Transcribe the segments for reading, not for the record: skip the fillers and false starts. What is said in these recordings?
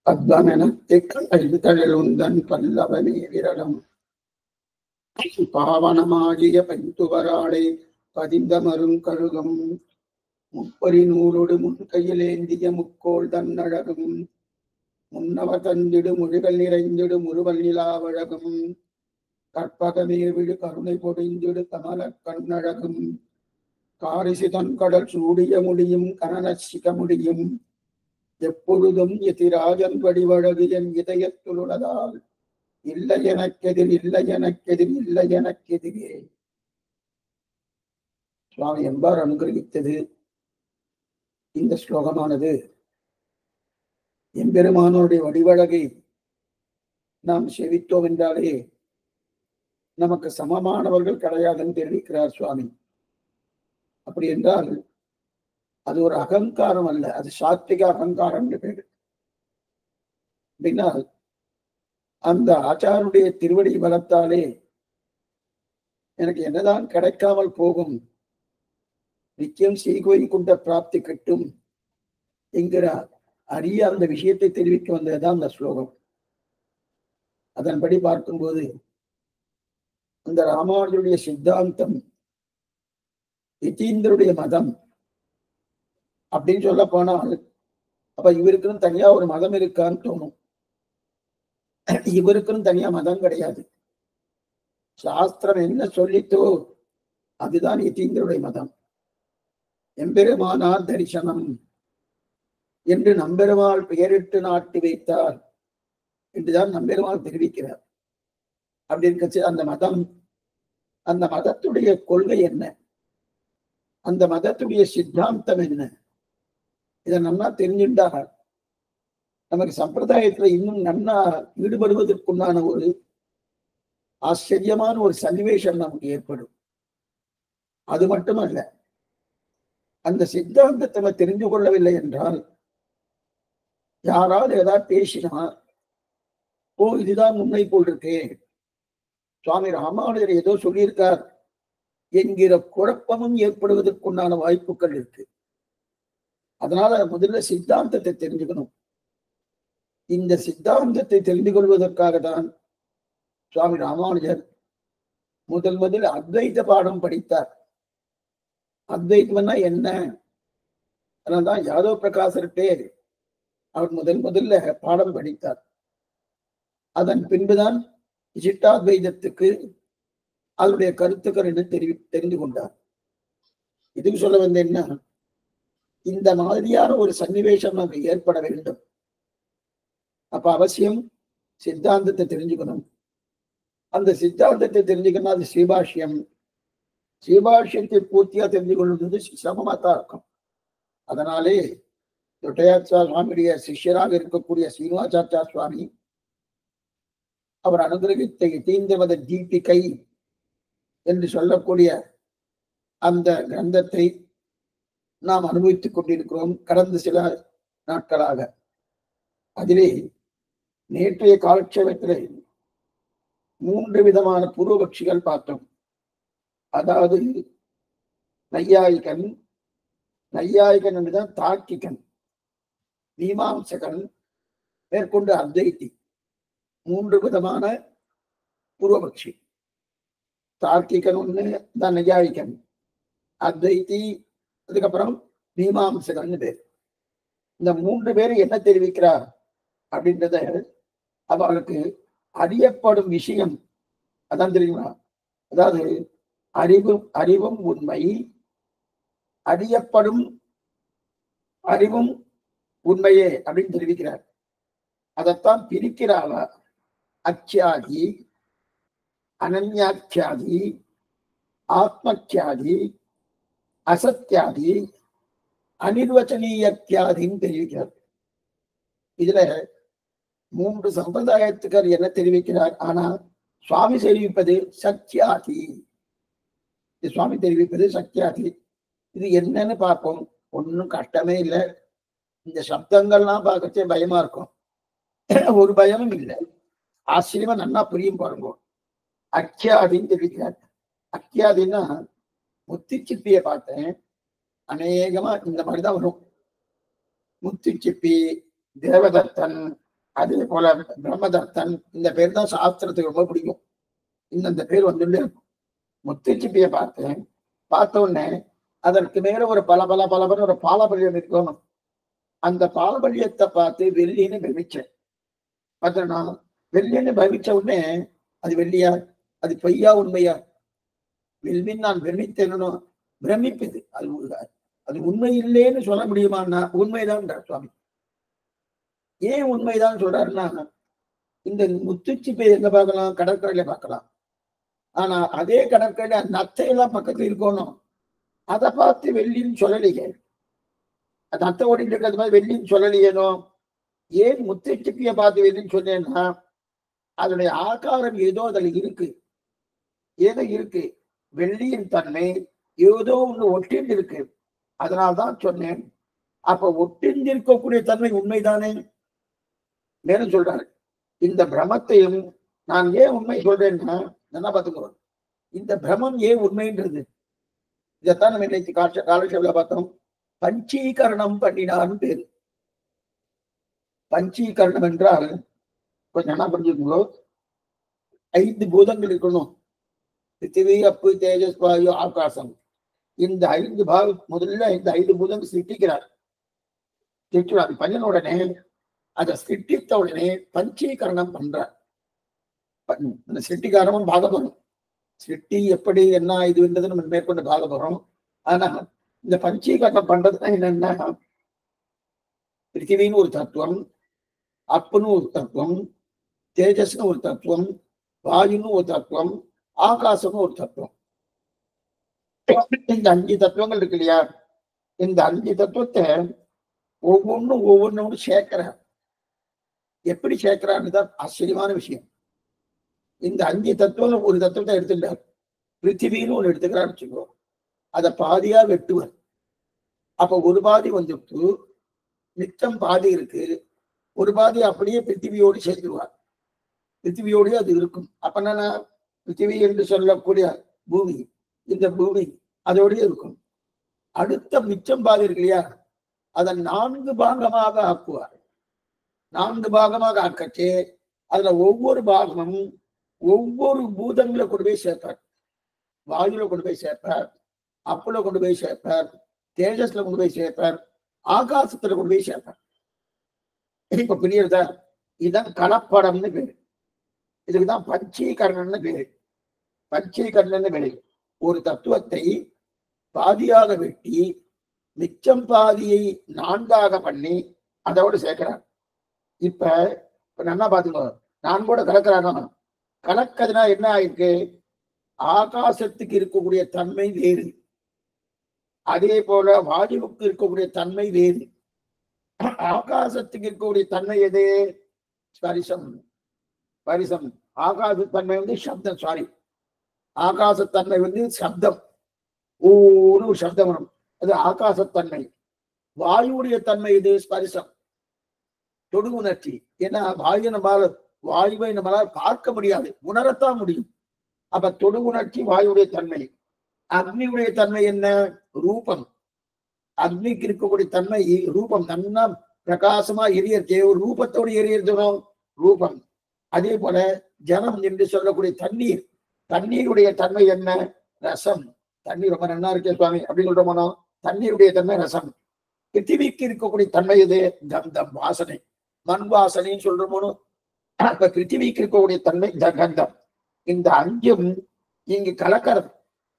அத்வனத்திக்கழுந்தன் பல்லவனே விரலம் பாவனமாகிய பைந்துவராளே பதிந்த மருங்கழுகம் முப்பரி நூலோடு முன்கையில் ஏந்திய முக்கோள் தன்னழகும் முன்னவர் தந்திடு மொழிகள் நிறைந்திடு முருவல் நிலாவழகும் கற்பகமே விழு கருணை பொடிந்திடு கமல கண்ணழகும் காரிசி தன்கடல் சூடிய முடியும் கனநசிக்க முடியும் எப்பொழுதும் எதிராஜன் வடிவழகு என் இதயத்துள்ளதால் இல்லை எனக்கெதிர் இல்லை எனக்கெதிர் இல்லை எனக்கெதிரே. சுவாமி எவ்வாறு அனுகிரகித்தது இந்த ஸ்லோகமானது? எம்பெருமானுடைய வடிவழகை நாம் செவித்தோம் என்றாலே நமக்கு சமமானவர்கள் கிடையாதுன்னு தெரிவிக்கிறார் சுவாமி. அப்படி என்றால் அது ஒரு அகங்காரம் அல்ல, அது சாத்விக அகங்காரம் பேரு. அப்படின்னா அந்த ஆச்சாருடைய திருவடி பலத்தாலே எனக்கு என்னதான் கிடைக்காமல் போகும், நிச்சயம் சீகோய் கொண்ட பிராப்தி கிட்டும் என்கிற அரிய அந்த விஷயத்தை தெரிவிக்க வந்ததுதான் அந்த ஸ்லோகம். அதன்படி பார்க்கும்போது அந்த ராமானுஜருடைய சித்தாந்தம் யதீந்திரருடைய மதம் அப்படின்னு சொல்ல போனால், அப்ப இவருக்குன்னு தனியா ஒரு மதம் இருக்கான்னு தோணும். இவருக்குன்னு தனியா மதம் கிடையாது. சாஸ்திரம் என்ன சொல்லித்தோ அதுதான் யதீந்திரருடைய மதம். எம்பெருமானார் தரிசனம் என்று நம்பெருமாள் பெயரிட்டு நாட்டி வைத்தார் என்றுதான் நம்பெருமாள் தெரிவிக்கிறார். அப்படி இருக்க அந்த மதத்துடைய கொள்கை என்ன, அந்த மதத்துடைய சித்தாந்தம் என்ன, இதை நன்னா தெரிஞ்சுட்டா நமக்கு சம்பிரதாயத்துல இன்னும் நன்னா ஈடுபடுவதற்குண்டான ஒரு ஆச்சரியமான ஒரு சன்னிவேஷம் நமக்கு ஏற்படும். அது மட்டுமல்ல, அந்த சித்தாந்தத்தை நம்ம தெரிந்து கொள்ளவில்லை என்றால் யாராவது ஏதாவது பேசினா, ஓ இதுதான் உண்மை போல் இருக்கே, சுவாமி ராமானுஜர் ஏதோ சொல்லியிருக்கார் என்கிற குழப்பமும் ஏற்படுவதற்குண்டான வாய்ப்புகள் இருக்கு. அதனால முதல்ல சித்தாந்தத்தை தெரிஞ்சுக்கணும். இந்த சித்தாந்தத்தை தெரிந்து கொள்வதற்காக தான் சுவாமி ராமானுஜர் முதல் அத்வைத பாடம் படித்தார். அத்வைத்தம்னா என்ன, அதனால்தான் யாதவ் பிரகாசர்கிட்டே அவர் முதல்ல பாடம் படித்தார். அதன் பின்புதான் விசிஷ்டாத்வைதத்துக்கு அதனுடைய கருத்துக்கள் என்று தெரிந்து கொண்டார். இதுக்கு சொல்ல வந்த என்ன, இந்த மாதிரியான ஒரு சன்னிவேஷம் நமக்கு ஏற்பட வேண்டும். அப்ப அவசியம் சித்தாந்தத்தை தெரிஞ்சுக்கணும். அந்த சித்தாந்தத்தை தெரிஞ்சுக்கணும், அது ஸ்ரீபாஷ்யம். ஸ்ரீபாஷ்யத்தை பூர்த்தியா தெரிஞ்சு கொள்வது சிரமமா தான் இருக்கும். அதனாலே தொட்டையாச்சார சுவாமியுடைய சிஷ்யராக இருக்கக்கூடிய ஸ்ரீனிவாசாச்சார சுவாமி அவர் அனுகிரகித்த யதீந்திரமத தீபிகை என்று சொல்லக்கூடிய அந்த கிரந்தத்தை நாம் அனுபவித்துக் கொண்டிருக்கிறோம் கடந்த சில நாட்களாக. அதிலே நேற்றைய காலட்சேபத்திலே 3 விதமான பூர்வபக்ஷிகள் பார்த்தோம். அதாவது நையாயிகன் என்றுதான் தார்க்கிகன், மீமாம்சகன், மேற்கொண்டு அத்வைதி. 3 விதமான பூர்வபக்ஷி. தார்க்கிகன் ஒண்ணு தான் நையாயிகன், அத்வைதி, அதுக்கப்புறம் மீமாம்சகன் பேர். இந்த 3 பேர் என்ன தெரிவிக்கிறார் அப்படின்றத அவர்களுக்கு அறியப்படும் விஷயம் அதான் தெரியுமா. அதாவது அறிவும் உண்மை, அறியப்படும் அறிவும் உண்மையே அப்படின்னு தெரிவிக்கிறார். அதைத்தான் பிரிக்கிறாவ. அக்கியாதி, அனன்யாக்கியாதி, ஆத்மக்கியாதி, அசத்தியாதி, அனிர்வச்சனீயக்கியாதின்னு தெரிவிக்கிறார். இதுல 3 சம்பிரதாயத்துக்கார் என்ன தெரிவிக்கிறார். ஆனா சுவாமி தெரிவிப்பது சக்தியாதி. சுவாமி தெரிவிப்பது சக்தியாதி. இது என்னன்னு பார்ப்போம். ஒன்னும் கஷ்டமே இல்லை. இந்த சப்தங்கள்லாம் பார்க்கச்சே பயமா இருக்கும். ஒரு பயமும் இல்லை. ஆச்சரியமா நல்லா புரியும் பாருங்க. அக்கியாதின்னு தெரிவிக்கிறார். அக்கியாதின்னா முத்துச்சிப்பியை பார்த்தேன். அநேகமா இந்த மாதிரிதான் வரும். முத்துச்சிப்பி, தேவதத்தன், அதே போல பிரம்மதத்தன், இந்த பேர் தான் சாஸ்திரத்துக்கு ரொம்ப பிடிக்கும். இந்த பேர் வந்துட்டு இருக்கும். முத்துச்சிப்பியை பார்த்தேன். பார்த்த உடனே அதற்கு மேல ஒரு பல ஒரு பாலபல்யம் இருக்கணும். அந்த பாலபல்யத்தை பார்த்து வெள்ளின்னு பிரமிச்சேன். பார்த்தா வெள்ளின்னு பிரமிச்ச உடனே அது வெள்ளியா, அது பொய்யா உண்மையா? வெள்ளின்னு நான் பிரமித்தேன்னு பிரமிப்புது. அது உண்மை இல்லைன்னு சொல்ல முடியுமான்னா உண்மைதான் சுவாமி. ஏன் உண்மைதான் சொல்றாருன்னா, இந்த முத்துச்சிப்பை எங்க பார்க்கலாம்? கடற்கரையில பார்க்கலாம். ஆனா அதே கடற்கரையில நத்தையெல்லாம் பக்கத்துல இருக்கணும். அதை பார்த்து வெள்ளின்னு சொல்லலையே. அது நத்தை ஓடிட்டு இருக்கிறது மாதிரி வெள்ளின்னு சொல்லலையேனோ. ஏன் முத்துச்சிப்பியை பார்த்து வெள்ளின்னு சொன்னேன்னா, அதனுடைய ஆகாரம் ஏதோ அதுல இருக்கு. ஏதோ இருக்கு. வெள்ளியின் தன்மை ஏதோ ஒண்ணு ஒட்டிண்டு இருக்கு. அதனால்தான் சொன்னேன். அப்ப ஒட்டிந்து இருக்கக்கூடிய தன்மை உண்மைதானே. மேலும் சொல்றாரு, இந்த பிரமத்தையும் நான் ஏன் உண்மை சொல்றேன்னா, நல்லா பார்த்துக்கோ. இந்த பிரமம் ஏன் உண்மைன்றது இதைத்தான் நம்ம இன்னைக்கு காலட்சேபில பார்த்தோம். பஞ்சீகரணம் பண்ணினார்னு பேரு. பஞ்சீகரணம் என்றால் கொஞ்சம் நல்லா புரிஞ்சுக்கோ. 5 பூதங்கள் இருக்கணும். பிருத்திவி, அப்பு, தேஜஸ், வாயு, ஆகாசம். இந்த 5 முதல்ல இந்த 5 பூதங்கள் சிருஷ்டிக்கிறார். பண்ணின உடனே அதை சிருஷ்டித்த உடனே பஞ்சீகரணம் பண்றார். சிருஷ்டிகாரமும் பாகபுரம். சிருஷ்டி எப்படி என்ன இதுன்றது நம்ம மேற்கொண்டு பாகபுரம். ஆனா இந்த பஞ்சீகரணம் பண்றதுன்னா என்னன்னா, பிருத்திவின்னு ஒரு தத்துவம், அப்புன்னு ஒரு தத்துவம், தேஜஸ்னு ஒரு தத்துவம், வாயுன்னு ஒரு தத்துவம், ஆகாசம்னு ஒரு தத்துவம். இந்த 5 தத்துவங்கள் இருக்கு இல்லையா? இந்த 5 தத்துவத்தை ஒவ்வொன்னு சேர்க்கிறார். எப்படி சேர்க்கிறான்னு தான் ஆச்சரியமான விஷயம். இந்த 5 தத்துவம் ஒரு தத்துவத்தை எடுத்துட்டார். பிருத்திவின்னு ஒண்ணு எடுத்துக்கிறான்னு வச்சுக்கோ. அதை பாதியா வெட்டுவார். அப்ப ஒரு பாதி வந்துட்டு மிச்சம் பாதி இருக்கு. ஒரு பாதி அப்படியே பிருத்திவியோடு சேர்த்துருவார். பிருத்திவியோடய அது இருக்கும். அப்ப என்னன்னா, பிருத்திவி என்று சொல்லக்கூடிய பூமி, இந்த பூமி அதோடய இருக்கும். அடுத்த மிச்சம் பாதி இருக்கு இல்லையா? அதை 4 பாகமாக ஆக்குவார். 4 பாகமாக ஆக்கச்சே அதுல ஒவ்வொரு பாகமும் ஒவ்வொரு பூதங்களை கொண்டு போய் சேர்ப்பார். வாயுல கொண்டு போய் சேர்ப்பார், அப்புல கொண்டு போய் சேர்ப்பார், தேஜஸ்ல கொண்டு போய் சேர்ப்பார், ஆகாசத்துல கொண்டு போய் சேர்ப்பார். இப்ப புரியுறதா? இதுதான் கலப்படம்னு பேரு. இதுக்குதான் பஞ்சீகரணம்னு பேரு. பஞ்சீகரணம்னு பேரு. ஒரு தத்துவத்தை பாதியாக வெட்டி மிச்சம் பாதியை 4ஆக பண்ணி அதோடு சேர்க்கிறார். இப்ப நல்லா பாத்துக்கோ. நான் கூட கலக்கிறானோ, கலக்கிறதுனா என்ன ஆயிருக்கு? ஆகாசத்துக்கு இருக்கக்கூடிய தன்மை வேறு, அதே போல வாயுவுக்கு இருக்கக்கூடிய தன்மை வேறு. ஆகாசத்துக்கு இருக்கக்கூடிய தன்மை எது? ஸ்பரிசம். பரிசம். ஆகாசத்தன்மை சப்தம். சாரி, ஆகாசத்தன்மை சப்தம். ஒரு சப்தம் வரும், அது ஆகாசத்தன்மை. வாயுடைய தன்மை இது ஸ்பரிசம், தொடு உணர்ச்சி. ஏன்னா வாயுவை நம்மளால் பார்க்க முடியாது, உணரத்தான் முடியும். அப்ப தொடு உணர்ச்சி வாயுடைய தன்மை. அக்னியுடைய தன்மை என்ன? ரூபம். அக்னிக்கு இருக்கக்கூடிய தன்மை ரூபம். நன்னா பிரகாசமா எரியறதே ஒரு ரூபத்தோடு எரியறதும் ரூபம். அதே போல ஜலம் என்று சொல்லக்கூடிய தண்ணீர், தண்ணீருடைய தன்மை என்ன? ரசம். தண்ணீர் ரொம்ப நன்னா இருக்கே சுவாமி அப்படின்னு சொல்றோமோ, தண்ணீருடைய தன்மை ரசம். பிருத்திவிக்கு இருக்கக்கூடிய தன்மை எது? கந்தம், வாசனை, மண் வாசனைன்னு சொல்றோமோ. அப்ப பிருத்திவிக்கு இருக்கக்கூடிய தன்மை கந்தம். இந்த 5ம் இங்கு கலக்கிறது.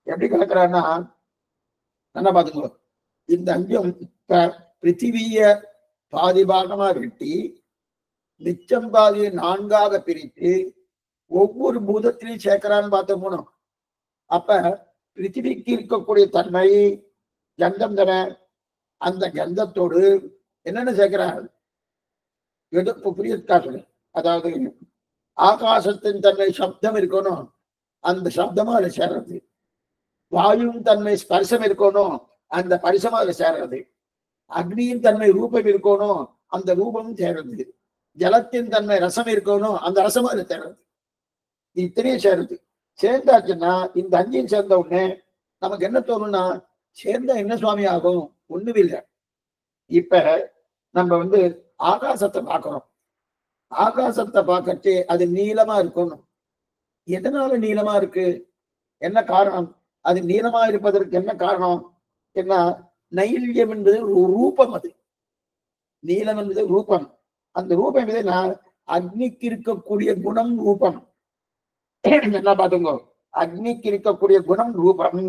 எப்படி கலக்கிறான்னா, நல்லா பாத்துக்கோ. இந்த 5ம் பிருத்திவிய பாதி பாகமா வெட்டி மிச்சம் பாதியை 4ஆக பிரித்து ஒவ்வொரு பூதத்திலையும் சேர்க்கிறான்னு பார்த்தோம். அப்ப பிருத்திவிக்கு இருக்கக்கூடிய தன்மை கந்தம் தானே. அந்த கந்தத்தோடு என்னென்ன சேர்க்கிறாங்க? எதிர்ப்பு புரியக்கா சொல்லு. அதாவது ஆகாசத்தின் தன்மை சப்தம் இருக்கணும், அந்த சப்தமா அதுல சேர்றது. வாயுவின் தன்மை ஸ்பர்சம் இருக்கணும், அந்த பரிசமா அதுல சேர்றது. அக்னியின் தன்மை ரூபம் இருக்கணும், அந்த ரூபமும் சேர்றது. ஜலத்தின் தன்மை ரசம் இருக்கணும், அந்த ரசமா அதுல சேர்றது. இத்தனையும் சேருது. சேர்ந்தாச்சுன்னா இந்த அஞ்சையும் சேர்ந்த உடனே நமக்கு என்ன தோணும்னா, சேர்ந்தா என்ன சுவாமி ஆகும்? ஒண்ணும் இல்லை. இப்ப நம்ம ஆகாசத்தை பார்க்கிறோம். ஆகாசத்தை பார்க்கச்சு அது நீளமா இருக்கணும். எதனால நீளமா இருக்கு? என்ன காரணம்? அது நீளமா இருப்பதற்கு என்ன காரணம்? என்ன? நைல்யம் என்பது ஒரு ரூபம். அது நீளம் என்பது ரூபம். அந்த ரூபம் எதுனா அக்னிக்கு இருக்கக்கூடிய குணம் ரூபம். என்ன பாத்துங்க, அக்னிக்கு இருக்கக்கூடிய குணம் ரூபம்.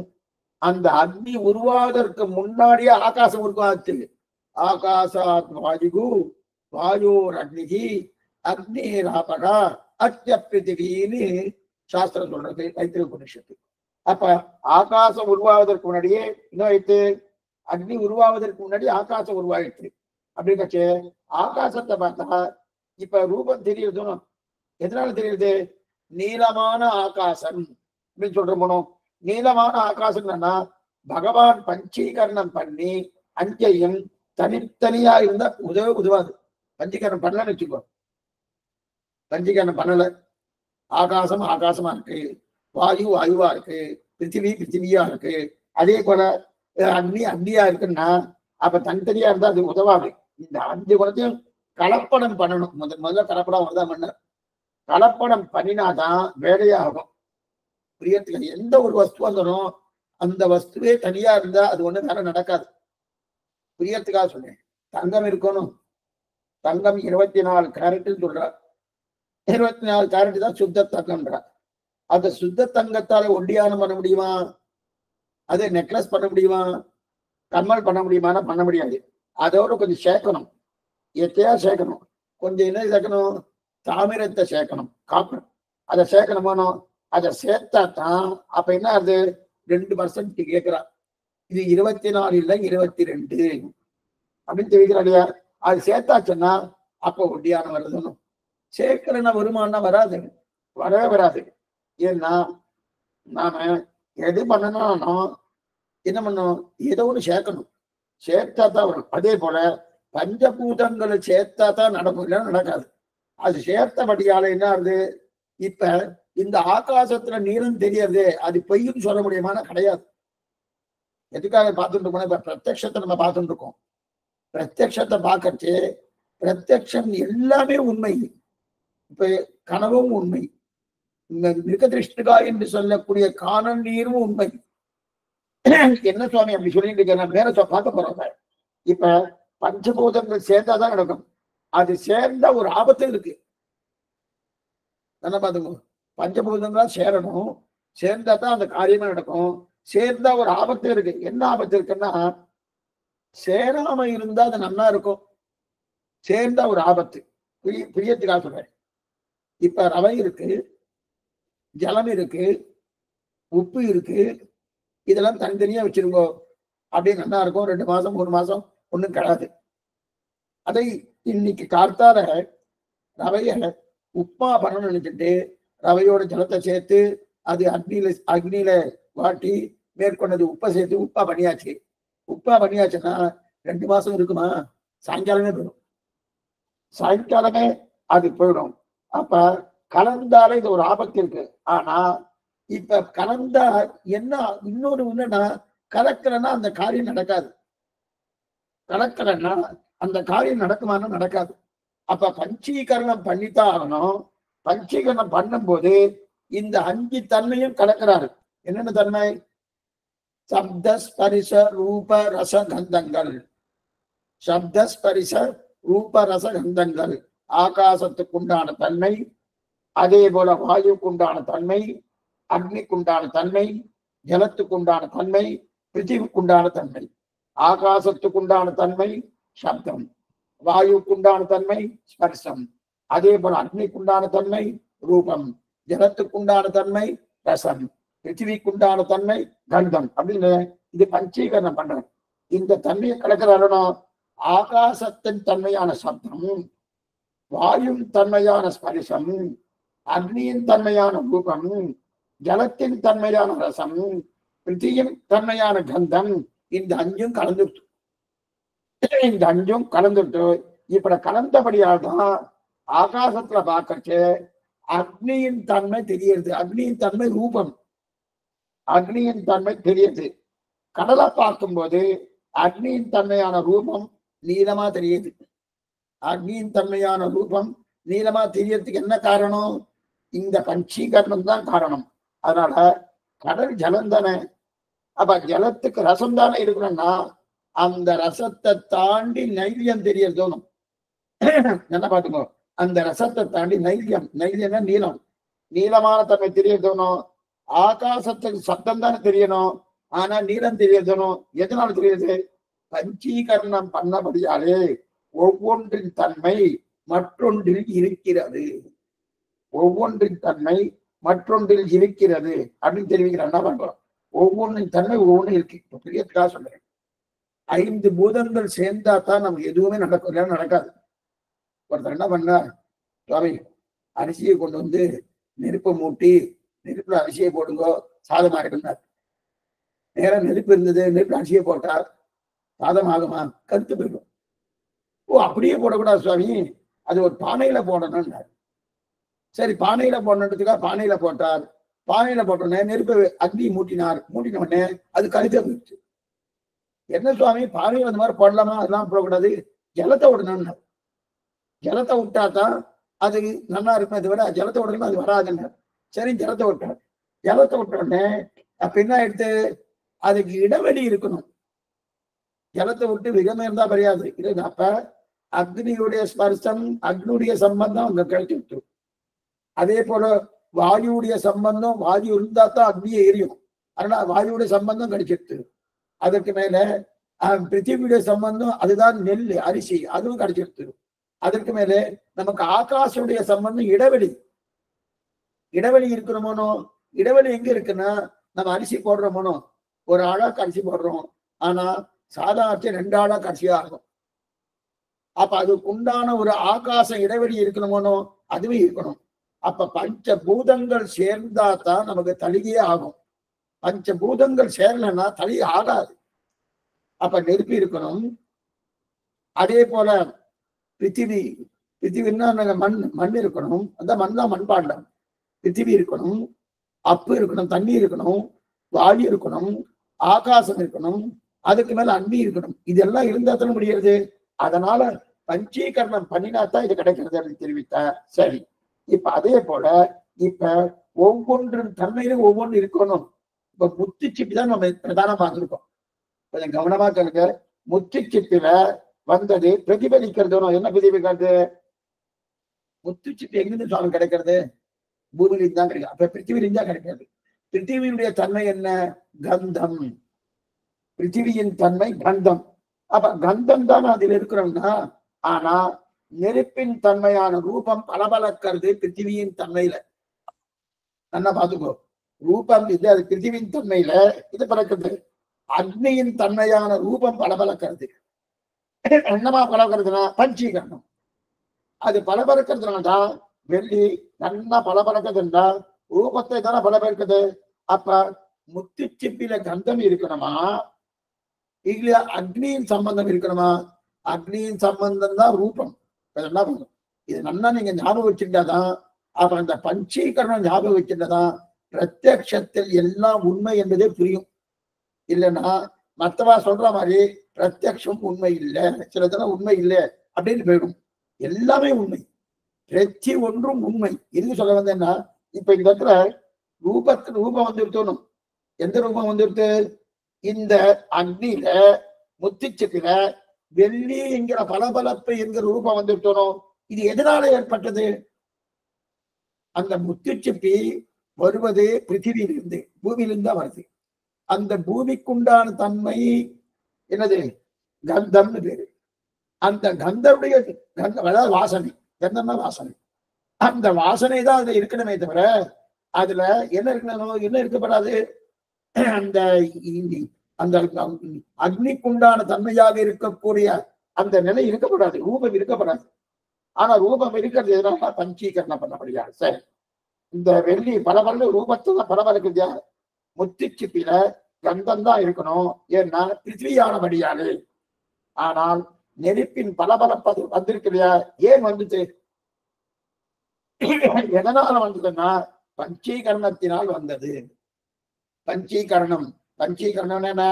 அந்த அக்னி உருவாவதற்கு முன்னாடியே ஆகாசம் உருவாச்சு. ஆகாசாத் வாயு, வாயோர் அக்னிகி, அக்னிராபகா, அத்ய பிருத்திவின்னு சாஸ்திரம் சொல்றது தைத்திரிய உபனிஷத்து. அப்ப ஆகாசம் உருவாவதற்கு முன்னாடியே இன்னும் அக்னி உருவாவதற்கு முன்னாடி ஆகாசம் உருவாயிடுச்சு. அப்படிங்கச்சு ஆகாசத்தை பார்த்தா இப்ப ரூபம் தெரியுது. எதனால தெரியுது? நீளமான ஆகாசம் அப்படின்னு சொல்ற போனோம். நீளமான ஆகாசம் என்னன்னா, பகவான் பஞ்சீகரணம் பண்ணி அஞ்சையும் தனித்தனியா இருந்தா உதவாது. பஞ்சீகரணம் பண்ணலன்னு வச்சுக்கோ. பஞ்சீகரணம் பண்ணல, ஆகாசம் ஆகாசமா இருக்கு, வாயு வாயுவா இருக்கு, பிருத்திவி பிருத்திவியா இருக்கு, அதே போல அக்னி அக்னியா இருக்குன்னா அப்ப தனித்தனியா இருந்தா அது உதவாது. இந்த 5 குணத்தையும் கலப்படம் பண்ணணும். முதல்ல கலப்படம் தான் பண்ண. கலப்படம் பண்ணினாதான் வேலையாகும். பிரியத்துக்கு எந்த ஒரு வஸ்து வந்தனும் அந்த வஸ்துவே தனியா இருந்தா அது ஒண்ணு வேலை நடக்காது. பிரியத்துக்காக சொன்னேன். தங்கம் இருக்கணும். தங்கம் 24 கேரட்னு சொல்றார். 24 கேரட் தான் சுத்த தங்கம்ன்றார். அந்த சுத்த தங்கத்தால ஒண்டியானம் பண்ண முடியுமா? அது நெக்லஸ் பண்ண முடியுமா? கம்மல் பண்ண முடியுமானா பண்ண முடியாது. அதோட கொஞ்சம் சேர்க்கணும். எத்தையா சேர்க்கணும். கொஞ்சம் என்ன சேர்க்கணும்? தாமிரத்தை சேர்க்கணும், காப்பர். அதை சேர்க்கணுமானோ? அதை சேர்த்தா தான் அப்ப என்ன ஆகுது? 2% கேட்கிறா. இது 24 இல்லை 22 அப்படின்னு தெரிவிக்கிறா இல்லையா? அது சேர்த்தாச்சுன்னா அப்போ ஒட்டியான வருதுன்னு. சேர்க்கலன்னா வருமானா வராது, வரவே வராது. ஏன்னா நாம எது பண்ணணும், என்ன பண்ணணும்? ஏதோ ஒண்ணு சேர்க்கணும். சேர்த்தா தான் வரும். அதே போல பஞ்சபூதங்களை சேர்த்தா தான் நடக்கும், இல்லைன்னா நடக்காது. அது சேர்த்தபடியால என்ன ஆகுது? இப்ப இந்த ஆகாசத்துல நீளம் தெரியறது, அது பொய்ன்னு சொல்ல முடியுமான? கிடையாது. எதுக்காக பார்த்துட்டு இருக்கோம்? இப்ப பிரத்யக்ஷத்தை நம்ம பார்த்துட்டு இருக்கோம். பிரத்யக்ஷத்தை பார்க்கச்சு பிரத்யக்ஷம் எல்லாமே உண்மை. இப்ப கனவும் உண்மை, மிருகதிருஷ்டிகா என்று சொல்லக்கூடிய காணல் நீரும் உண்மை. என்ன சுவாமி அப்படி சொல்லிட்டு இருக்க? மேல பார்க்க போறோம். இப்ப பஞ்சபூதங்கள் சேர்ந்தாதான் நடக்கும். அது சேர்ந்தா ஒரு ஆபத்து இருக்கு. என்ன பாத்துங்க, பஞ்சபூதங்கள் சேரணும். சேர்ந்தா தான் அந்த காரியமே நடக்கும். சேர்ந்தா ஒரு ஆபத்து இருக்கு. என்ன ஆபத்து இருக்குன்னா, சேராம இருந்தா அது நல்லா இருக்கும். சேர்ந்தா ஒரு ஆபத்து. பிரியத்துக்காக சொல்றேன். இப்ப ரவை இருக்கு, ஜலம் இருக்கு, உப்பு இருக்கு, இதெல்லாம் தனித்தனியா வச்சிருங்கோ, அப்படியே நல்லா இருக்கும். 2 மாசம் 3 மாசம் ஒண்ணும் கிடையாது. அதை இன்னைக்கு கார்த்தால ரவைய உப்புமா பண்ணணும்னு நினைச்சிட்டு ரவையோட ஜலத்தை சேர்த்து அது அக்னியில வாட்டி மேற்கொண்டது உப்பை சேர்த்து உப்பா பண்ணியாச்சு. உப்பா பண்ணியாச்சுன்னா 2 மாசம் இருக்குமா? சாயங்காலமே போயிடும். சாயங்காலமே அது போயிடும். அப்ப கலந்தால இது ஒரு ஆபத்து இருக்கு. ஆனா இப்ப கலந்தா என்ன இன்னொரு என்னன்னா, கலக்கலன்னா அந்த காரியம் நடக்காது. கலக்கலன்னா அந்த காரியம் நடக்குமானா நடக்காது. அப்ப பஞ்சீகரணம் பண்ணித்தான் ஆகணும். பஞ்சீகரணம் பண்ணும்போது இந்த 5 தன்மையும் கலக்கிறாரு. என்னென்ன தன்மை? சப்த ஸ்பரிச ரூப ரச கந்தங்கள். சப்த ஸ்பரிச ரூப ரச கந்தங்கள் ஆகாசத்துக்குண்டான தன்மை, அதே போல வாயுக்குண்டான தன்மை, அக்னிக்குண்டான தன்மை, ஜலத்துக்குண்டான தன்மை, பிருத்திவிக்குண்டான தன்மை. ஆகாசத்துக்குண்டான தன்மை சப்தம், வாயுக்குண்டான தன்மை ஸ்பர்சம், அதே போல அக்னிக்குண்டான தன்மை ரூபம், ஜலத்துக்குண்டான தன்மை ரசம், பிருத்திவிக்குண்டான தன்மை கந்தம். அப்படின்னு இது பஞ்சீகரணம் பண்றேன். இந்த தன்மையை கலக்கிறாரோ, ஆகாசத்தின் தன்மையான சப்தம், வாயும் தன்மையான ஸ்பரிசம், அக்னியின் தன்மையான ரூபம், ஜலத்தின் தன்மையான ரசம், பிருத்தியின் தன்மையான கந்தம், இந்த அஞ்சும் கலந்துட்டு இப்படி கலந்தபடியால் தான் ஆகாசத்துல பார்க்கச்சு அக்னியின் தன்மை தெரியுது. அக்னியின் தன்மை ரூபம், அக்னியின் தன்மை தெரியுது. கடலை பார்க்கும்போது அக்னியின் தன்மையான ரூபம் நீளமா தெரியுது. அக்னியின் தன்மையான ரூபம் நீளமா தெரியறதுக்கு என்ன காரணம்? இந்த பஞ்சீகரணம் தான் காரணம். அதனால கடல் ஜலம் தானே, அப்ப ஜலத்துக்கு ரசம் தானே இருக்கணும்னா அந்த ரசத்தை தாண்டி நைரியம் தெரிய தோணும். என்ன பாத்துக்கோ, அந்த ரசத்தை தாண்டி நைரியம்னா நீளம், நீளமான தன்மை தெரிய தோணும். ஆகாசத்துக்கு சத்தம் தானே தெரியணும், ஆனா நீளம் தெரிய தோணும். எதனால தெரியுது? பஞ்சீகரணம் பண்ணபடியாலே ஒவ்வொன்றின் தன்மை மற்றொன்றில் இருக்கிறது, ஒவ்வொன்றின் தன்மை மற்றொன்றில் இருக்கிறது அப்படின்னு தெரிவிக்கிறேன். என்ன பண்றோம்? ஒவ்வொன்றின் தன்மை ஒவ்வொன்று இருக்கு. இப்ப பெரியதுக்காக சொல்றேன், 5 பூதங்கள் சேர்ந்தா தான் நமக்கு எதுவுமே நடக்கும், இல்லைன்னா நடக்காது. ஒருத்தர் என்ன பண்ணார், சுவாமி அரிசியை கொண்டு வந்து நெருப்பை மூட்டி நெருப்புல அரிசியை போடுங்கோ சாதம் ஆகிடுனார். நேரம் நெருப்பு இருந்தது, நெருப்பு அரிசியை போட்டார், சாதம் ஆகுமா? கருத்து போயிடும். ஓ அப்படியே போடக்கூடாது சுவாமி, அது ஒரு பானையில போடணும்னார். சரி பானையில போடணுன்றதுக்காக பானையில போட்டார். பானையில போட்டோன்னே நெருப்பை அக்னி மூட்டினார். மூட்டின உடனே அது கருத்தே போயிடுச்சு. என்ன சுவாமி பானையில் அந்த மாதிரி போடலாமா? அதெல்லாம் போடக்கூடாது, ஜலத்தை விடணும்னா. ஜலத்தை விட்டா தான் அது நல்லா இருக்குமே தவிர ஜலத்தை விடணும் அது வராதுன்னு. சரி ஜலத்தை விட்டார். ஜலத்தை விட்ட உடனே அப்ப என்ன ஆயிடுத்து? அதுக்கு இடைவெளி இருக்கணும். ஜலத்தை விட்டு விகமே இருந்தா பரியாது இல்லை. அப்ப அக்னியுடைய ஸ்பர்சம், அக்னியுடைய சம்பந்தம் அங்க கிடைச்சிட்டு. அதே போல வாயுடைய சம்பந்தம், வாயு இருந்தா தான் அக்னியை எரியும். அதனால வாயுடைய சம்பந்தம் கிடைச்சிட்டு. அதற்கு மேல பிருத்திவியுடைய சம்பந்தம், அதுதான் நெல் அரிசி, அதுவும் கிடைச்சிட்டு. அதற்கு மேல நமக்கு ஆகாசுடைய சம்பந்தம் இடைவெளி, இடைவெளி இருக்கணுமோனோ. இடைவெளி எங்க இருக்குன்னா, நம்ம அரிசி போடுறோமோனோ, ஒரு ஆழாக்கு அரிசி போடுறோம், ஆனா சாதா அரிசி 2 ஆழாக்கு அரிசியா ஆகும். அப்ப அதுக்கு உண்டான ஒரு ஆகாச இடைவெளி இருக்கணுமோனோ, அதுவே இருக்கணும். அப்ப பஞ்சபூதங்கள் சேர்ந்தா தான் நமக்கு தலிகையே ஆகும். பஞ்சபூதங்கள் சேரலன்னா தலிகை ஆகாது. அப்ப நெருப்பு இருக்கணும். அதே போல பிருத்திவின்னா மண் இருக்கணும். அந்த மண் தான் மண்பாண்டம். பிருத்திவி இருக்கணும், அப்பு இருக்கணும், தண்ணி இருக்கணும், வாயு இருக்கணும், ஆகாசம் இருக்கணும், அதுக்கு மேல அக்னி இருக்கணும். இதெல்லாம் இருந்தா தானே முடியாது. அதனால பஞ்சீகரணம் பண்ணினாத்தான் இது கிடைக்கிறது தெரிவித்தார். சரி, இப்ப அதே போல இப்ப ஒவ்வொன்றின் தன்மையிலும் ஒவ்வொன்று இருக்கணும். இப்ப முத்துச்சிப்பி தான் நம்ம பிரதானமா இருக்கோம். கொஞ்சம் கவனமா கேளுங்க. முத்துச்சிப்பில வந்தது பிரதிபலிக்கிறது. என்ன பிரதிபலிக்கிறது? முத்துச்சிப்பி எங்கிருந்து சுவாமி கிடைக்கிறது? பூமியிலிருந்து தான் கிடைக்கும். அப்ப பிருத்திவிலிருந்து தான் கிடைக்கிறது. பிருத்திவியினுடைய தன்மை என்ன? கந்தம். பிருத்திவியின் தன்மை கந்தம். அப்ப கந்தம் தான் அதில் இருக்கிறோம்னா, ஆனா நெருப்பின் தன்மையான ரூபம் பளபளக்கிறது பிருத்திவியின் தன்மையில. நல்லா பாத்துக்கோ, ரூபம் இது, அது பிருத்திவியின் தன்மையில இது பறக்கிறது. அக்னியின் தன்மையான ரூபம் பளபளக்கிறது. என்னமா பளபளக்கிறதுனா பஞ்சீகரணம். அது பளபளக்கிறதுனால்தான் வெள்ளி நல்லா பளபளக்குதுன்னா ரூபத்தை தானே பளபளக்குது. அப்ப முத்துச்சிப்பில கந்தம் இருக்கணுமா, இல்ல அக்னியின் சம்பந்தம் இருக்கணுமா? அக்னியின் சம்பந்தம் தான் ரூபம். என்ன பண்ணும் இது நல்லா நீங்க ஞாபகம் வச்சுட்டாதான், அப்புறம் இந்த பஞ்சீகரணம் ஞாபகம் வச்சுட்டாதான் பிரத்யக்ஷத்தில் எல்லாம் உண்மை என்பதே புரியும். இல்லைன்னா மற்றவா சொல்ற மாதிரி பிரத்யக்ஷம் உண்மை இல்லை, சிலதெல்லாம் உண்மை இல்லை அப்படின்னு போயிடும். எல்லாமே உண்மை, பிரத்தி ஒன்றும் உண்மை. எதுக்கு சொல்ல வந்தேன்னா, இப்ப இந்த இடத்துல ரூபம் வந்துருத்தோணும். எந்த ரூபம் வந்துருத்து? இந்த அக்னியில முத்துச்சிப்பில வெள்ளி என்கிற பளபளப்பு என்கிற ரூபம் வந்துருத்தோணும். இது எதனால ஏற்பட்டது? அந்த முத்துச்சிப்பி வருவது பிருத்திவியிலிருந்து, பூமியிலிருந்து தான் வருது. அந்த பூமிக்குண்டான தன்மை என்னது? கந்தம்னு பேரு. அந்த கந்தருடைய அதாவது வாசனை, கந்தம்னா வாசனை. அந்த வாசனை தான் அதுல இருக்கணுமே தவிர அதுல என்ன இருக்கணும், என்ன இருக்கப்படாது. அந்த அந்த அக்னிக்குண்டான தன்மையாக இருக்கக்கூடிய அந்த நிலை இருக்கப்படாது, ரூபம் இருக்கப்படாது. ஆனா ரூபம் இருக்கிறது எதனால? பஞ்சீகரணம் பண்ண முடியாது. சரி, இந்த வெள்ளி பலபல ரூபத்துல பலபலுக்கு இல்லையா, முத்துச்சிப்பில கந்தம் தான் இருக்கணும், ஏன்னா பிருத்திவியானபடியாலே. ஆனால் நெருப்பின் பலபலப்பது வந்திருக்கு இல்லையா, ஏன் வந்துச்சு? எதனால வந்ததுன்னா பஞ்சீகரணத்தினால் வந்தது. பஞ்சீகரணம் பஞ்சீகரணம் என்ன?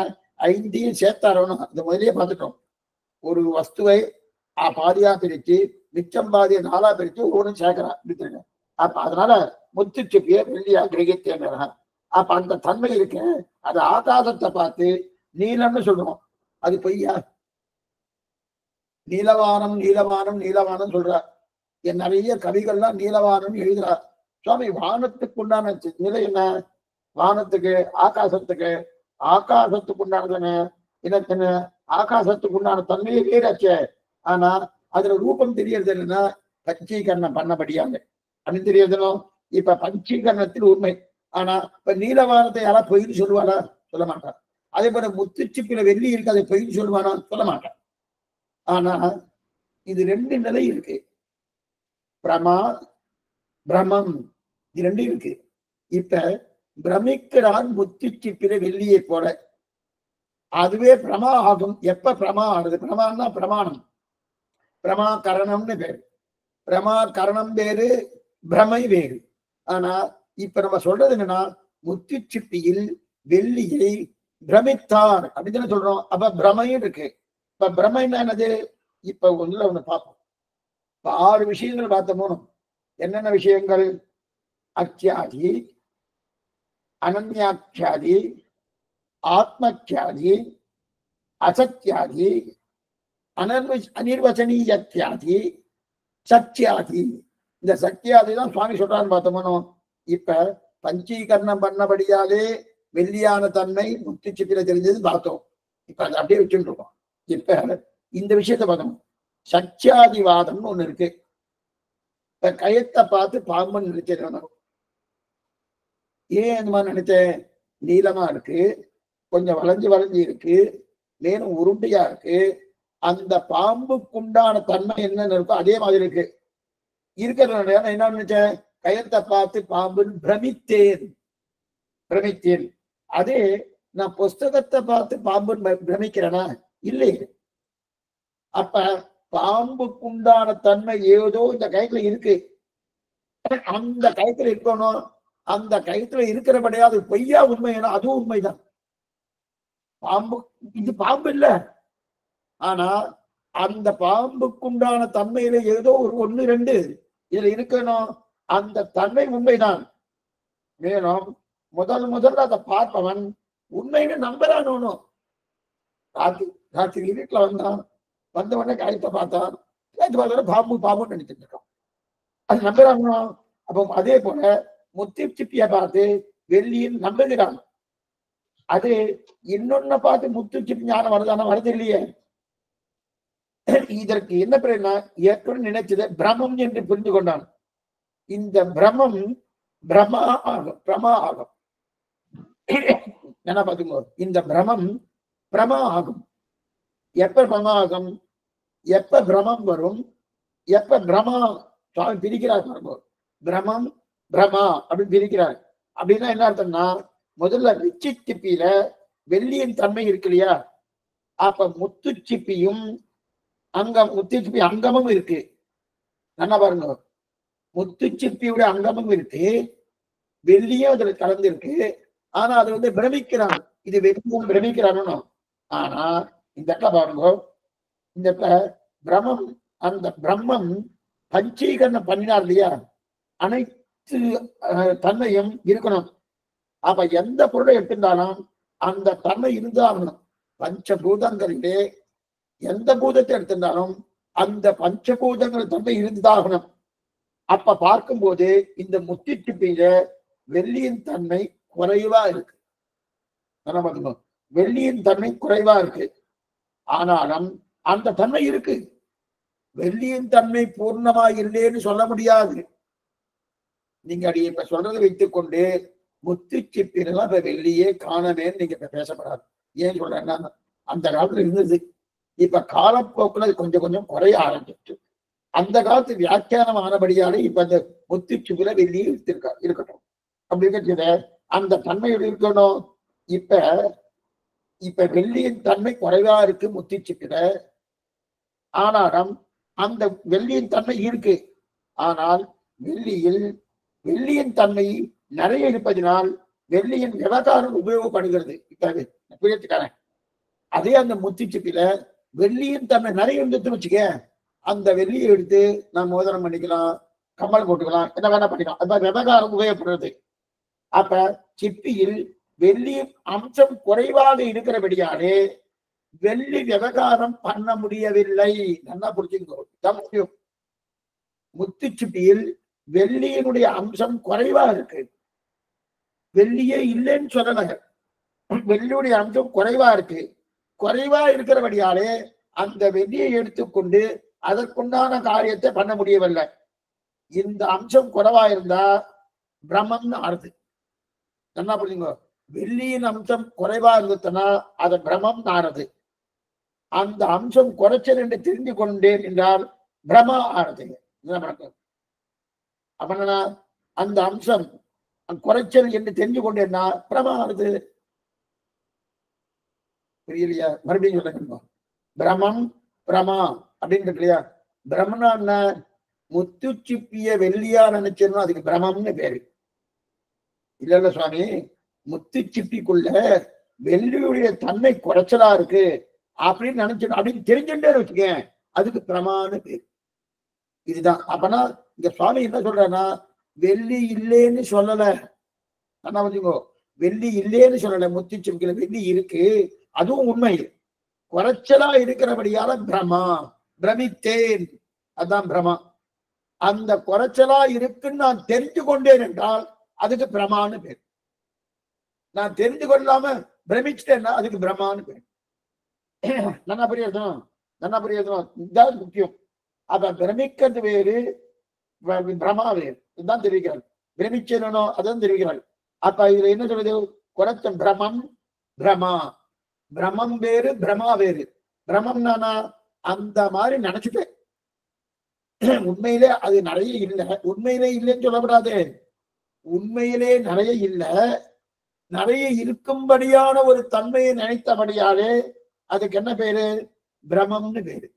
ஐந்தையும் சேர்த்தாரணும். அது முதலே பார்த்துட்டோம். ஒரு வஸ்துவை பாதியா பிரிச்சு மிச்சம் பாதிய நாளா பிரிச்சு ஒவ்வொன்றும் சேர்க்கிறான். அப்ப அதனால முத்துச்சிப்பிய வெள்ளியா கிரகித்தேன். அப்ப அந்த தன்மை இருக்கு. அது ஆகாசத்தை பார்த்து நீலம்னு சொல்லுவோம். அது பொய்யா? நீலவானம் நீலவானம் நீலவானம் சொல்றார். என் நிறைய கவிகள்லாம் நீலவானம் எழுதுறார். சுவாமி, வானத்துக்கு உண்டான நிலை என்ன? வானத்துக்கு ஆகாசத்துக்கு ஆகாசத்துக்கு உண்டானதுன்னு என்ன? ஆகாசத்துக்கு உண்டான தன்மையே வேறாச்சே. ஆனா அதுல ரூபம் தெரியறது என்னன்னா பஞ்சீகரணம் பண்ணபடியாங்க அப்படின்னு தெரியறதுனோ. இப்ப பஞ்சீகரணத்தில் உண்மை. ஆனா இப்ப நீலவானத்தை யாரா பொய்ன்னு சொல்லுவாரா? சொல்ல மாட்டான். அதே போல முத்துச்சிப்பில வெள்ளி இருக்கு, அதை பொய்ன்னு சொல்லுவானா? சொல்ல மாட்டான். ஆனா இது ரெண்டு நிலை இருக்கு. பிரமா பிரமம் இது ரெண்டும் இருக்கு. இப்ப பிரமிக்கிறான் முத்துச்சிப்பில வெள்ளியை போல. அதுவே பிரமா ஆகும். எப்ப பிரமா ஆகுது? பிரமான்னா பிரமாணம். பிரமா கரணம்னு பேரு. பிரமா கரணம் வேறு, பிரமை வேறு. ஆனா இப்ப நம்ம சொல்றது என்னன்னா முத்துச்சிப்பியில் வெள்ளியை பிரமித்தார் அப்படின்னு சொல்றோம். அப்ப பிரமையும் இருக்கு. இப்ப பிரமைன்னா என்னது? இப்ப ஒண்ணு பார்ப்போம். இப்ப 6 விஷயங்கள் பார்த்தோமோ. என்னென்ன விஷயங்கள்? அக்ஷாதி, அனன்யாட்சியாதி, ஆத்மக்ஷாதி, அசத்யாதி, அனிர்வச்சனீயத்யாதி, சத்யாதி. இந்த சத்யாதி தான் சுவாமி சொல்றான்னு பார்த்தோமோ. இப்ப பஞ்சீகரணம் பண்ணபடியாலே வெள்ளியான தன்மை முத்துச்சிப்பில தெரிஞ்சது பார்த்தோம். இப்ப அதை அப்படியே வச்சுட்டு இருக்கோம். இப்ப இந்த விஷயத்த பார்த்தோம். சத்யாதிவாதம்னு ஒண்ணு இருக்கு. இப்ப கயத்தை பார்த்து பாம்பன் நினைச்சிடணும். ஏன் இந்த மாதிரி நினைச்சேன்? நீளமா இருக்கு, கொஞ்சம் வளைஞ்சு வளைஞ்சு இருக்கு, மேலும் உருண்டையா இருக்கு. அந்த பாம்புக்குண்டான தன்மை என்னன்னு இருக்கோ அதே மாதிரி இருக்கு. இருக்கிறதுனால என்ன நினைச்சேன்? கயத்தை பார்த்து பாம்புன்னு பிரமித்தேன். அதே நான் புஸ்தகத்தை பார்த்து பாம்புன்னு பிரமிக்கிறேனா? இல்லை. அப்ப பாம்புக்குண்டான தன்மை ஏதோ இந்த கயத்துல இருக்கு. அந்த கயத்துல இருக்கணும். அந்த கயத்துல இருக்கிறபடியா அது பொய்யா உண்மையா? அதுவும் உண்மைதான். பாம்பு இது பாம்பு இல்ல. ஆனா அந்த பாம்புக்குண்டான தன்மையில ஏதோ ஒரு 1, 2 இதுல இருக்கணும். அந்த தன்மை உண்மைதான். மேலும் முதல்ல அதை பார்ப்பவன் உண்மைன்னு நம்புறான். ராத்திரி வீட்டுல வந்த உடனே கயத்தை பார்த்தான். பாம்புன்னு நினைச்சிட்டு இருக்கான். அது நம்புறாங்க. அப்போ அதே போல முத்துச்சிப்பிய பார்த்து வெள்ளியின் நம்புகிறான். அது இன்னொன்ன பார்த்து முத்துச்சிப்பி ஞானம் வருதானா? வருது இல்லையே. இதற்கு என்ன பேருனா ஏற்கனவே நினைச்சது பிரமம் என்று புரிந்து கொண்டான். இந்த பிரமம் பிரமா ஆகும். என்ன பாத்துக்கோ, இந்த பிரமம் பிரமா ஆகும். எப்ப பிரமா ஆகும்? எப்ப பிரமம் வரும்? எப்ப பிரமா சுவாமி பிரிக்கிறார். பிரமம் பிரமா அப்படின்னு பிரிக்கிறார். அப்படின்னா என்ன அர்த்தம்னா, முதல்ல முத்துச்சிப்பியில வெள்ளியின் தன்மை இருக்கு இல்லையா? அப்ப முத்துச்சிப்பியும் முத்துச்சிப்பி அங்கமும் இருக்கு. நல்லா பாருங்க, முத்துச்சிப்பியுடைய அங்கமும் இருக்கு, வெள்ளியும் அதுல கலந்து இருக்கு. ஆனா அது பிரமிக்கிறான். இது வெள்ளியும் பிரமிக்கிறான்னு. ஆனா இந்த இடத்துல பாருங்க, இந்த பிரமம் அந்த பிரம்மம் பஞ்சீகரணம் பண்ணினார் இல்லையா? அனைத்து தன்மையும் இருக்கணும். அப்ப எந்த பொருளை எடுத்திருந்தாலும் அந்த தன்மை இருந்தாகணும். பஞ்சபூதங்களிலே எந்த பூதத்தை எடுத்திருந்தாலும் அந்த பஞ்சபூதங்கள் தன்மை இருந்தாகணும். அப்ப பார்க்கும்போது இந்த முத்துச்சிப்பியில வெள்ளியின் தன்மை குறைவா இருக்கு. வெள்ளியின் தன்மை குறைவா இருக்கு. ஆனாலும் அந்த தன்மை இருக்கு. வெள்ளியின் தன்மை பூர்ணமா இல்லைன்னு சொல்ல முடியாது. நீங்க அடி இப்ப சொல்றதை வைத்துக் கொண்டு முத்துச்சிப்பிலாம் இப்ப வெள்ளியே காணவேன்னு நீங்க இப்ப பேசப்படாது. ஏன் சொல்றேன்னா, அந்த காலத்துல இருந்தது. இப்ப காலப்போக்குல கொஞ்சம் கொஞ்சம் குறைய ஆரம்பிச்சு. அந்த காலத்து வியாக்கியானம் ஆனபடியாலே இப்ப அந்த முத்துச்சுப்பில வெள்ளியை இருக்கட்டும். அப்படி இருக்கிற அந்த தன்மை எப்படி இருக்கணும்? இப்ப இப்ப வெள்ளியின் தன்மை குறைவா இருக்கு முத்துச்சுப்பில. ஆனாலும் அந்த வெள்ளியின் தன்மை இருக்கு. ஆனால் வெள்ளியின் தன்மை நிறைய இருப்பதனால் வெள்ளியின் விவகாரம் உபயோகப்படுகிறது. இப்ப புரியத்துக்காரன் அதே அந்த முத்துச்சிப்பில வெள்ளியின் தன்மை நிறைய இருந்துன்னு வச்சுக்க, அந்த வெள்ளியை எடுத்து நான் மோதிரம் பண்ணிக்கலாம், கம்மல் போட்டுக்கலாம், என்ன வேணா பண்ணிக்கலாம். அப்ப விவகாரம் உபயோகப்படுறது. அப்ப சிப்பியில் வெள்ளியின் அம்சம் குறைவாக இருக்கிறபடியாலே வெள்ளி விவகாரம் பண்ண முடியவில்லை. நல்லா புரிஞ்சுக்கோ. முத்துச்சிப்பியில் வெள்ளியினுடைய அம்சம் குறைவா இருக்கு. வெள்ளியே இல்லைன்னு சொல்லல, வெள்ளியுடைய அம்சம் குறைவா இருக்கு. குறைவா இருக்கிறபடியாலே அந்த வெள்ளியை எடுத்துக்கொண்டு அதற்குண்டான காரியத்தை பண்ண முடியவில்லை. இந்த அம்சம் குறைவா இருந்தா பிரம்மம்னு ஆறுது. என்ன புரியுங்க? வெள்ளியின் அம்சம் குறைவா இருந்ததுன்னா அது பிரம்மம் ஆறுது. அந்த அம்சம் குறைச்சல் என்று தெரிந்து கொண்டேன் என்றால் பிரம்மா ஆறுது. அப்படின்னா அந்த அம்சம் குறைச்சல் என்று தெரிஞ்சு கொண்டேன்னா பிரமா ஆறுது. புரியலையா? மறுபடியும் சொல்லுங்க. பிரமம் பிரமா அப்படின்னு இருக்கு இல்லையா? பிரம்மனா என்ன? முத்து சிப்பிய வெள்ளியா நினைச்சோம், அதுக்கு பிரமம்னு பேரு. இல்ல சுவாமி, முத்து சிப்பிக்குள்ள வெள்ளியுடைய தன்மை குறைச்சலா இருக்கு அப்படின்னு நினைச்சோம் அப்படின்னு தெரிஞ்சுட்டே வச்சுக்கேன், அதுக்கு பிரமான்னு பேரு. இதுதான். அப்பனா இங்க சுவாமி என்ன சொல்றன்னா, வெள்ளி இல்லைன்னு சொல்லல. என்ன வச்சுக்கோ, வெள்ளி இல்லைன்னு சொல்லல. முத்து சிப்பிக்கல வெள்ளி இருக்கு, அதுவும் உண்மை. குறைச்சலா இருக்கிறபடியால பிரமா, பிரமித்தேன், அதான் பிரமா. அந்த குறைச்சலா இருக்குன்னு நான் தெரிஞ்சு கொண்டேன் என்றால் அதுக்கு பிரமான்னு பேர். நான் தெரிந்து கொள்ளாம பிரமிச்சிட்டேன்னா அதுக்கு பிரமான்னு பேர். நல்லா புரியணும், நல்லா புரியணும். இதுதான் முக்கியம். அப்ப பிரமிக்கிறது வேறு, பிரமா வேறு. இதுதான் தெரிவிக்கிறாள். பிரமிச்சனும் அதான் தெரிவிக்கிறாள். அப்ப இதுல என்ன சொல்றது? குறைச்ச பிரமம் பிரமா. பிரமம் வேறு பிரமா வேறு. பிரமம் நானா அந்த மாதிரி நினைச்சுட்டேன், உண்மையிலே அது நிறைய இல்லை. உண்மையிலே இல்லைன்னு சொல்லப்படாது. உண்மையிலே நிறைய இல்லை, நிறைய இருக்கும்படியான ஒரு தன்மையை நினைத்தபடியாலே அதுக்கு என்ன பேரு? பிரமம்னு பேரு.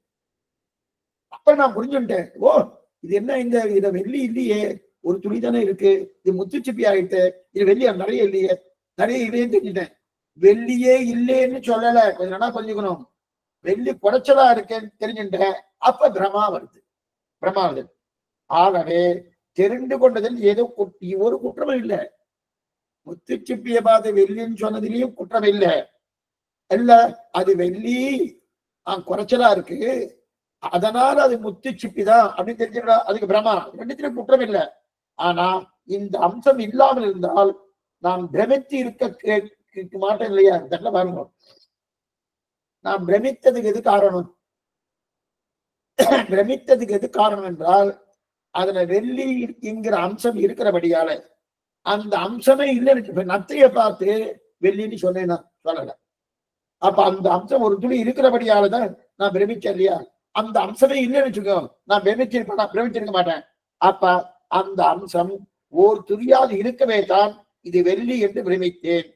அப்ப நான் புரிஞ்சுட்டேன், ஓ இது என்ன, இத வெள்ளி இல்லையே, ஒரு துணி தானே இருக்கு, இது முத்துச்சிப்பி ஆயிட்டு, இது வெள்ளி நிறைய இல்லையே, நிறைய இல்லையேன்னு தெரிஞ்சுட்டேன். வெள்ளியே இல்லைன்னு சொல்லல, கொஞ்சம் நல்லா புரிஞ்சுக்கணும். வெள்ளி குறைச்சலா இருக்கேன்னு தெரிஞ்சுட்டேன், அப்ப பிரமா வருது, பிரமா வருது. ஆகவே தெரிந்து கொண்டதில் ஏதோ ஒரு குற்றமும் இல்லை. முத்துச்சிப்பியை பார்த்து வெள்ளின்னு சொன்னதிலையும் குற்றம் இல்லை. இல்ல அது வெள்ளி குறைச்சலா இருக்கு, அதனால அது முத்துச்சிப்பி தான் அப்படின்னு தெரிஞ்சுக்கிறா, அதுக்கு பிரமா. ரெண்டுத்திலும் குற்றம் இல்லை. ஆனா இந்த அம்சம் இல்லாமல் இருந்தால் நாம் பிரமித்து இருக்க மாட்டேன் இல்லையா? இதெல்லாம் பாருங்க, நாம் பிரமித்ததுக்கு எது காரணம்? பிரமித்ததுக்கு எது காரணம் என்றால் அதுல வெள்ளி என்கிற அம்சம் இருக்கிறபடியால அந்த அம்சமே இல்லைன்னு நத்தைய பார்த்து வெள்ளின்னு சொன்னேன், சொல்லல. அப்ப அந்த அம்சம் ஒரு துளி இருக்கிறபடியாலதான் நான் பிரமிச்சேன் இல்லையா? அந்த அம்சமே இல்லைன்னு வச்சுக்கோ, நான் பிரமிச்சிருக்க மாட்டேன். அப்ப அந்த அம்சம் ஓர் துளியாது இருக்கவே தான் இது வெள்ளி என்று பிரமித்தேன்.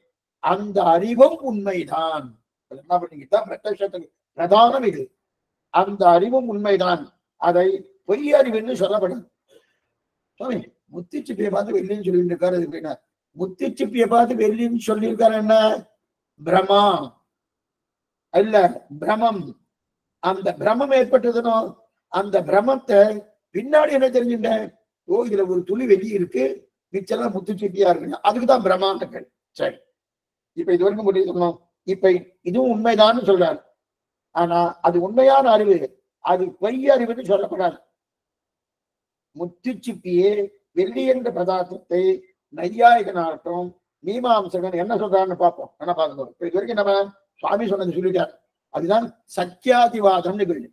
அந்த அறிவும் உண்மைதான். என்ன பண்ணிக்கிட்டா பிரத்யட்சத்துக்கு பிரதானம் இது. அந்த அறிவும் உண்மைதான், அதை பொய் அறிவுன்னு சொல்லப்படும். முத்துச்சிப்பியை பார்த்து வெள்ளின்னு சொல்லிட்டு இருக்காரு. அப்படின்னா முத்துச்சிப்பியை பார்த்து வெள்ளின்னு சொல்லியிருக்காரு என்ன? பிரமா இல்ல பிரமம். அந்த பிரமம் ஏற்பட்டதுனோ அந்த பிரமத்தை பின்னாடி என்ன தெரிஞ்சுட்டேன், ஓ இதுல ஒரு துளி வெள்ளி இருக்கு, மிச்செல்லாம் முத்துச்சிப்பியா இருக்கு, அதுக்குதான் பிரமாண்டங்கள். சரி, இப்ப இது வரைக்கும் முடியும். இப்ப இதுவும் உண்மைதான்னு சொல்றாரு. ஆனா அது உண்மையான அறிவு, அது பொய் அறிவுன்னு சொல்லப்படாது. முத்துச்சிப்பியே வெள்ளி என்ற பதார்த்தத்தை நையாயிகனாகட்டும் மீமாம்சகன் என்ன சொல்றான்னு பார்ப்போம். என்ன பார்க்கணும். இப்ப இது வரைக்கும் நம்ம சுவாமி சொன்னது சொல்லிட்டார். அதுதான் சக்கியாதிவாதம்னு பேரு.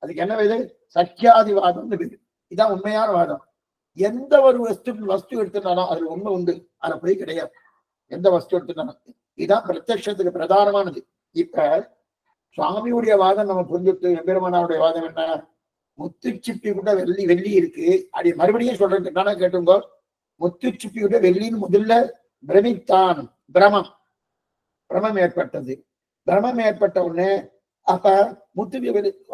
அதுக்கு என்ன பேரு? சக்கியாதிவாதம்னு பேரு. இதுதான் உண்மையான வாதம். எந்த ஒரு வஸ்து எடுத்துனாலும் அதுல உண்மை உண்டு, அதுல பொய் கிடையாது. எந்த வஸ்து எடுத்துனாலும் இதுதான் பிரத்யட்சத்துக்கு பிரதானமானது. இப்ப சுவாமியுடைய வாதம் நம்ம புரிஞ்சுட்டு, எம்பெருமானாருடைய வாதம் என்ன? முத்துச்சிப்பி கூட வெள்ளி வெள்ளி இருக்கு. அப்படி மறுபடியும் சொல்றேன், என்னன்னா கேட்டுங்கோ. முத்துச்சிப்பி கூட வெள்ளின்னு முதல்ல பிரமித்தான். பிரமம் பிரமம் ஏற்பட்டது. பிரமம் ஏற்பட்ட உடனே அப்ப முத்து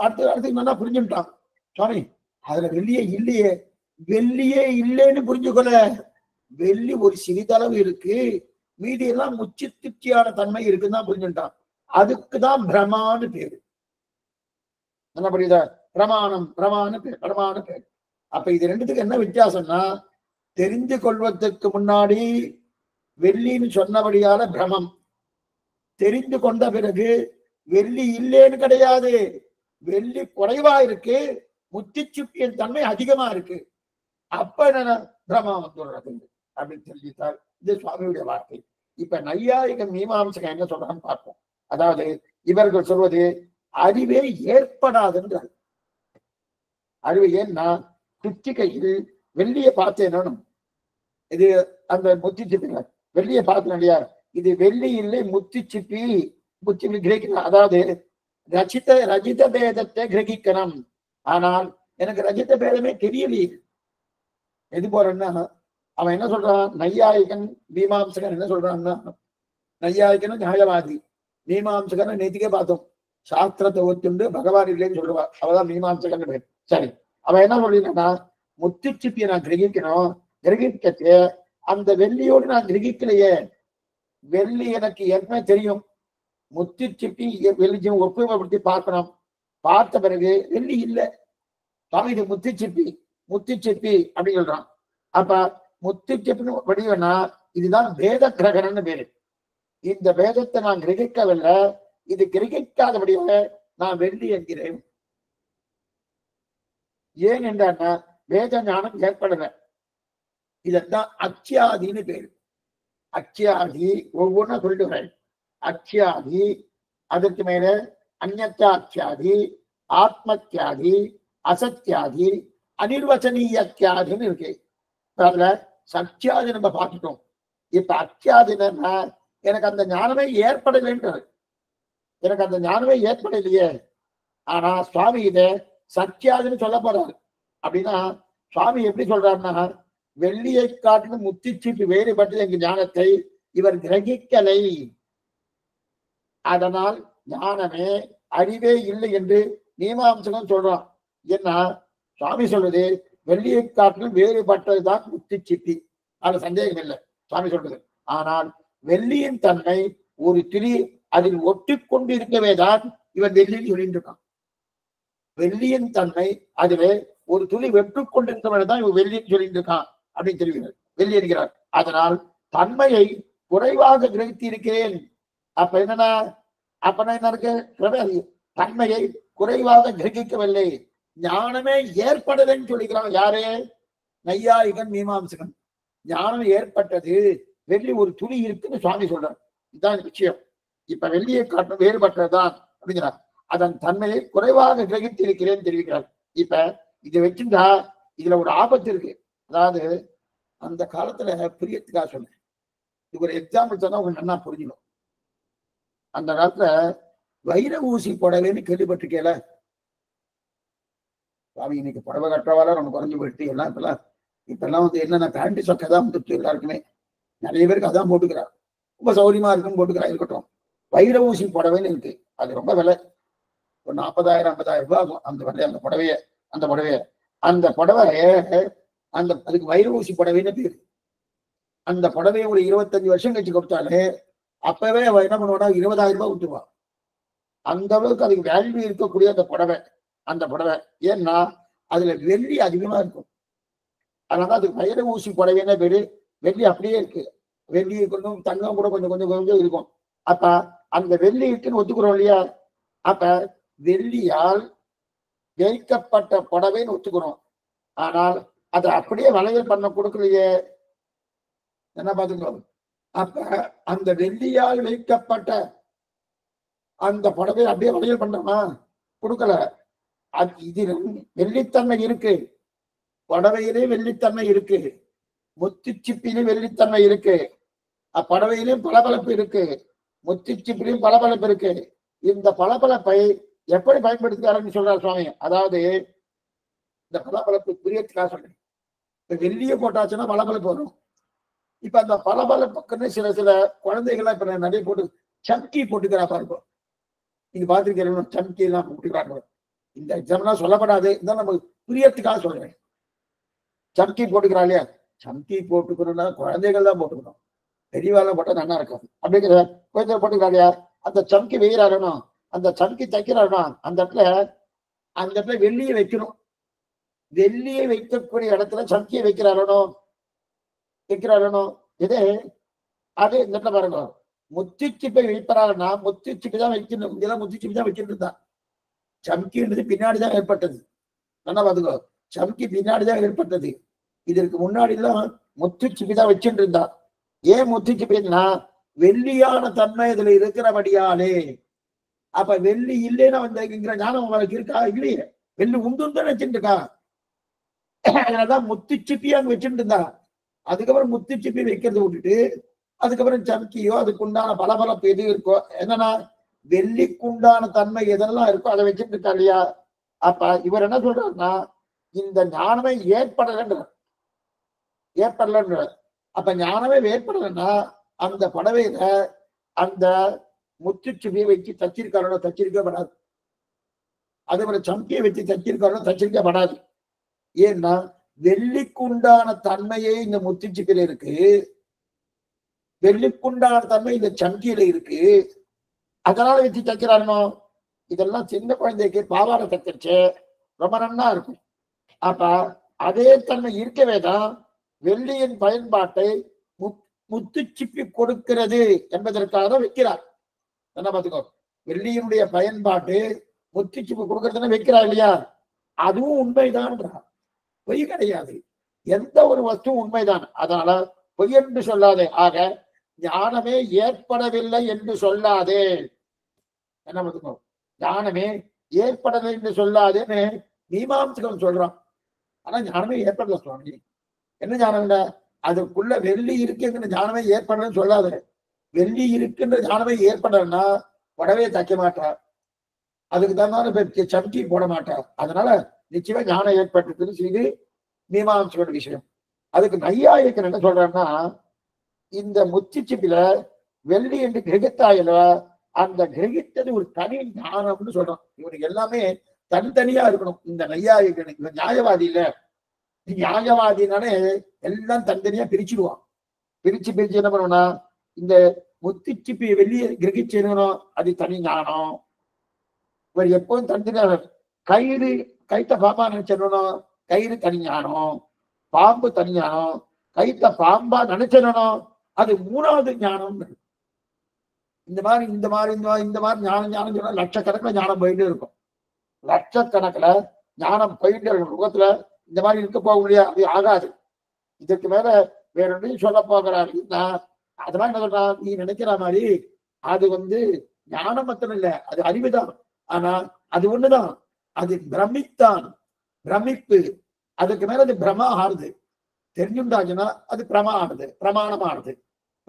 அடுத்து என்னன்னா புரிஞ்சுட்டான் சுவாமி, அதுல வெள்ளியே இல்லையே. வெள்ளியே இல்லைன்னு புரிஞ்சுக்கொள்ள, வெள்ளி ஒரு சிறிதளவு இருக்கு, மீதி எல்லாம் முச்சி திருப்தியான தன்மை இருக்குன்னு தான் புரிஞ்சுட்டான். அதுக்குதான் பிரமான்னு பேரு. என்ன புரியுதா? பிரமாணம் பிரமான்னு பேர், பிரமாண பேர். அப்ப இது ரெண்டுத்துக்கு என்ன வித்தியாசம்னா, தெரிந்து கொள்வதற்கு முன்னாடி வெள்ளின்னு சொன்னபடியால பிரமம், தெரிந்து கொண்ட பிறகு வெள்ளி இல்லைன்னு கிடையாது, வெள்ளி குறைவா இருக்கு, முத்திச்சுப்பியின் தன்மை அதிகமா இருக்கு. அப்ப என்ன பிரமம் வந்துடுறது அப்படின்னு தெரிஞ்சுட்டார். இது சுவாமியுடைய வார்த்தை. இப்ப நையாயிக மீமாம்சகம் என்ன சொல்றான்னு பார்ப்போம். அதாவது இவர்கள் சொல்வது அறிவே ஏற்படாதுன்றார். அறிவு ஏன்னா, குச்சிக்கையில் வெள்ளியை பார்த்தேனும், இது அந்த முத்திச்சிப்பிங்க வெள்ளியை பார்த்தேன் இல்லையா, இது வெள்ளி இல்லை முத்திச்சிப்பி. முத்தி கிரகிக்கணும், அதாவது ரஜித பேதத்தை கிரகிக்கணும். ஆனால் எனக்கு ரஜித பேதமே தெரியலையே. எது போறேன்னா, அவன் என்ன சொல்றான், நையாயிகன் மீமாம்சகன் என்ன சொல்றான்னா, நையாயிகனும் நியாயவாதி, மீமாம்சகன் நேத்திக்கே பார்த்தோம், சாஸ்திரத்தை ஒத்துண்டு பகவான் இல்லைன்னு சொல்லுவா, அவதான் மீமாம்சகன் பேர். சரி, அவன் என்ன சொல்லினா, முத்துச்சிப்பியை நான் கிரகிக்கணும், கிரகிக்கச்சு அந்த வெள்ளியோடு நான் கிரகிக்கலையே. வெள்ளி எனக்கு ஏற்கனவே தெரியும், முத்துச்சிப்பி வெள்ளியும் ஒப்புமைப்படுத்தி பார்க்கணும். பார்த்த பிறகு வெள்ளி இல்லை, சுவாமி இது முத்துச்சிப்பி, முத்துச்சிப்பி அப்படின்னு சொல்றான். அப்ப முத்துச்சிப்பின்னு வடிவனா இதுதான் வேத கிரகணம்னு பேரு. இந்த வேதத்தை நான் கிரகிக்கவில்லை, இது கிரகிக்காதபடியாக நான் வெள்ளி என்கிறேன். ஏன் என்றான்னா, வேத ஞானம் ஏற்படல. இதத்தான் அச்சியாதின்னு பேரு. அச்சியாதி ஒவ்வொன்னா சொல்லிட்டு வரேன். அச்சியாதி, அதற்கு மேல அந்நத்தாட்சியாதி, ஆத்மத்தியாதி, அசத்தியாதி, அனிர்வசனீயத்தியாதின்னு இருக்கு. அதுல சத்தியாதி நம்ம பார்த்துட்டோம். இப்ப அத்தியாதினா எனக்கு அந்த ஞானமே ஏற்படலைன்றது, எனக்கு அந்த ஞானமே ஏற்படலையே. ஆனா சுவாமி இதை சத்தியாதின்னு சொல்ல போறாரு. அப்படின்னா சுவாமி எப்படி சொல்றாருன்னா, வெள்ளியை காட்டிலும் முத்திச்சிப்பி வேறுபட்ட எங்க ஞானத்தை இவர் கிரகிக்கலை, அதனால் ஞானமே அறிவே இல்லை என்று மீமாம்சகம் சொல்றான். ஏன்னா சுவாமி சொல்றது வெள்ளியை காட்டிலும் வேறுபட்டதுதான் முத்திச்சிப்பி, அது சந்தேகம் இல்லை சுவாமி சொல்றது. ஆனால் வெள்ளியின் தன்மை ஒரு திரி அதில் ஒட்டி கொண்டு இருக்கவே தான் இவன் வெள்ளின்னு சொல்லிட்டு இருக்கான். வெள்ளியின் தன்மை அதிலே ஒரு துளி வெட்டு கொண்டிருந்தவனை தான் இவன் வெள்ளின்னு சொல்லிட்டு இருக்கான் அப்படின்னு தெரிவிக்கிறார், வெள்ளி என்கிறார். அதனால் தன்மையை குறைவாக கிரகித்து இருக்கிறேன். அப்ப என்னன்னா, அப்பனா என்ன இருக்கு, தன்மையை குறைவாக கிரகிக்கவில்லை, ஞானமே ஏற்படலைன்னு சொல்லிக்கிறான். யாரே? நையாயிகன் மீமாம்சகன். ஞானம் ஏற்பட்டது, வெள்ளி ஒரு துளி இருக்குன்னு சுவாமி சொல்றார். இதுதான் விஷயம். இப்ப வெள்ளியை காட்டும் வேறுபட்டதுதான் அப்படிங்கிறார். அதன் தன்மையை குறைவாக கிரகித்து இருக்கிறேன்னு தெரிவிக்கிறார். இப்ப இதை வச்சிருந்தா இதுல ஒரு ஆபத்து இருக்கு. அதாவது அந்த காலத்துல புரியத்துக்காக சொன்னேன், இது ஒரு எக்ஸாம்பிள் சொன்னா உங்களுக்கு நல்லா புரிஞ்சிடும். அந்த காலத்துல வைர ஊசி புடவைன்னு கேள்விப்பட்டிருக்கேல. சுவாமி இன்னைக்கு புடவை கட்டுறவால நம்ம குறைஞ்சு போயிட்டு எல்லாம் இப்பெல்லாம் வந்து என்னென்ன பேண்ட் சொக்கை தான் வந்துட்டு எல்லாருக்குமே, நிறைய பேருக்கு அதான் போட்டுக்கிறார், ரொம்ப சௌரியமா இருக்குன்னு போட்டுக்கிறா. இருக்கட்டும், வைர ஊசி புடவைன்னு இருக்கு, அது ரொம்ப விலை, ஒரு 40,000 50,000 ரூபாய் ஆகும் அந்த விலை. அந்த புடவைய அந்த அதுக்கு வைர ஊசி புடவைன்னு பேரு. அந்த புடவையை ஒரு 25 வருஷம் கழிச்சு கொடுத்தாலே அப்பவே அவ என்ன பண்ணுவானா 20,000 ரூபாய் விட்டுருவா. அந்த அளவுக்கு அதுக்கு வேல்யூ இருக்கக்கூடிய அந்த புடவை. ஏன்னா அதுல வெள்ளி அதிகமா இருக்கும், அதனால அதுக்கு வைர ஊசி புடவைன்னு பேரு. வெள்ளி அப்படியே இருக்கு, வெள்ளி கொஞ்சம் தங்கம் கூட கொஞ்சம் கொஞ்சம் கொஞ்சம் இருக்கும். அப்ப அந்த வெள்ளி இருக்குன்னு ஒத்துக்கிறோம் இல்லையா? அப்ப வெள்ளியால் ஜெயிக்கப்பட்ட புடவைன்னு ஒத்துக்கிறோம். ஆனால் அதை அப்படியே வளையல் பண்ண கொடுக்கலையே, என்ன பாத்துக்கோ. அப்ப அந்த வெள்ளியால் வைக்கப்பட்ட அந்த புடவை அப்படியே வளையல் பண்றோமா? கொடுக்கல. அது இது வெள்ளித்தன்மை இருக்கு, புடவையிலே வெள்ளித்தன்மை இருக்கு, முத்துச்சிப்பிலே வெள்ளித்தன்மை இருக்கு, புடவையிலும் பளபளப்பு இருக்கு, முத்துச்சிப்பிலையும் பளபளப்பு இருக்கு. இந்த பளபளப்பை எப்படி பயன்படுத்துகிறாருன்னு சொல்றார் சுவாமி. அதாவது இந்த பளபளப்பு புரியத்துக்காக சொல்றேன். இப்ப வெள்ளிய போட்டாச்சுன்னா பளபளப்பு வரும். இப்ப அந்த பளபளப்புக்குன்னு சில குழந்தைகள்லாம் இப்ப நிறைய போட்டு சம்கி போட்டுக்கிறா பாருங்க. நீங்க பாத்துருக்கீங்க சம்கி எல்லாம் போட்டுக்கிறாங்க. இந்த எக்ஸாம்லாம் சொல்லப்படாது, இருந்தாலும் நமக்கு புரியத்துக்காக சொல்றேன். சம்கி போட்டுக்கிறா இல்லையா? சம்கி போட்டுக்கணும்னா குழந்தைகள் தான் போட்டுக்கணும், பெரியவாళ్ళ போட்டா நல்லா இருக்கும். அப்படிங்கிற குழந்தைகள் போட்டுக்கிறா இல்லையா? அந்த சம்கி வெயிறாருன்னா, அந்த சம்கி தைக்கிறாருன்னா அந்த இடத்துல வெள்ளியை வைக்கணும். வெள்ளியை வைக்கக்கூடிய இடத்துல சம்கியை வைக்கிறாரோ இதே அது இந்த இடத்துல பாருங்க. முத்துச்சிப்பை வைப்பறாருன்னா முத்துச்சிப்பி தான் வைக்கணும். இதெல்லாம் முத்துச்சிப்பி தான் வைக்கிறது தான். சம்கின்றது பின்னாடிதான் ஏற்பட்டது. நல்லா பாத்துக்கோ, சம்கி பின்னாடிதான் ஏற்பட்டது. இதற்கு முன்னாடி எல்லாம் முத்துச்சிப்பி தான் வச்சுட்டு இருந்தா. ஏன் முத்துச்சிப்பின்னா வெள்ளியான தன்மை இதுல இருக்கிறபடியாலே. அப்ப வெள்ளி இல்லைன்னா வந்து ஞானம் அவளுக்கு இருக்கா? இல்லையே, வெள்ளி உண்டு தான் வச்சுட்டு இருக்கா. அதனாலதான் முத்துச்சிப்பி அங்க வச்சுட்டு இருந்தா. அதுக்கப்புறம் முத்துச்சிப்பி வைக்கிறத விட்டுட்டு அதுக்கப்புறம் சம்கியோ அதுக்கு உண்டான பலபலப்பு எது இருக்கோ, என்னன்னா வெள்ளிக்குண்டான தன்மை எதெல்லாம் இருக்கோ அதை வச்சுட்டு இருக்கா இல்லையா? அப்ப இவர் என்ன சொல்றாருன்னா இந்த ஞானமே ஏற்படலன்ற. அப்ப ஞானமே ஏற்படலைன்னா அந்த படவையில அந்த முத்துச்சிப்பியை வச்சு தச்சிருக்கப்படாது. அதே போல சம்கியை வச்சு தச்சிருக்கப்படாது. ஏன்னா வெள்ளிக்குண்டான தன்மையே இந்த முத்துச்சிப்பில இருக்கு, வெள்ளிக்குண்டான தன்மை இந்த சம்கியில இருக்கு. அதனால வச்சு தைக்கிறாருனோ. இதெல்லாம் சின்ன குழந்தைக்கு பாவாடை தைச்சிருச்சு ரொம்ப நன்னா இருக்கும். அப்ப அதே தன்மை இருக்கவே தான் வெள்ளியின் பயன்பாட்டை முத்துச்சிப்பி கொடுக்கிறது என்பதற்காக தான் வைக்கிறார். என்ன பார்த்துக்கோ, வெள்ளியினுடைய பயன்பாட்டு முத்துச்சிப்பி கொடுக்கறதுன்னு வைக்கிறா இல்லையா? அதுவும் உண்மைதான்றார், பொய் கிடையாது. எந்த ஒரு வஸ்துவும் உண்மைதான். அதனால பொய் என்று சொல்லாதே. ஆக ஞானமே ஏற்படவில்லை என்று சொல்லாதே. என்ன பார்த்துக்கோ, ஞானமே ஏற்படவில்லை என்று சொல்லாதேன்னு மீமாம்சகம் சொல்றான். ஆனா ஞானமே ஏற்படல சுவாமி. என்ன ஞானம் இல்ல? அதுக்குள்ள வெள்ளி இருக்குங்கிற ஞானமே ஏற்படலன்னு சொல்லாத. வெள்ளி இருக்குன்ற ஞானமே ஏற்படலன்னா உடவே தைக்க மாட்டார், அதுக்கு தகுந்த சம்கி போட மாட்டார். அதனால நிச்சயமா ஞானம் ஏற்பட்டுன்னு சொல்லி மீமாம்சகோட விஷயம். அதுக்கு நையாயிக்கன் என்ன சொல்றாருன்னா இந்த முத்துச்சிப்பில வெள்ளி என்று கிரகித்தாயில அந்த கிரகித்தது ஒரு தனி ஞானம்னு சொல்றோம். இவனுக்கு எல்லாமே தனித்தனியா இருக்கணும். இந்த நையாயிக்கன் இவன் நியாயவாதி இல்ல. நியாயவாதினாலே எல்லாம் தனித்தனியா பிரிச்சுடுவான். பிரிச்சு என்ன பண்ணுவோம்னா இந்த முத்துச்சிப்பி வெளியே கிரகிச்சிருக்கணும், அது தனி ஞானம். இவர் எப்போதும் தனித்தனியா கைத்த பாம்பா நினைச்சிடணும், கயிறு தனி ஞானம். பாம்பு தனி ஞானம், கைத்த பாம்பா நினைச்சிடணும், அது மூணாவது ஞானம். இந்த மாதிரி ஞானம் சொன்னா லட்சக்கணக்கில் ஞானம் போயிட்டு இருக்கும். லட்சக்கணக்கில் ஞானம் போயிட்டு இருக்கும். முகத்துல இந்த மாதிரி இருக்க போக முடியாது, அது ஆகாது. இதற்கு மேல வேற ஒன்றையும் சொல்ல போகிறாருன்னா அதெல்லாம் என்ன சொல்றான், நீ நினைக்கிற மாதிரி அது ஞானம் மட்டும் இல்லை, அது அறிவுதான். ஆனா அது ஒண்ணுதான், அது பிரமித்தான், பிரமிப்பு. அதுக்கு மேல அது பிரமா ஆறுது. தெரிஞ்சுட்டாச்சுன்னா அது பிரமா ஆடுது, பிரமாணம் ஆடுது.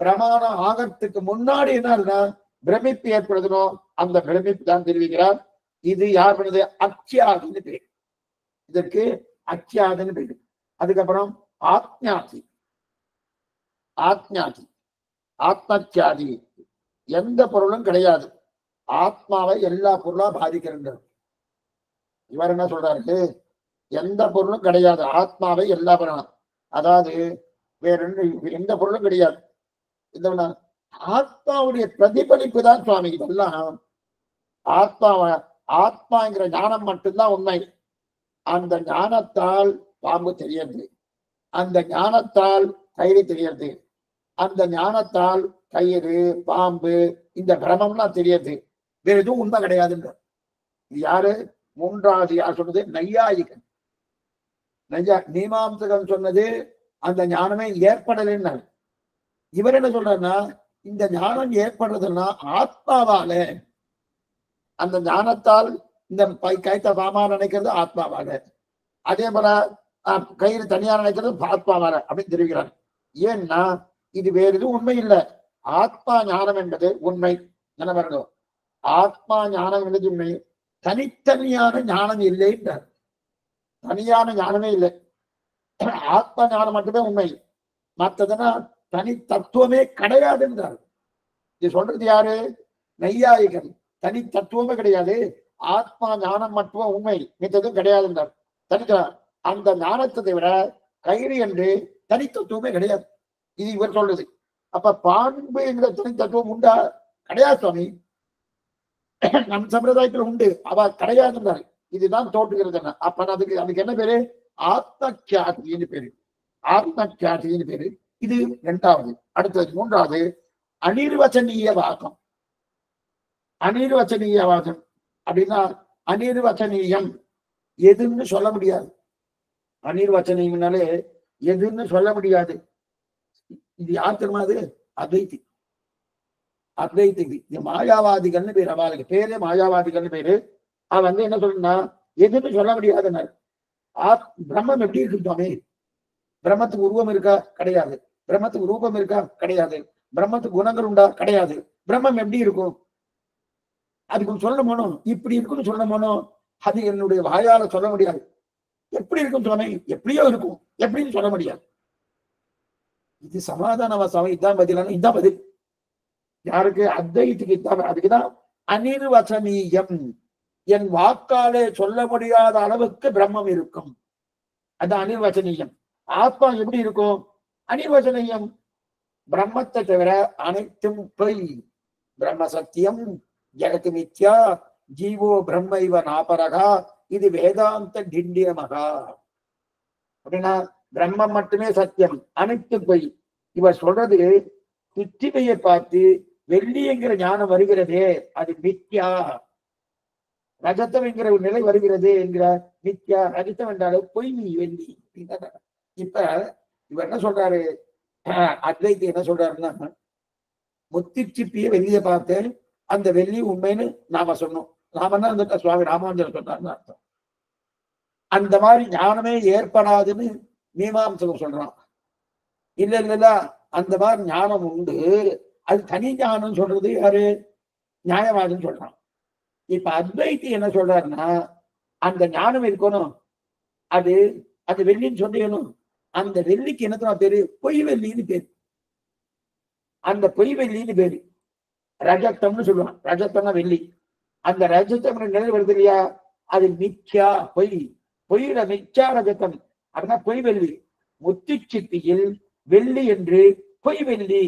பிரமாணம் ஆகிறதுக்கு முன்னாடி என்ன பிரமிப்பு ஏற்படுத்தணும். அந்த பிரமிப்பு தான் தெரிவிக்கிறார். இது யார் பண்ணது? அக்ஷியாதின்னு பேர். இதற்கு அக்ஷியாதின்னு பேரு. அதுக்கப்புறம் ஆத்ஞாதி, ஆத்மத்தியாதி. எந்த பொருளும் கிடையாது, ஆத்மாவை எல்லா பொருளா பாதிக்கிறது. இவர் என்ன சொல்றாரு? எந்த பொருளும் கிடையாது, ஆத்மாவை எல்லா பொருளும். அதாவது வேற எந்த பொருளும் கிடையாது. இந்த ஆத்மாவுடைய பிரதிபலிப்பு தான் சுவாமி. இதெல்லாம் ஆத்மாங்கிற ஞானம் மட்டும்தான் உண்மை. அந்த ஞானத்தால் பாம்பு தெரியாது, அந்த ஞானத்தால் கயிறு தெரியாது, அந்த ஞானத்தால் கயிறு பாம்பு இந்த பிரமம்லாம் தெரியாது. வேற எதுவும் உண்மை கிடையாதுன்ற. இது யாரு? மூன்றாவது யார் சொன்னது? நையாயிகன். மீமாம்சகன் சொன்னது அந்த ஞானமே ஏற்படலைன்னு. இவர் என்ன சொல்றாருன்னா இந்த ஞானம் ஏற்படுறதுன்னா ஆத்மாவால, அந்த ஞானத்தால் இந்த கைத்த பாமா நினைக்கிறது ஆத்மாவால, அதே போல கயிறு தனியா நினைக்கிறது ஆத்மாவால அப்படின்னு தெரிவிக்கிறார். ஏன்னா இது வேற எதுவும் உண்மை இல்லை, ஆத்மா ஞானம் என்பது உண்மை. என்ன வரணும்? ஆத்மா ஞானம் என்பது உண்மை, தனித்தனியான ஞானம் இல்லை என்றார். தனியான ஞானமே இல்லை. ஆத்ம ஞானம் மட்டுமே உண்மை. மற்றதுன்னா தனி தத்துவமே கிடையாதுன்றார். இது சொல்றது யாரு? நையாயிகன். தனி தத்துவமே கிடையாது, ஆத்மா ஞானம் மட்டும் உண்மை, மித்ததும் கிடையாதுன்றார். தனிக்கலாம். அந்த ஞானத்தை விட கயிறு என்று தனி தத்துவமே கிடையாது. இது இவர் சொல்றது. அப்ப பான்பு என்கிற தனி தத்துவம் உண்டா? கிடையாது சுவாமி. நம் சம்பிரதாயத்துல உண்டு, அவ கிடையாதுன்றாரு. இதுதான் தோற்றுகிறது. அப்ப அதுக்கு என்ன பேரு? ஆத்ம கியாதின்னு பேரு. ஆத்ம கியாதின்னு பேரு. இது இரண்டாவது. அடுத்தது மூன்றாவது அனிர்வச்சனீய வாதம். அனிர்வச்சனீய வாதம் அப்படின்னா அனிர்வச்சனீயம், எதுன்னு சொல்ல முடியாது. அனிர்வச்சனீயம்னாலே எதுன்னு சொல்ல முடியாது. இது யார் தெரியுமா? அது அத்வைதி. அத்வைதி இது மாயாவாதிகள்னு பேரு. அவளுக்கு பேரே மாயாவாதிகள்னு பேரு. அவன் வந்து என்ன சொல்றா, எதுன்னு சொல்ல முடியாதுன்னு. பிரம்மம் எப்படி இருக்கு சுவாமி? பிரம்மத்துக்கு உருவம் இருக்கா? கிடையாது. பிரம்மத்துக்கு ரூபம் இருக்கா? கிடையாது. பிரம்மத்துக்கு குணங்கள் உண்டா? கிடையாது. பிரம்மம் எப்படி இருக்கும்? அதுக்கு சொல்லணுமோ, இப்படி இருக்குன்னு சொல்லணுமோ, அது என்னுடைய வாயால சொல்ல முடியாது. எப்படி இருக்கும் சுவாமி? எப்படியோ இருக்கும், எப்படின்னு சொல்ல முடியாது. இது சமாதான வாசம். இதான் பதில். இதான் பதில் யாருக்கு? அத்வைத்துக்கு. இதான். அதுக்குதான் அனிர்வச்சனீயம், என் வாக்காலே சொல்ல முடியாத அளவுக்கு பிரம்மம் இருக்கும். அது அனிர்வச்சனீயம். ஆத்மா எப்படி இருக்கும்? அனிர்வச்சனீயம். பிரம்மத்தை தவிர அனைத்தும் பொய். பிரம்ம சத்தியம், ஜெகத் மித்யா, ஜீவோ பிரம்ம இவ நாபரகா, இது வேதாந்த டிண்டியமகா. அப்படின்னா பிரம்மம் மட்டுமே சத்தியம், அனைத்து பொய். இவர் சொல்றது சிற்றிமையை பார்த்து வெள்ளிங்கிற ஞானம் வருகிறதே, அது மித்யா. ரஜத்தம் என்கிற ஒரு நிலை வருகிறது என்கிற மித்யா. ரஜத்தம் என்றாலும் பொய், வெள்ளி. இப்ப இவர் என்ன சொல்றாரு? அத்வைத்தி என்ன சொல்றாருன்னா, முத்திச்சிப்பிய வெள்ளியை பார்த்து அந்த வெள்ளி உண்மைன்னு நாம சொன்னோம். நாமன்னா அந்த சுவாமி ராமானுஜர் சொன்னார்னு அர்த்தம். அந்த மாதிரி ஞானமே ஏற்படாதுன்னு மீமாம்சகம் சொல்றான். இல்ல இல்ல, அந்த மாதிரி ஞானம் உண்டு, அது தனி ஞானம் சொல்றது யாரு? நியாயவாதம் சொல்றான். இப்ப அத்வைத்தி என்ன சொல்றாருன்னா, அந்த ஞானம் இருக்கணும், அது அது வெள்ளின்னு சொல்லணும். அந்த வெள்ளிக்கு என்னத்தா பேரு? பொய் வெள்ளின்னு பேரு. அந்த பொய் வெள்ளின்னு பேரு ரஜத்தம்னு சொல்லுவான். ரஜத்தம்னா வெள்ளி. அந்த ரஜத்தம் நிலை வருது இல்லையா, அது மித்யா, பொய். பொய்யில மித்யா ரஜத்தம், அப்படின்னா பொய் வெள்ளி. முத்திச்சிப்பியில் வெள்ளி என்று பொய் வெள்ளி.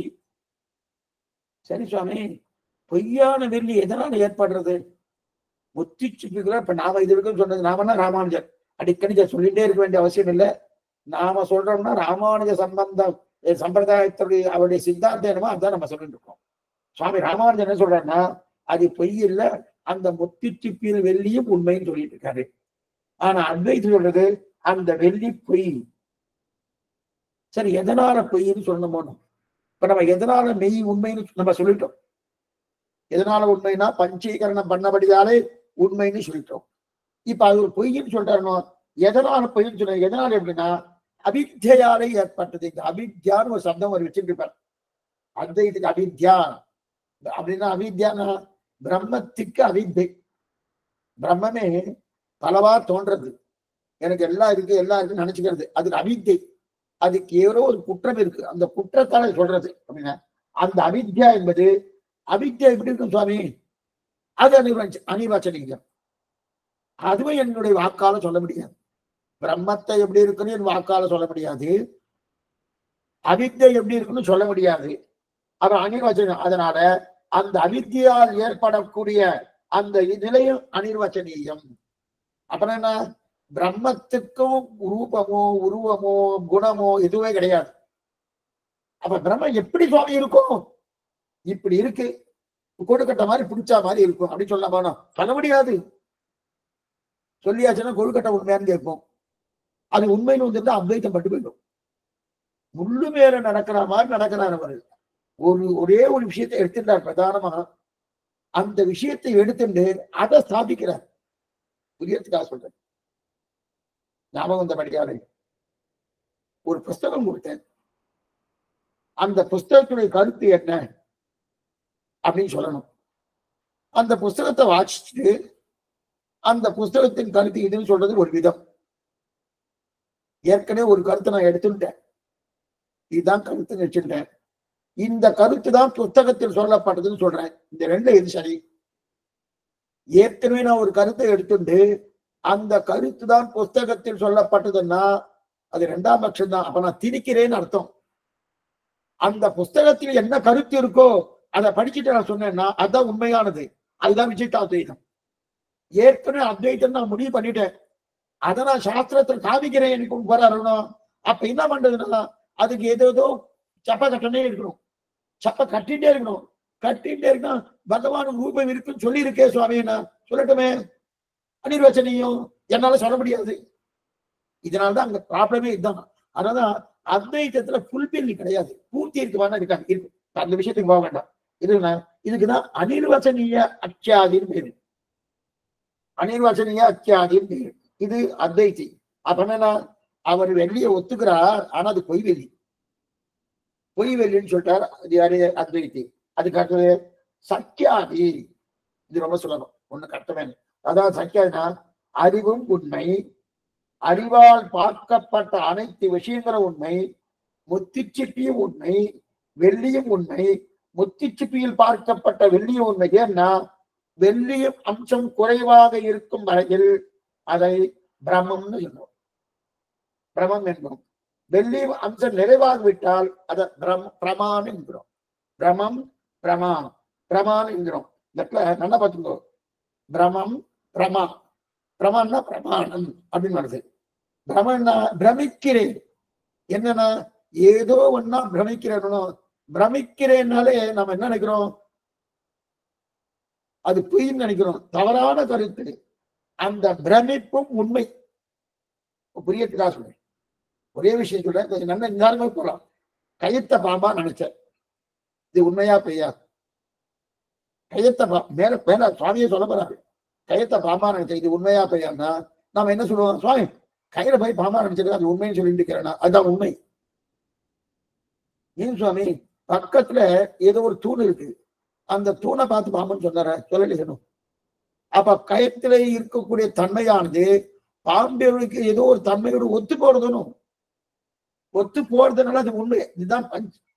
சரி சுவாமி, பொய்யான வெள்ளி எதனால ஏற்படுறது? முத்திச்சிப்பிக்குள்ள இப்ப நாம இது வரைக்கும் சொன்னது நாமன்னா ராமானுஜர். அடிக்கடி சொல்லிட்டே இருக்க வேண்டிய அவசியம் இல்லை. நாம சொல்றோம்னா ராமானுஜ சம்பந்தம் சம்பிரதாயத்துடைய அவருடைய சித்தாந்தம் என்னமோ அதான் நம்ம சொல்லிட்டு இருக்கோம். சுவாமி ராமானுஜன் என்ன சொல்றாருன்னா, அது பொய் இல்ல, அந்த முத்திச்சிப்பியில் வெள்ளியும் உண்மைன்னு சொல்லிட்டு இருக்காரு. ஆனா அத்வைத்து சொல்றது அந்த வெள்ளி பொய். சரி, எதனால பொய்ன்னு சொல்லணுமோ? இப்ப நம்ம எதனால மெய் உண்மைன்னு நம்ம சொல்லிட்டோம். எதனால உண்மைன்னா பஞ்சீகரணம் பண்ணபடியாலே உண்மைன்னு சொல்லிட்டோம். இப்ப அது ஒரு பொய்ன்னு சொல்றாருனோ, எதனால பொய்ன்னு சொல்ற? எதனால எப்படின்னா அவித்யாலே ஏற்பட்டது. இந்த அவித்யான்னு ஒரு சப்தம் ஒரு வச்சுருப்பார் அத்வைத்துக்கு. அவித்யா அப்படின்னா, அவித்யான்னா பிரம்மத்துக்கு அவித்தை. பிரம்மமே பலவா தோன்றது, எனக்கு எல்லாம் இருக்கு எல்லாம் இருக்குன்னு நினைச்சுக்கிறது, அதுக்கு அவித்தை. அதுக்கு ஏதோ ஒரு குற்றம் இருக்கு, அந்த குற்றத்தால சொல்றது அப்படின்னா அந்த அவித்யா என்பது. அவித்யா எப்படி இருக்கும் சுவாமி? அது அனிர்வச்சனீயம். அதுவும் என்னுடைய வாக்கால சொல்ல முடியாது. பிரம்மத்தை எப்படி இருக்குன்னு என் வாக்கால சொல்ல முடியாது, அவித்யை எப்படி இருக்குன்னு சொல்ல முடியாது. அது அனிர்வச்சனம். அதனால அந்த அவித்யால் ஏற்படக்கூடிய அந்த நிலையும் அனிர்வச்சனீயம். அப்புறம் என்ன? பிரம்மத்துக்கும் ரூபமோ உருவமோ குணமோ எதுவுமே கிடையாது. அப்ப பிரம்மம் எப்படி சுவாமி இருக்கும்? இப்படி இருக்கு, கொழுக்கட்டை மாதிரி பிடிச்சா மாதிரி இருக்கும் அப்படின்னு சொல்லலாமா? சொல்ல முடியாது. சொல்லியாச்சுன்னா கொழுக்கட்டை உண்மையான்னு கேட்போம். அது உண்மைன்னு வந்துட்டு அத்வைத்தம் பட்டு போயிடும். முள்ளு மேல நடக்கிற மாதிரி நடக்கிறார் அவர். ஒரே ஒரு விஷயத்தை எடுத்துட்டார் பிரதானமா. அந்த விஷயத்தை எடுத்துட்டு அதை ஸ்தாபிக்கிறார். புரியறதுக்காக சொல்றேன். ஞாபகம் வந்தபடியாலே ஒரு புஸ்தகம் கொடுத்தேன். அந்த புஸ்தகத்துடைய கருத்து என்ன அப்படின்னு சொல்லணும். அந்த புஸ்தகத்தை வாசிச்சுட்டு அந்த புஸ்தகத்தின் கருத்து இதுன்னு சொல்றது ஒரு விதம். ஏற்கனவே ஒரு கருத்தை நான் எடுத்துட்டேன், இதுதான் கருத்து வச்சுட்டேன், இந்த கருத்து தான் புத்தகத்தில் சொல்லப்பட்டதுன்னு சொல்றேன். இந்த ரெண்டு எது சரி? ஏற்கனவே நான் ஒரு கருத்தை எடுத்துட்டு அந்த கருத்து தான் புஸ்தகத்தில் சொல்லப்பட்டதுன்னா அது ரெண்டாம் பட்சம் தான். அப்ப நான் திணிக்கிறேன்னு அர்த்தம். அந்த புஸ்தகத்தில் என்ன கருத்து இருக்கோ அதை படிச்சுட்டு நான் சொன்னேன்னா அதுதான் உண்மையானது. அதுதான் விசிஷ்டாத்வைதம். ஏற்கனவே அத்வைத்தம் நான் முடிவு பண்ணிட்டேன், அதை நான் சாஸ்திரத்தில் காமிக்கிறேன் எனக்கு வரணும். அப்ப என்ன பண்றதுன்னா அதுக்கு ஏதோ சப்ப கட்டணே இருக்கணும், சப்ப கட்டிட்டே இருக்கணும். கட்டிட்டே இருக்கணும். பகவான் ரூபம் இருக்குன்னு சொல்லி இருக்கே சுவாமி, நான் சொல்லட்டுமே, அனிர்வச்சனையும் என்னால சொல்ல முடியாது. இதனாலதான் அங்க ப்ராப்ளமே இதுதான். அதனாலதான் அத்வைத்தத்துல ஃபுல்பில் கிடையாது, பூர்த்தி இருக்குவானா இருக்காது. இருக்கு, அந்த விஷயத்துக்கு போக வேண்டாம். இதுக்குதான் அனிர்வச்சனீய அத்தியாதின்னு பேரு. அனிர்வச்சனீய அத்தியாதின்னு பேரு. இது அத்வைத்தி. அப்ப என்னன்னா அவர் வெள்ளியை ஒத்துக்கிறார், ஆனா அது பொய் வெள்ளி, பொய் வெள்ளின்னு சொல்லிட்டார். அது யாரு? அத்வைத்தி. அதுக்கு அடுத்தது சக்கியாதி. இது ரொம்ப சுலபம், ஒண்ணு கஷ்டமே. அதாவது சக்கியாதினா அறிவும் உண்மை, அறிவால் பார்க்கப்பட்ட அனைத்து விஷயங்களும் உண்மை, முத்திச்சிப்பியும் உண்மை, வெள்ளியும் உண்மை, முத்திச்சிப்பியில் பார்க்கப்பட்ட வெள்ளியும் உண்மை. ஏன்னா வெள்ளியும் அம்சம் குறைவாக இருக்கும் வரையில் அதை பிரம்மம்னு சொல்லுவோம், பிரமம் என்போம். வெள்ளியும் அம்சம் நிறைவாகிவிட்டால் அதை பிரமான் என்கிறோம். பிரமம் பிரமான், பிரமான் என்கிறோம். நல்லா பார்த்துக்கோ, பிரமம் பிரமா, பிரமான்னா பிரமாணம் அப்படின்னு வருது. பிரமன்னா பிரமிக்கிறேன், என்னன்னா ஏதோ ஒன்னா பிரமிக்கிறேன். பிரமிக்கிறேன்னாலே நம்ம என்ன நினைக்கிறோம்? அது பொய்ன்னு நினைக்கிறோம், தவறான கருத்து. அந்த பிரமிப்பும் உண்மை. புரியத்துக்காக சொல்றேன், ஒரே விஷயம் சொல்றேன், கொஞ்சம் நல்ல நிதானமா போலாம். கயத்த பாம்பா நினைச்சேன், இது உண்மையா பொய்யா? கயத்த மேல மேல சுவாமியை சொல்ல போறாரு, கயத்தை பாம்பா நினைச்சேன், இது உண்மையா பொய்யான்னா நாம என்ன சொல்லுவோம்? சுவாமி கயிறை போய் பாம்பா நினைச்சது அது உண்மைன்னு சொல்லிட்டு இருக்கிறேன்னா அதுதான் உண்மை. ஏன் சுவாமி? பக்கத்துல ஏதோ ஒரு தூண் இருக்கு, அந்த தூணை பார்த்து பாம்புன்னு சொன்னார? சொல்லலையணும். அப்ப கயத்துல இருக்கக்கூடிய தன்மையானது பாம்புக்கு ஏதோ ஒரு தன்மையோடு ஒத்து போறதுன்னு, ஒத்து போறதுனால அது உண்மை. இதுதான்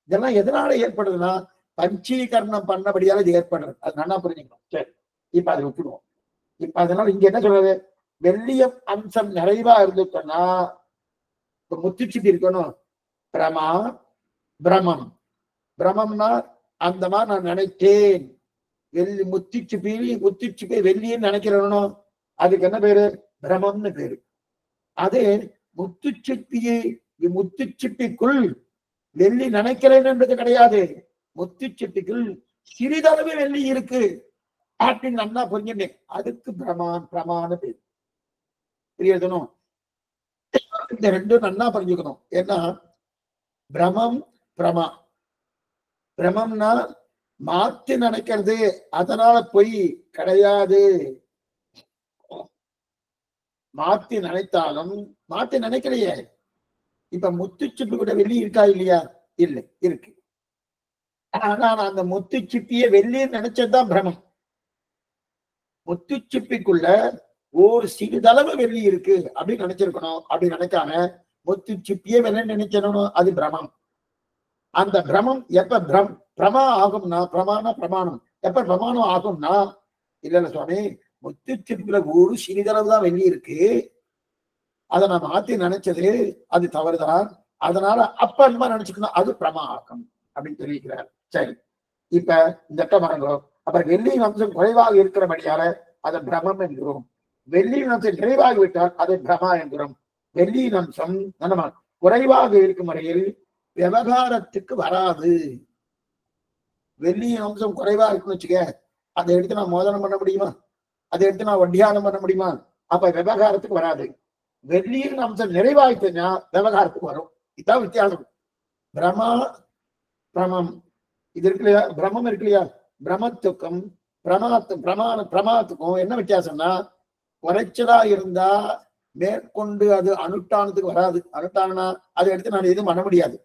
இதெல்லாம் எதனால ஏற்படுதுன்னா பஞ்சீகரணம் பண்ணபடியால இது ஏற்படுறது. அது நல்லா புரிஞ்சுக்கணும். சரி, இப்ப அதை விட்டுடுவோம். இப்ப அதனால இங்க என்ன சொல்றது? வெள்ளியம் அம்சம் நிறைவா இருந்துட்டோம்னா இப்ப முத்திச்சிட்டு இருக்கணும். பிரமா பிரமம், பிரமம்னா அந்த மாதிரி நான் நினைத்தேன், வெள்ளி முத்திச்சிப்பி வெள்ளின்னு நினைக்கிறேனோ அதுக்கு என்ன பேரு? பிரமம்னு பேரு. அதே முத்துச்சிப்பிக்குள் வெள்ளி நினைக்கிறேன் என்றது கிடையாது. முத்துச்சிப்பிக்குள் சிறிதளவு வெள்ளி இருக்கு அப்படின்னு நல்லா புரிஞ்சுட்டேன், அதுக்கு பிரமாண பேரு. புரியுதணும்? இந்த ரெண்டும் நல்லா புரிஞ்சுக்கணும். ஏன்னா பிரமம் பிரமா, பிரமம்னா மாத்தி நினைக்கிறது, அதனால பொய் கிடையாது. மாத்தி நினைத்தாலும் மாத்தி நினைக்கலையே. இப்ப முத்துச்சிப்பி கூட வெள்ளி இருக்கா இல்லையா? இல்லை, இருக்கு. ஆனா அந்த முத்துச்சிப்பிய வெள்ளி நினைச்சதுதான் பிரமம். முத்துச்சிப்பிக்குள்ள ஒரு சிறிதளவு வெள்ளி இருக்கு அப்படின்னு நினைச்சிருக்கணும். அப்படி நினைக்காம முத்துச்சிப்பிய வெள்ளி நினைச்சிடணும், அது பிரமம். அந்த பிரமம் எப்ப பிரமா ஆகும்னா, பிரமாணம் எப்ப பிரமாணம் ஆகும்னா, இல்ல சுவாமி முத்துச்சிப்பில ஒரு சிறிதளவு தான் வெள்ளி இருக்கு, அதை நான் மாத்தி நினைச்சது அது தவறுதான், அதனால அப்ப என்ன நினைச்சுக்கணும், அது பிரமாணம் அப்படின்னு தெரிவிக்கிறார். சரி, இப்ப இந்த பாருங்க. அப்புறம் வெள்ளியின் அம்சம் குறைவாக இருக்கிறபடியால அதை பிரமம் என்கிறோம். வெள்ளியின் அம்சம் நிறைவாகிவிட்டால் அதை பிரமா என்கிறோம். வெள்ளியின் அம்சம் குறைவாக இருக்கும் வரையில் விவகாரத்துக்கு வராது. வெள்ளியின் அம்சம் குறைவா இருக்குன்னு வச்சுக்க, அதை எடுத்து நான் மோதனம் பண்ண முடியுமா? அதை எடுத்து நான் வட்டியானம் பண்ண முடியுமா? அப்ப விவகாரத்துக்கு வராது. வெள்ளியின் அம்சம் நிறைவாயிட்டுன்னா விவகாரத்துக்கு வரும். இதுதான் வித்தியாசம். பிரமா பிரமம் இது இருக்கு இல்லையா? பிரமம் இருக்கு இல்லையா? பிரமத்துக்கும் பிரமாத்துக்கும் என்ன வித்தியாசம்னா, குறைச்சலா இருந்தா மேற்கொண்டு அது அனுஷ்டானத்துக்கு வராது. அனுஷ்டானா அதை எடுத்து நான் எதுவும் பண்ண முடியாது.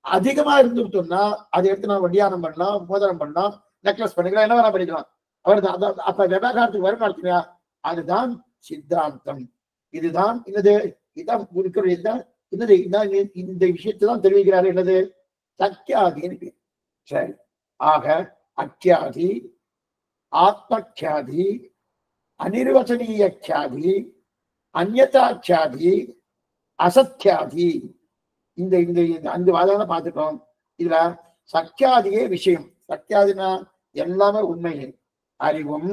அதிகமா இருந்துட்டோம்னா அதை எடுத்து நான் வட்டியானம் பண்ணலாம், மோதிரம் பண்ணலாம், நெக்லஸ் பண்ணிக்கலாம், என்ன வேணா பண்ணிக்கலாம். அப்ப விவகாரத்துக்கு வரும். அதுதான் சித்தாந்தம். இதுதான் இதான் இருக்கிற இதுதான் என்னது இந்த விஷயத்தை தான் தெரிவிக்கிறாரு. என்னது? சக்கியாதின்னு பேர். சரி. ஆக அக்கியாதி, ஆத்மக்கியாதி, அனிர்வசனீயக்கியாதி, அந்யதாக்கியாதி, அசத்தியாதி, இந்த இந்த அந்த வாதம் பார்த்துட்டோம். இதுல சக்கியாதியே விஷயம். சக்கியாதினா எல்லாமே உண்மை. அறிவும்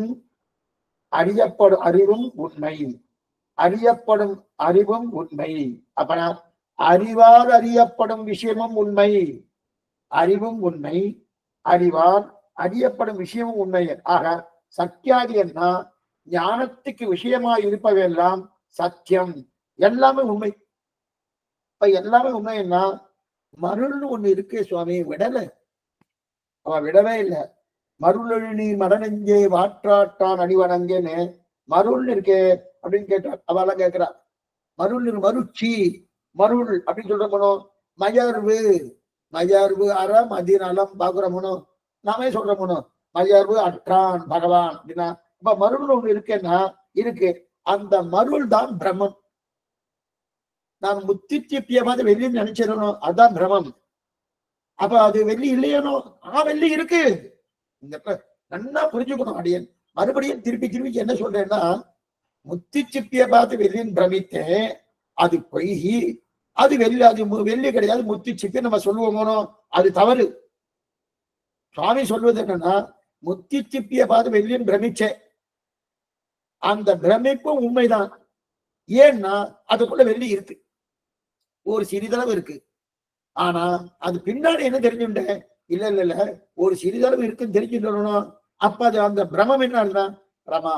அறியப்படும் அறிவும் உண்மை, அறியப்படும் அறிவும் உண்மை. அப்பனா அறிவால் அறியப்படும் விஷயமும் உண்மை, அறிவும் உண்மை, அறிவால் அறியப்படும் விஷயமும் உண்மை. ஆக சத்தியாதி என்ன? ஞானத்துக்கு விஷயமாய் இருப்பவெல்லாம் சத்தியம், எல்லாமே உண்மை. இப்ப எல்லாமே உண்மை என்ன? மருள்னு ஒண்ணு இருக்கு சுவாமி, விடல, அவன் விடவே இல்லை. மருள் நீ மடனெஞ்சே வாற்றாட்டான் அடிவணங்கன்னு மருள்னு இருக்கே அப்படின்னு கேட்டா அவெல்லாம் கேட்கிறா. மருள் மருட்சி, மருள் அப்படின்னு சொல்றோமோ. மயர்வு, மயர்வு அறம் அதிநலம் பாக்குறோமோ, நாமே சொல்றோமோ. மயர்வு அற்றான் பகவான் அப்படின்னா அப்ப மருள் ஒண்ணு இருக்கேன்னா இருக்கு. அந்த மருள் தான் பிரம்மம். நான் முத்தி சிப்பிய மாதிரி வெள்ளின்னு நினைச்சிடணும், அதுதான் பிரமம். அப்ப அது வெள்ளி இல்லையனோ? வெள்ளி இருக்கு. இந்த நல்லா புரிஞ்சுக்கணும் அடியன். மறுபடியும் திருப்பி திருப்பி என்ன சொல்றேன்னா, முத்தி சிப்பிய பார்த்து வெள்ளின்னு பிரமித்தேன், அது பொய். அது வெள்ளி, அது வெள்ளி கிடையாது, முத்தி சிப்பி நம்ம சொல்லுவோமோ, அது தவறு. சுவாமி சொல்வது என்னன்னா, முத்தி சிப்பிய பார்த்து வெள்ளின்னு பிரமிச்சேன், அந்த பிரமிப்பும் உண்மைதான். ஏன்னா அதுக்குள்ள வெள்ளி இருக்கு, ஒரு சிறிதளவு இருக்கு. ஆனா அது பின்னாடி என்ன தெரிஞ்சுட்டேன், இல்ல இல்ல இல்ல ஒரு சிறிதளவு இருக்குன்னு தெரிஞ்சுட்டோம். அப்ப அது அந்த பிரமம் என்ன? பிரமா.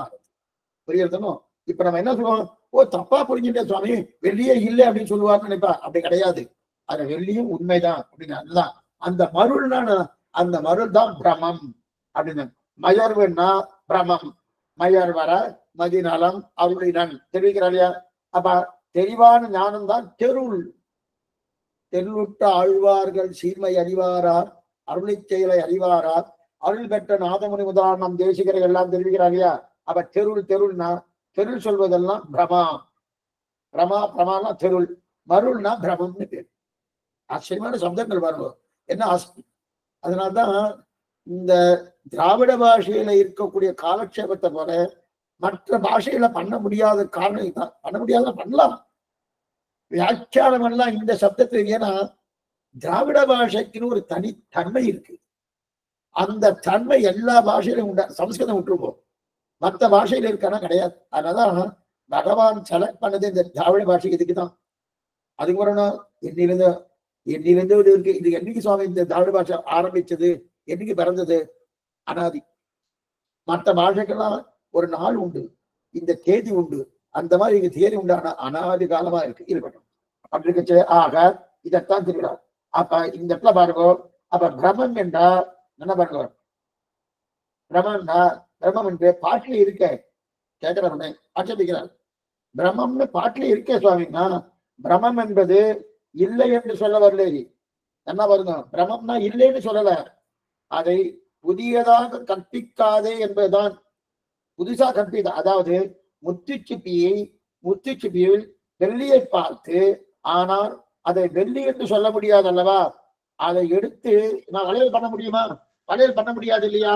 புரியுறதுனோ? இப்ப நம்ம என்ன சொல்லுவோம், தப்பா புரிஞ்சுட்டேன் சுவாமி, வெள்ளியே இல்லை அப்படின்னு சொல்லுவாருன்னு நினைப்பா. அப்படி கிடையாது, அது வெள்ளியும் உண்மைதான் அப்படின்னு. அதுதான் அந்த மருள்னா, அந்த மருள் தான் பிரமம் அப்படின்னு. மயர்வுன்னா பிரமம், மயர் வர மதிநலம் அருளினன் தெரிவிக்கிறார் இல்லையா? அப்ப தெளிவான ஞானம் தான் தெருள். தெருளுட்ட ஆழ்வார்கள் சீர்மை அறிவாரார், அருளை செயலை அறிவாரார், அருள் பெற்ற நாதமுனி உதாரணம் தேசிகரை எல்லாம் தெரிவிக்கிறார் இல்லையா? அப்ப தெருள், தெருள்னா தெருள் சொல்வதெல்லாம் பிரமா. பிரமா பிரமானா தெருள், மருள்னா பிரமம்னு பேர். ஆச்சரியமான சப்தங்கள் பாருங்க, என்ன ஆச்சரியம். அதனால்தான் இந்த திராவிட பாஷையில இருக்கக்கூடிய காலக்ஷேபத்தை போல மற்ற பாஷையில பண்ண முடியாத காரணம் தான். பண்ண முடியாத பண்ணலாம், வியாக்கியானம் எல்லாம் இந்த சப்தத்துக்கு. ஏன்னா திராவிட பாஷைக்குன்னு ஒரு தனித்தன்மை இருக்கு. அந்த தன்மை எல்லா பாஷையிலும் உண்டா. சமஸ்கிருதம் விட்டுருப்போம், மற்ற பாஷையில இருக்கானா கிடையாது. அதனாலதான் பகவான் செலக்ட் பண்ணது இந்த திராவிட பாஷைக்கு இதுக்குதான். அதுக்கு வரணும் என்னிலிருந்து இருக்கு. இது என்னைக்கு சுவாமி இந்த திராவிட பாஷை ஆரம்பிச்சது, என்னைக்கு பிறந்தது? அனாதி. மற்ற பாஷைக்கெல்லாம் ஒரு நாள் உண்டு, இந்த தேதி உண்டு, அந்த மாதிரி இங்க தேதி உண்டு. ஆனா அனாதி காலமா இருக்கட்டும் அப்படி இருக்கச்சு. ஆக இதைத்தான் தெரிகிறார். அப்ப இந்த இடத்துல பாருங்க, அப்ப பிரமம் என்றா என்ன பாருங்க, பிரமம்னா பிரம்மம் என்று பாட்டில இருக்க கேட்கிறவனே ஆட்சேபிக்கிறார். பிரம்மம்னு பாட்டில இருக்கே சுவாமின்னா, பிரமம் என்பது இல்லை என்று சொல்ல வரல. என்ன பாருங்க, பிரமம்னா இல்லைன்னு சொல்லல, அதை புதியதாக கற்பிக்காதே என்பதுதான். புதுசா கற்பித்த, அதாவது முத்துச்சிப்பியில் வெள்ளியை பார்த்து, ஆனால் அதை வெள்ளி என்று சொல்ல முடியாது அல்லவா? அதை எடுத்து நான் வளையல் பண்ண முடியுமா? வளையல் பண்ண முடியாது இல்லையா?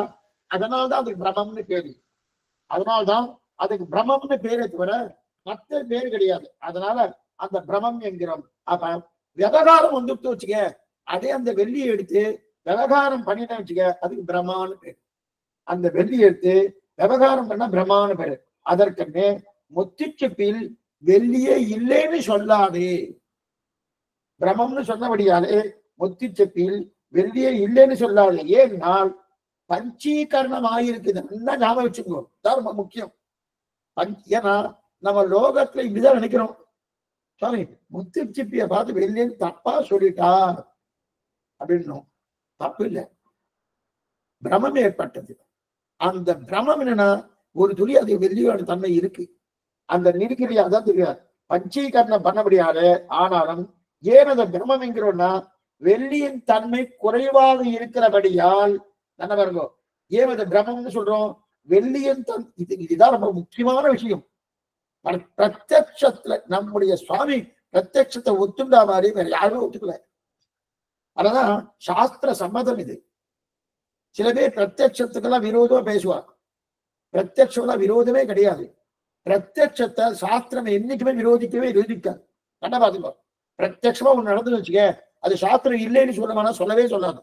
அதனால்தான் அதுக்கு பிரமம்னு பேரு. அதனால்தான் அதுக்கு பிரமம்னு பேரை தவிர மற்ற பேரு கிடையாது. அதனால அந்த பிரமம் என்கிறோம். அப்ப விவகாரம் வந்துட்டு வச்சுக்க, அதே அந்த வெள்ளியை எடுத்து விவகாரம் பண்ணின வச்சுக்க, அதுக்கு பிரமான்னு பேரு. அந்த வெள்ளியை எடுத்து விவகாரம் பண்ண பிரமான்னு பேரு. அதற்கே முத்துச்சிப்பில் வெள்ளியே இல்லைன்னு சொல்லாதே, பிரமம்னு சொன்னபடியாலே முத்துச்சிப்பில் வெள்ளியே இல்லைன்னு சொல்லாதே. ஏன்னால் பஞ்சீகரணம் ஆயிருக்குது. நல்லா ஞாபகம் வச்சுக்கோ, தான் ரொம்ப முக்கியம். ஏன்னா நம்ம லோகத்துல இப்படிதான் நினைக்கிறோம், சாமி முத்துச்சிப்பிய பார்த்து வெள்ளின்னு தப்பா சொல்லிட்டா அப்படின்னும். தப்பு இல்லை, பிரமம் ஏற்பட்டது. அந்த பிரமம் என்னன்னா, ஒரு துளி அது வெள்ளியோட தன்மை இருக்கு. அந்த நிற்கிறியா அதான் தெரியாது, பஞ்சீகரணம் பண்ணபடியாலே. ஆனாலும் ஏன் அந்த பிரமம் என்கிறோம்னா, வெள்ளியின் தன்மை குறைவாக இருக்கிறபடியால் என்ன பாருங்க, ஏன் அதை பிரமம்னு சொல்றோம்? வெள்ளியின் இதுதான் ரொம்ப முக்கியமான விஷயம். பிரத்யட்சத்துல நம்முடைய சுவாமி பிரத்யட்சத்தை ஒத்துண்டா மாதிரி வேற யாருமே ஒத்துக்கல. அததான் சாஸ்திர சம்மதம் இது. சில பேர் பிரத்யட்சத்துக்கெல்லாம் விரோதமா பேசுவாங்க. பிரத்யட்சம் விரோதமே கிடையாது. பிரத்யட்சத்தை சாஸ்திரம் என்னைக்குமே விரோதிக்காது. என்ன பாத்துக்கோ, பிரத்யட்சமா ஒண்ணு நடந்து வச்சுக்க, அது சாஸ்திரம் இல்லைன்னு சொல்லமானா சொல்லவே சொல்லாது.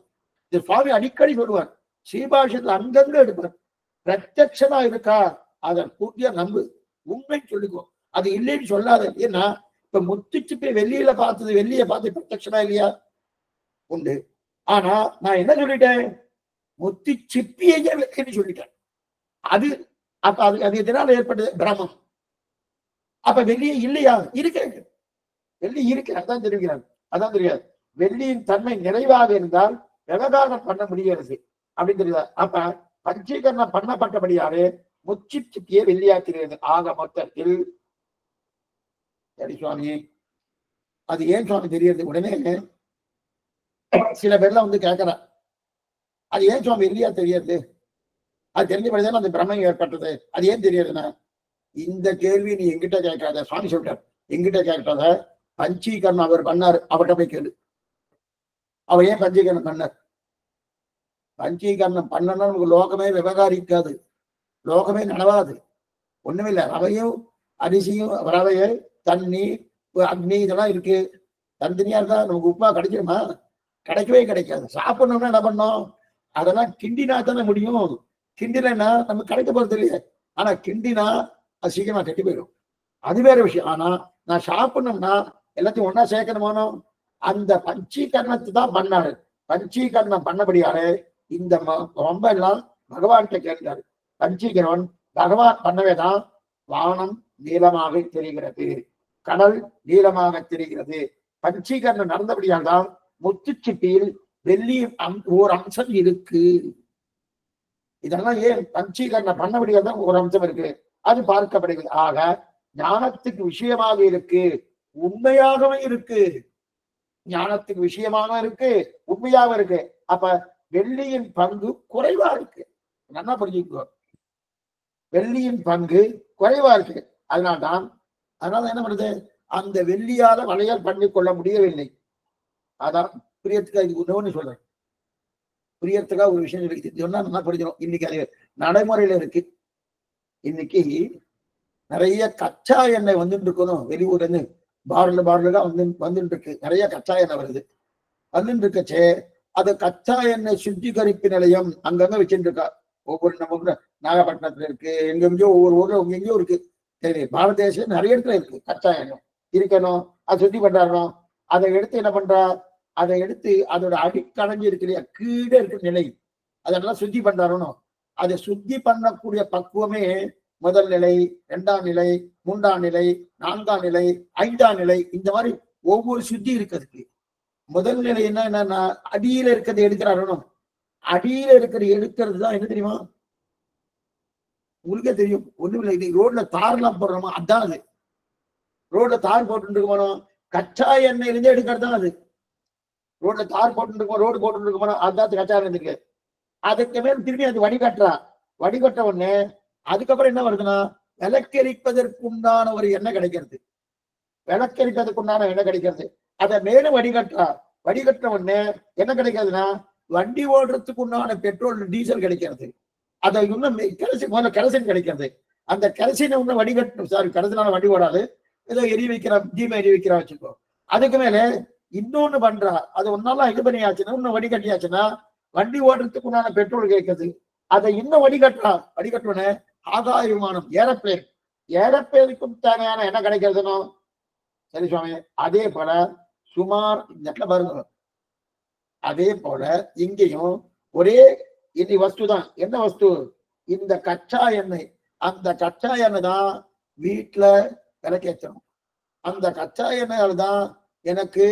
இது சுவாமி அடிக்கடி சொல்லுவார். ஸ்ரீபாஷத்துல அங்கங்க எடுப்பார். பிரத்யட்சமா இருக்கா அதை பூர்த்தியா நம்பு, உண்மை சொல்லிக்கோ, அது இல்லைன்னு சொல்லாத. ஏன்னா இப்ப முத்துச்சிப்பி வெள்ளியில பார்த்தது, வெள்ளிய பார்த்து பிரத்யட்சமா இல்லையா? உண்டு. ஆனா நான் என்ன சொல்லிட்டேன், முத்தி சிப்பியையே வெள்ளின்னு சொல்லிட்டேன். அது அப்ப அது எதனால ஏற்பட்டது? பிரமம். அப்ப வெள்ளியே இல்லையா? இருக்கு, வெள்ளி இருக்கு. அதான் தெரிவிக்கிறார். அதான் தெரியாது. வெள்ளியின் தன்மை நிறைவாக இருந்தால் விவகாரம் பண்ண முடிகிறது அப்படின்னு தெரியுதா? அப்ப பஞ்சீகரணம் பண்ணப்பட்டபடியாலே முச்சி சிப்பியை வெள்ளியாக்கிறது. ஆக மொத்தத்தில் சரி சுவாமி, அது ஏன் சுவாமி தெரியுது? உடனே சில பேர்லாம் வந்து கேட்கிறா, அது ஏன் சுவாமி வெள்ளியா தெரியாது? அது தெரிஞ்சபடிதான் அந்த பிரம்மம் ஏற்பட்டது, அது ஏன் தெரியாதுன்னா? இந்த கேள்வி நீ எங்கிட்ட கேட்காத, சுவாமி சொல்றார், எங்கிட்ட கேட்காத. பஞ்சீகரணம் அவர் பண்ணாரு, அவர்கிட்ட போய் கேளு. அவர் ஏன் பஞ்சீகரணம் பண்ணார்? பஞ்சீகரணம் பண்ணனா நமக்கு லோகமே விவகாரிக்காது, லோகமே நடவாது. ஒண்ணுமில்லை. ரவையும் அரிசியும், ரவையை, தண்ணி, அக்னி இதெல்லாம் இருக்கு. தனித்தனியா இருந்தா நமக்கு உப்புமா கிடைக்குமா? கிடைக்கவே கிடைக்காது. சாப்பிடணும்னா என்ன பண்ணோம்? அதெல்லாம் கிண்டினா தானே முடியும். கிண்டினா நமக்கு கிடைக்க போறது இல்லையே. ஆனா கிண்டினா அது சீக்கிரமா கெட்டி போயிடும், அது வேற விஷயம். ஆனா நான் சாப்பிடணும்னா எல்லாத்தையும் ஒன்னா சேர்க்கணுமானோ? அந்த பஞ்சீகரணத்தை தான் பண்ணாரு. பஞ்சீகரணம் பண்ணபடியாலே இந்த ரொம்ப எல்லாம் பகவான்கிட்ட கேட்டாரு. பஞ்சீகரணம் பகவான் பண்ணவேதான் வானம் நீளமாக தெரிகிறது, கடல் நீளமாக தெரிகிறது. பஞ்சீகரணம் நடந்தபடியால் தான் முத்துச்சிப்பியில் வெள்ளி ஓர் அம்சம் இருக்கு. இதெல்லாம் ஏன் பஞ்சீகரணம் பண்ணபடியால் தான் ஒரு அம்சம் இருக்கு, அது பார்க்கப்படுகிறது. ஆக ஞானத்துக்கு விஷயமாக இருக்கு, உண்மையாகவே இருக்கு. ஞானத்துக்கு விஷயமாக இருக்கு, உண்மையாக இருக்கு. அப்ப வெள்ளியின் பங்கு குறைவா இருக்கு. நல்லா புரிஞ்சுக்கோ, வெள்ளியின் பங்கு குறைவா இருக்கு. அதனால என்ன பண்ணுது, அந்த வெள்ளியால வளையல் பண்ணி கொள்ள முடியவில்லை. அதான் புரியத்துக்காக இன்னொன்னு சொல்றேன். புரியறதுக்காக ஒரு விஷயம் இருக்கு, சொன்னா நல்லா புரிஞ்சிடும். இன்னைக்கு அது நடைமுறையில இருக்கு. இன்னைக்கு நிறைய கச்சா எண்ணெய் வந்துட்டு இருக்கணும், வெளியூர்ல இருந்து பார்ல வந்துட்டு இருக்கு. நிறைய கச்சா எண்ணெய் வருது, வந்துட்டு இருக்கச்சே அது கச்சா எண்ணெய் சுத்திகரிப்பு நிலையம் அங்கங்க வச்சுட்டு இருக்கா. ஒவ்வொரு நம்ம நாகப்பட்டினத்துல இருக்கு, எங்கெங்கயோ ஒவ்வொரு ஊர்ல எங்கெங்கயோ இருக்கு. சரி, பாரத தேசம் நிறைய இடத்துல இருக்கு கச்சா எண்ணெய் இருக்கணும். அதை சுத்தி பண்றாரணும். அதை எடுத்து என்ன பண்றா, அதை எடுத்து அதோட அடிக்கடைஞ்சு இருக்கு இல்லையா, கீழே இருக்கிற நிலை, அதெல்லாம் சுத்தி பண்றாரணும். அதை சுத்தி பண்ணக்கூடிய பக்குவமே முதல் நிலை, இரண்டாம் நிலை, மூன்றாம் நிலை, நான்காம் நிலை, ஐந்தாம் நிலை, இந்த மாதிரி ஒவ்வொரு சுத்தி இருக்கிறதுக்கு. முதல் நிலை என்னன்னா அடியில இருக்கிறது எடுக்கிறாரணும். அடியில எடுக்கிறது தான் என்ன தெரியுமா? உங்களுக்கே தெரியும். ஒண்ணும் இல்லை, ரோட்ல தார் எல்லாம் போடுறோமா, அதான் அது. ரோட்ல தார் போட்டு இருக்கணும், கச்சா எண்ணெயிலிருந்து எடுக்கிறது தான் அது. ரோட்ல தார் போட்டு இருக்கோம், ரோடு போட்டு இருக்கோம், அதுதான் கச்சா எண்ணெய் இருக்கு. அதுக்கு மேல் திரும்பி அது வடிகட்டுறா. வடிகட்ட உடனே அதுக்கப்புறம் என்ன வருதுன்னா, விளக்கெரிப்பதற்குண்டான ஒரு எண்ணெய் கிடைக்கிறது. விளக்கெரிப்பதற்குண்டான எண்ணெய் கிடைக்கிறது. அதை மேலும் வடிகட்டுறா. வடிகட்ட உடனே என்ன கிடைக்கிறதுனா, வண்டி ஓடுறதுக்கு உண்டான பெட்ரோல் டீசல் கிடைக்கிறது. அதை இன்னும் முதல்ல கெரசின் கிடைக்கிறது. அந்த கெரசினை இன்னும் வடிகட்டணும். சாரி, கெரசினால வண்டி ஓடாது, ஏதோ எரி வைக்கிறா, தீமை எரி வைக்கிறா வச்சுக்கோ. அதுக்கு மேல இன்னொன்னு பண்றா. அது ஒன்னாலாம் இது பண்ணியாச்சுன்னா, இன்னும் வடிகட்டியாச்சுன்னா வண்டி ஓடுறதுக்கு உண்டான பெட்ரோல் கிடைக்கிறது. அதை இன்னும் வடிகட்டுறா. வடிகட்டுவனே ஆகாய விமானம், ஏரோப்ளேன், ஏரோப்ளேனுக்கும் தேவையான என்ன கிடைக்கிறதுனோ. சரி சுவாமி, அதே போல சுமார் இந்த இடத்துல பாருங்க, அதே போல இங்கேயும் ஒரே இந்த வஸ்து தான். என்ன வஸ்து? இந்த கச்சா எண்ணெய். அந்த கச்சா எண்ணெய் தான் வீட்டுல விளக்கேற்றணும். அந்த கச்சா எண்ணெயால் தான் எனக்கு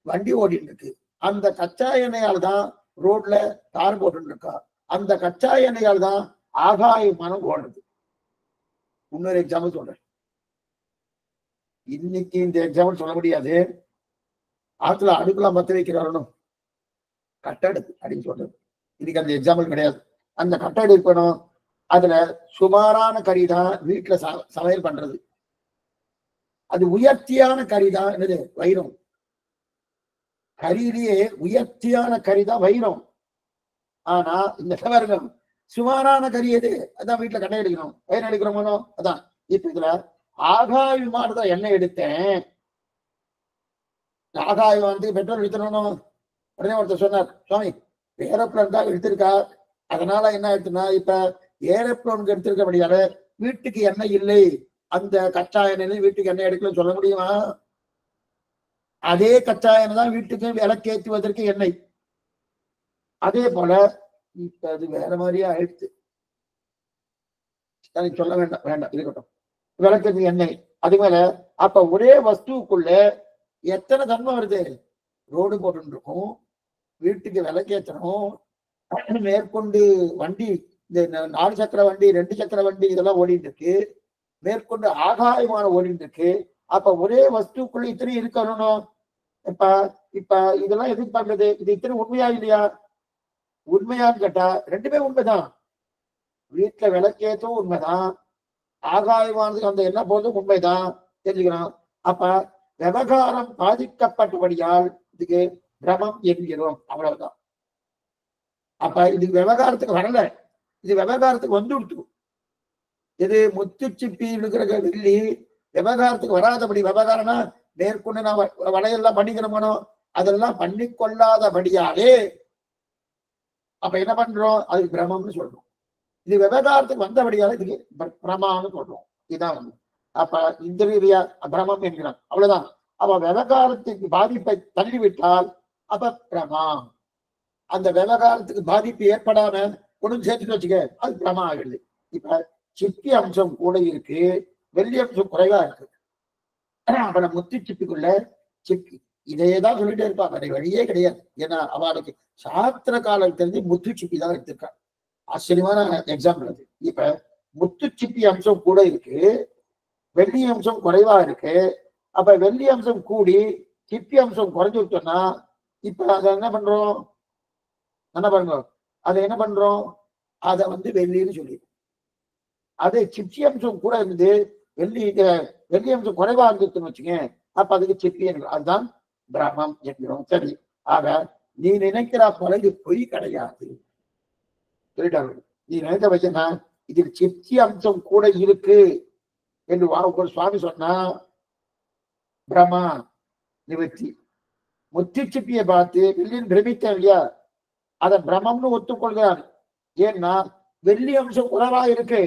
வண்டி ஓடிட்டு இருக்கு. அந்த கச்சா எண்ணெயால் தான் ரோட்ல தார் போட்டு இருக்கா. அந்த கச்சா எண்ணெயால் தான் ஆகாய விமானம் ஓடுது. இன்னொரு எக்ஸாம்பிள் சொல்றேன். இன்னைக்கு இந்த எக்ஸாம்பிள் சொல்ல முடியாது. ஆத்துல அடுக்கலாம் பத்த வைக்கிறாரணும், கட்டடுப்பு அப்படின்னு சொல்றது. இன்னைக்கு அந்த எக்ஸாம்பிள் கிடையாது. அந்த கட்டடு இருக்கணும். அதுல சுமாரான கறி தான் வீட்டுல சமையல் பண்றது. அது உயர்த்தியான கரிதான் என்னது வைரம். கரியிலேயே உயர்த்தியான கரிதான் வைரம். ஆனா இந்த சவர்க்கம் சுமாரான கரி எது? அதான் வீட்டுல கண்ணை எடுக்கணும், வயிறு எடுக்கிறோமோ அதான். இப்ப இதுல ஆகாய விமானத்தை எண்ணெய் எடுத்தேன், ஆகாய விமானத்துக்கு பெட்ரோல் எடுத்துடணும். உடனே ஒருத்தர் சொன்னார், சுவாமி ஏரோப்ளேன் தான் எடுத்திருக்கா, அதனால என்ன ஆயிடுச்சுன்னா இப்ப ஏரோப்ளேனுக்கு எடுத்திருக்கபடியால வீட்டுக்கு எண்ணெய் இல்லை, அந்த கச்சா எண்ணெய் வீட்டுக்கு எண்ணெய் எடுக்கலன்னு சொல்ல முடியுமா? அதே கச்சா எண்ணெய் தான் வீட்டுக்கு விளக்கேற்றுவதற்கு எண்ணெய். அதே போல இப்ப அது வேற மாதிரியே ஆயிடுச்சு. சொல்ல வேண்டாம், வேண்டாம் இருக்கட்டும். விளக்குக்கு எண்ணெய் அது மேல அப்ப ஒரே வஸ்துக்குள்ள எத்தனை தன்மை வருது? ரோடு போட்டு இருக்கும், வீட்டுக்கு விளக்கேற்றணும், மேற்கொண்டு வண்டி, இந்த 4 சக்கர வண்டி 2 சக்கர வண்டி இதெல்லாம் ஓடிட்டு இருக்கு, மேற்கொண்டு ஆகாயமான ஓடிட்டு இருக்கு. அப்ப ஒரே வஸ்துக்குள்ள இத்தனை இருக்கணும். இப்ப இப்ப இதெல்லாம் எதிர்பார்க்கிறது, இது இத்தனை உண்மையா இல்லையா? உண்மையான்னு கேட்டா ரெண்டுமே உண்மைதான். வீட்டுல விளக்கேற்றும் உண்மைதான், ஆகாயமானது அந்த என்ன போதும் உண்மைதான், தெரிஞ்சுக்கிறோம். அப்ப விவகாரம் பாதிக்கப்பட்டபடியால் இதுக்கு பிரமம் என்கிறோம், அவ்வளவுதான். அப்ப இது விவகாரத்துக்கு வரல, இது விவகாரத்துக்கு வந்து விடுத்து. இது முத்து சிப்பி இருக்கிற வெள்ளி விவகாரத்துக்கு வராதபடி, விவகாரம்னா மேற்கொண்டு நான் வலையெல்லாம் பண்ணிக்கணுமோ அதெல்லாம் பண்ணி கொள்ளாதபடியாலே அப்ப என்ன பண்றோம்? அதுக்கு பிரமம்னு சொல்றோம். இது விவகாரத்துக்கு வந்தபடியால இதுக்கு பிரமான்னு சொல்றோம். இதுதான் வந்து அப்ப இந்திரிய பிரமம் என்கிறான், அவ்வளவுதான். அப்ப விவகாரத்துக்கு பாதிப்பை தள்ளிவிட்டால் அப்ப பிரமா. அந்த விவகாரத்துக்கு பாதிப்பு ஏற்படாம ஒன்றும் சேர்த்துட்டு வச்சுக்க, அது பிரமா ஆகிடுது. இப்ப சிப்பி அம்சம் கூட இருக்கு, வெள்ளி அம்சம் குறைவா இருக்கு. அப்ப நம்ம முத்து சிப்பிக்குள்ள சிப்பி இதையேதான் சொல்லிட்டே இருப்பாங்க, அதை வழியே கிடையாது. ஏன்னா அவளுக்கு சாஸ்திர காலம் தெரிஞ்சு முத்து சிப்பி தான் எடுத்திருக்காங்க. ஆச்சரியமான எக்ஸாம்பிள் அது. இப்ப முத்து சிப்பி அம்சம் கூட இருக்கு, வெள்ளி அம்சம் குறைவா இருக்கு. அப்ப வெள்ளி அம்சம் கூடி சிப்பி அம்சம் குறைஞ்சு விட்டோம்னா இப்ப அதை என்ன பண்றோம்? அதை என்ன பண்றோம்? அதை வந்து வெள்ளின்னு சொல்லி, அது சிப்பி அம்சம் கூட இருந்து வெள்ளி அம்சம் குறைவா இருந்துச்சுன்னு வச்சுங்க, அப்ப அதுக்கு சிப்பி என்கிறோம், அதுதான் பிரமம் என்கிறோம். சரி, ஆக நீ நினைக்கிற பழகு பொய் கிடையாது சொல்லிட்டாங்க. நீ நினைக்க வச்சனா இதில் சிப்பி அம்சம் கூட இருக்கு என்று ஒரு சுவாமி சொன்னா பிரமா நிவர்த்தி. முத்தி சிப்பியை பார்த்து வெள்ளியின் பிரமித்தேன் இல்லையா, அதை பிரமம்னு ஒத்துக்கொள்கிறார். ஏன்னா வெள்ளி அம்சம் குறைவா இருக்கு,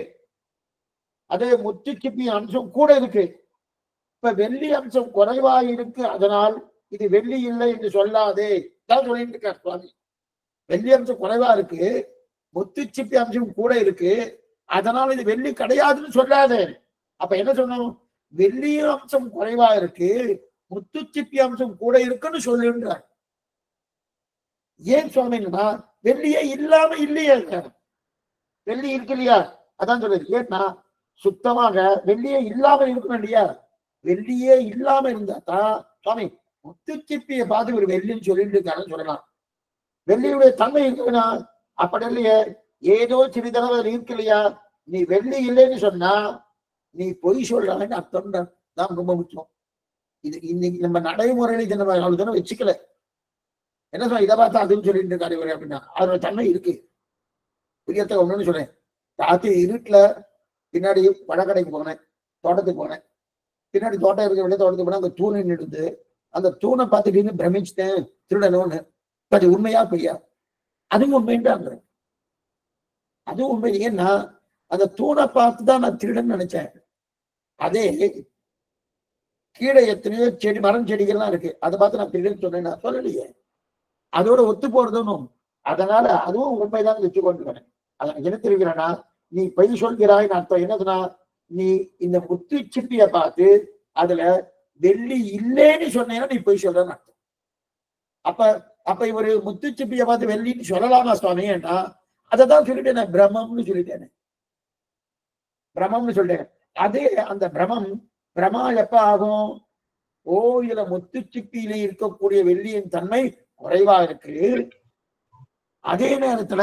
அதே முத்து சிப்பி அம்சம் கூட இருக்கு. இப்ப வெள்ளி அம்சம் குறைவா இருக்கு, அதனால் இது வெள்ளி இல்லை என்று சொல்லாதே தான் சொல்லிட்டு இருக்கார் சுவாமி. வெள்ளி அம்சம் குறைவா இருக்கு, முத்து சிப்பி அம்சம் கூட இருக்கு, அதனால இது வெள்ளி கிடையாதுன்னு சொல்லாதே. அப்ப என்ன சொன்னோம்? வெள்ளி அம்சம் குறைவா இருக்கு, முத்து சிப்பி அம்சம் கூட இருக்குன்னு சொல்லுன்றார். ஏன் சுவாமின்னா வெள்ளியே இல்லாம இல்லையே, வெள்ளி இருக்கு இல்லையா, அதான் சொல்றது. ஏன்னா சுத்தமாக வெள்ளியே இல்லாம இருக்கணும் இல்லையா, வெள்ளியே இல்லாம இருந்தா தான் சுவாமி முத்து சிப்பியை பார்த்து ஒரு வெள்ளின்னு சொல்லிட்டு இருக்காருன்னு சொல்லலாம். வெள்ளியுடைய தன்மை இருக்குன்னா அப்படி இல்லையே, ஏதோ சிறிதளவு இருக்கு இல்லையா, நீ வெள்ளி இல்லைன்னு சொன்னா நீ பொய் சொல்றாங்கன்னு அர்த்தம் தான் ரொம்ப முக்கியம். இது இன்னைக்கு நம்ம நடைமுறையில இதை நம்ம அவ்வளவு தானே வச்சுக்கல. என்ன சொல்ல, இதை பார்த்தா அதுன்னு சொல்லிட்டு இருக்காரு அப்படின்னா அதோட தன்மை இருக்கு. புரியத்த ஒண்ணுன்னு சொன்னேன், ராத்திரி இருட்டுல பின்னாடி பழக்கடைக்கு போனேன், தோட்டத்துக்கு போனேன், பின்னாடி தோட்டம் இருக்க வேண்டிய தோட்டத்துக்கு போனா அங்க தூண் நின்று, அந்த தூணை பார்த்துட்டு பிரமிச்சிட்டேன் திருடணும்னு. அது உண்மையா பொய்யா? அதுவும் உண்மைன்றாங்க, அதுவும் உண்மை. ஏன்னா அந்த தூணை பார்த்துதான் நான் திருடன் நினைச்சேன். அதே கீழே எத்தனையோ செடி மரம் செடிகள்லாம் இருக்கு, அதை பார்த்து நான் திருடன் சொன்னேன், நான் சொல்லலையே, அதோட ஒத்து போறதும். அதனால அதுவும் உண்மைதான் வச்சுக்கொண்டு அத என்ன தெரிவிக்கிறேன்னா, நீ பொய் சொல்கிறாய் அர்த்தம் என்னதுன்னா, நீ இந்த முத்து சிப்பியை பார்த்து அதுல வெள்ளி இல்லைன்னு சொன்னேன்னா நீ பொய் சொல்றன்னு அர்த்தம். அப்ப இவரு முத்து சிப்பியை பார்த்து வெள்ளின்னு சொல்லலாமா சுவாமின்னா, அதை தான் சொல்லிட்டேன், பிரம்மம்னு சொல்லிட்டேன், பிரம்மம்னு சொல்லிட்டேன். அதே அந்த பிரமா எப்ப ஆகும்? ஓ, இதுல முத்து சிப்பியில இருக்கக்கூடிய வெள்ளியின் தன்மை குறைவா இருக்கு, அதே நேரத்துல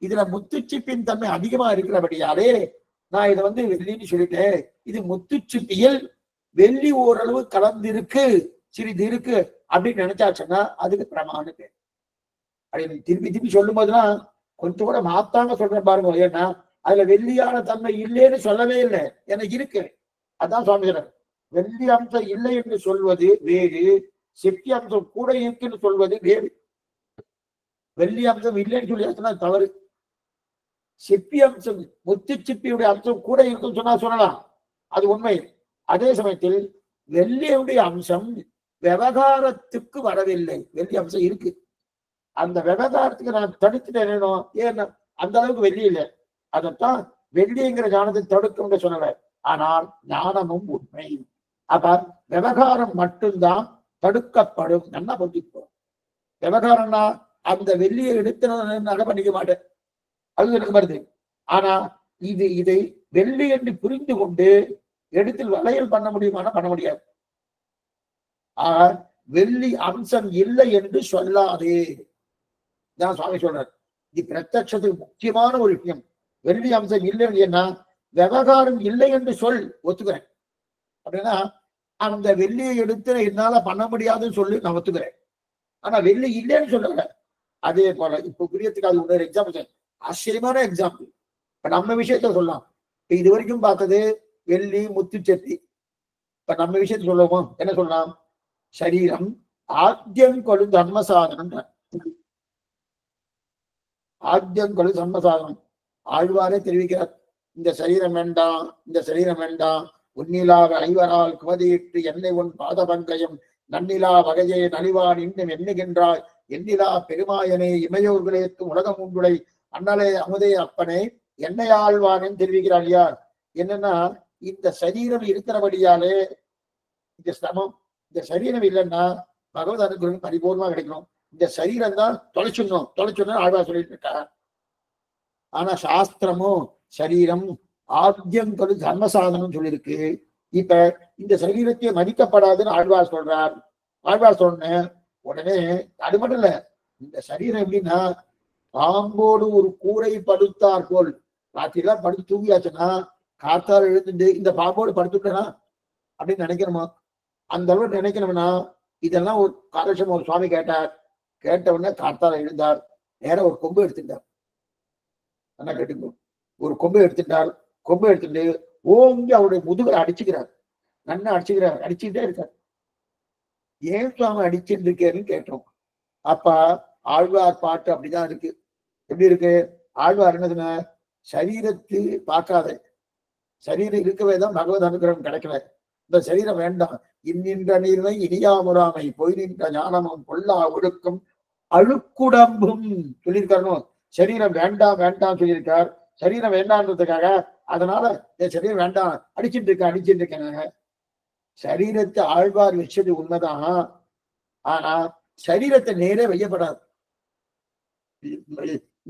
இதுல முத்துச்சிப்பின் தன்மை அதிகமா இருக்கிறபடியாலே நான் இதை வந்து வெள்ளின்னு சொல்லிட்டேன். இது முத்துச்சிப்பியில் வெள்ளி ஓரளவு கலந்து இருக்கு, சிறிது இருக்கு அப்படின்னு நினைச்சாச்சுன்னா அதுக்கு பிரமான்னு பேர். அப்படின்னு திருப்பி திருப்பி சொல்லும் போதுதான் கொஞ்சம் கூட மாத்தாம சொல்றேன் பாருங்க. ஏன்னா அதுல வெள்ளியான தன்மை இல்லைன்னு சொல்லவே இல்லை, எனக்கு இருக்கு. அதான் சுவாமி சொல்றார், வெள்ளி அம்சம் இல்லை என்று சொல்வது வேறு, செப்பி அம்சம் கூட இருக்குன்னு சொல்வது வேறு. வெள்ளி அம்சம் இல்லைன்னு சொல்லியாச்சுன்னா தவறு. சிப்பி அம்சம், முத்து சிப்பியுடைய அம்சம் கூட இருக்குன்னு சொன்னா சொல்லலாம், அது உண்மை. அதே சமயத்தில் வெள்ளியுடைய அம்சம் விவகாரத்துக்கு வரவில்லை. வெள்ளி அம்சம் இருக்கு, அந்த விவகாரத்துக்கு நான் தடுத்துட்டேன். ஏன்னா அந்த அளவுக்கு வெள்ளி இல்லை, அதைத்தான் வெள்ளிங்கிற ஞானத்தை தடுக்கும் சொல்லல. ஆனால் ஞானமும் உண்மை. அப்ப விவகாரம் மட்டும்தான் தடுக்கப்படும். நல்லா புரிஞ்சுப்போம். விவகாரம்னா அந்த வெள்ளியை எடுத்து நகை பண்ணிக்க மாட்டேன், அது எனக்கு வருது. ஆனா இதை வெள்ளி என்று புரிந்து கொண்டு எடுத்து வளையல் பண்ண முடியுமானா பண்ண முடியாது. வெள்ளி அம்சம் இல்லை என்று சொல்லாதே தான் சுவாமி சொல்றார். இது பிரத்யட்சத்துக்கு முக்கியமான ஒரு விஷயம். வெள்ளி அம்சம் இல்லைன்னு என்ன, விவகாரம் இல்லை என்று சொல், ஒத்துக்கிறேன். அப்படின்னா அந்த வெள்ளியை எடுத்து என்னால பண்ண முடியாதுன்னு சொல்லி நான் ஒத்துக்கிறேன். ஆனா வெள்ளி இல்லைன்னு சொல்லல. அதே போல இப்ப புரியத்துக்கு அது இன்னொரு எக்ஸாம்பிள், ஆச்சரியமான எக்ஸாம்பிள். இப்ப நம்ம விஷயத்த சொல்லலாம். இப்ப இது வரைக்கும் பார்த்தது வெள்ளி, முத்து, செப்பி. இப்ப நம்ம விஷயத்த சொல்லுவோம், என்ன சொல்லலாம்? சரீரம் ஆத்தியம் கொடு தர்ம சாதனம். ஆத்தியம் கொடு தர்ம சாதனம் ஆழ்வாரே தெரிவிக்கிறார். இந்த சரீரம் வேண்டாம், இந்த சரீரம் வேண்டாம், உன்னிலாக ஐவரால் குமதியிட்டு என்னை உன் பாத பங்கயம் நன்னிலா வகையே நலிவான் இன்னும் எண்ணுகின்றாய் எண்ணிலா பெருமாயனே இமையோர்களேத்தும் உலகம் உண்டுளை அண்ணலே அமுதே அப்பனே என்னை ஆழ்வானேன்னு தெரிவிக்கிறார். யார்? என்னன்னா இந்த சரீரம் இருக்கிறபடியாலே இந்த சிரமம், இந்த சரீரம் இல்லைன்னா பகவத் அனுகிரகம் பரிபூர்ணமா கிடைக்கணும். இந்த சரீரம் தான் தொலைச்சிடணும் ஆழ்வார் சொல்லிட்டு இருக்கா. ஆனா சாஸ்திரமும் சரீரம் ஆத்தியங்கள் தர்ம சாதனம் சொல்லியிருக்கு. இப்ப இந்த சரீரத்தை மதிக்கப்படாதுன்னு ஆழ்வார் சொல்றார். ஆழ்வார் சொன்ன உடனே அது மட்டும் இல்ல, இந்த சரீரம் எப்படின்னா பாம்போடு ஒரு கூரை படுத்தார் போல். ராத்திரிலாம் படுத்து தூங்கியாச்சுன்னா காத்தால் எழுந்துட்டு இந்த பாம்போடு படுத்துட்டேனா அப்படின்னு நினைக்கணுமா? அந்த அளவுக்கு நினைக்கணும்னா இதெல்லாம் ஒரு காலட்சம் ஒரு சுவாமி கேட்டார். கேட்ட உடனே காத்தால் எழுந்தார், நேரம் ஒரு கொம்பு எடுத்துட்டார். என்ன கேட்டுக்கோ, ஒரு கொம்பை எடுத்துட்டார். கொம்பை எடுத்துட்டு ஓங்கி அவருடைய முதுகலை அடிச்சுக்கிறார். நன்னா அடிச்சுக்கிறார், அடிச்சுக்கிட்டே இருக்கார். ஏன் சுவாமி அடிச்சுட்டு இருக்கேன்னு கேட்டோம். அப்ப ஆழ்வார் பாட்டு அப்படிதான் இருக்கு. எப்படி இருக்கு? ஆழ்வார் என்ன சொன்ன, சரீரத்து பார்க்காத, சரீரம் இருக்கவே தான் பகவத் அனுகிரகம் கிடைக்கல. இந்த சரீரம் வேண்டாம். இன்னின்ற நீர்மை இனியாமுறாமை பொய் நின்ற ஞானமும் பொல்லா ஒழுக்கும் அழுக்குடம்பும் சொல்லியிருக்காரு. சரீரம் வேண்டாம் வேண்டாம் சொல்லியிருக்கார். சரீரம் வேண்டான்றதுக்காக அதனால என் சரீரம் வேண்டாம் அடிச்சுட்டு இருக்கேன். சரீரத்தை ஆழ்வார் வச்சது உண்மைதான். ஆனா சரீரத்தை நேரே வையப்படாது.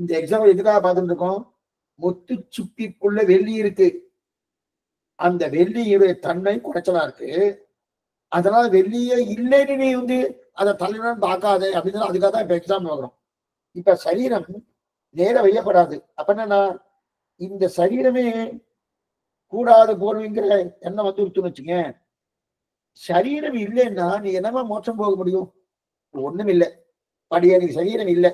இந்த எக்ஸாம்பிள் எதுக்காக பார்த்துட்டு இருக்கோம்? முத்து சுப்பிக்குள்ள வெள்ளி இருக்கு, அந்த வெள்ளியுடைய தன்மை குறைச்சலா இருக்கு. அதனால வெள்ளியே இல்லைன்னு நீ அதை தலைவன் பார்க்காதே அப்படின்னு அதுக்காக தான் இப்ப எக்ஸாம்பிள் வாங்குறோம். இப்ப சரீரம் நேர வையப்படாது. அப்ப என்னன்னா இந்த சரீரமே கூடாது போறவங்கிற எண்ணம் வந்துருச்சுன்னு வச்சுங்க. சரீரம் இல்லைன்னா நீ என்னமா மோட்சம் போக முடியும்? ஒண்ணும் இல்லை. படியா நீ சரீரம் இல்லை,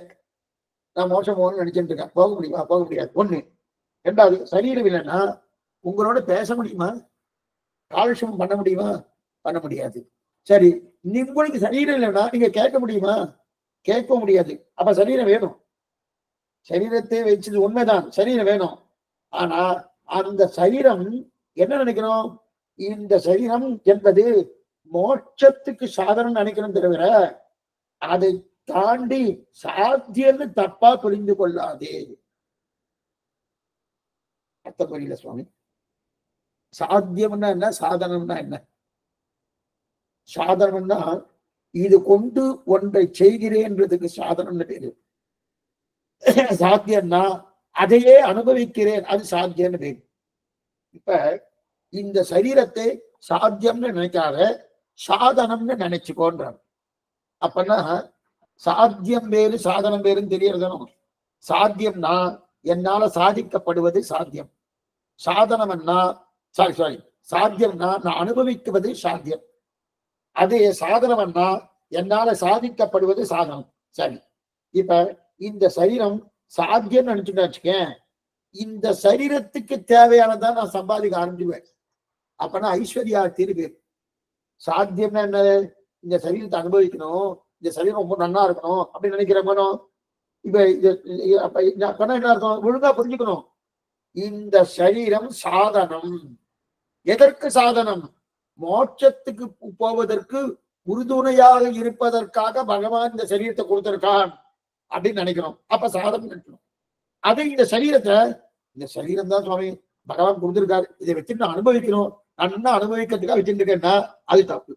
நான் மோட்சம் போகணும்னு நினைச்சுட்டு இருக்கேன். போக முடியுமா? போக முடியாது. ஒண்ணு. ரெண்டாவது, சரீரம் இல்லைன்னா உங்களோட பேச முடியுமா? காலட்சேபம் பண்ண முடியுமா? பண்ண முடியாது. சரி, உங்களுக்கு சரீரம் இல்லைன்னா நீங்க கேட்க முடியுமா? கேட்க முடியாது. அப்ப சரீரம் வேணும். சரீரத்தை வச்சது உண்மைதான், சரீரம் வேணும். ஆனா அந்த சரீரம் என்ன நினைக்கணும்? இந்த சரீரம் என்பது மோட்சத்துக்கு சாதனம் நினைக்கணும் தவிர அதை தாண்டி சாத்தியம்னு தப்பா புரிந்து கொள்ளாதே. அர்த்தம் புரியல சுவாமி. சாத்தியம்னா என்ன, சாதனம்னா என்ன? சாதனம்னா இது கொண்டு ஒன்றை செய்கிறேன்றதுக்கு சாதனம்னு பேரு. சாத்தியம்னா அதையே அனுபவிக்கிறேன், அது சாத்தியம்னு பேரு. இப்ப இந்த சரீரத்தை சாத்தியம்னு நினைக்காத, சாதனம்னு நினைச்சுக்கோன்றார். அப்பன்னா சாத்தியம் வேறு சாதனம் வேறுன்னு தெரியறதும். சாத்தியம்னா என்னால சாதிக்கப்படுவது சாத்தியம். சாதனம்னா சாத்தியம்னா நான் அனுபவிக்குவது சாத்தியம், அதே சாதனம்னா என்னால சாதிக்கப்படுவது சாதனம். சரி, இப்ப இந்த சரீரம் சாத்தியம் நினைச்சுட்டு வச்சுக்கேன், இந்த சரீரத்துக்கு தேவையானதான் நான் சம்பாதிக்க ஆரம்பிச்சுவேன். அப்பனா ஐஸ்வர்யா தீர்வு. சாத்தியம்னா என்ன? இந்த சரீரத்தை அனுபவிக்கணும், இந்த சரீரம் ரொம்ப நன்னா இருக்கணும் அப்படின்னு நினைக்கிறேன். இப்ப அப்ப என்ன அர்த்தம்? ஒழுங்கா புரிஞ்சுக்கணும். இந்த சரீரம் சாதனம். எதற்கு சாதனம்? மோட்சத்துக்கு போவதற்கு உறுதுணையாக இருப்பதற்காக பகவான் இந்த சரீரத்தை கொடுத்திருக்கான் அப்படின்னு நினைக்கிறோம். அப்ப சாதனம் நினைக்கணும். அது இந்த சரீரத்தை, இந்த சரீரம் தான் சுவாமி பகவான் கொடுத்திருக்காரு, இதை வச்சு நான் அனுபவிக்கணும், நான் அனுபவிக்கிறதுக்காக வச்சுட்டு இருக்கேன்னா அது தப்பு,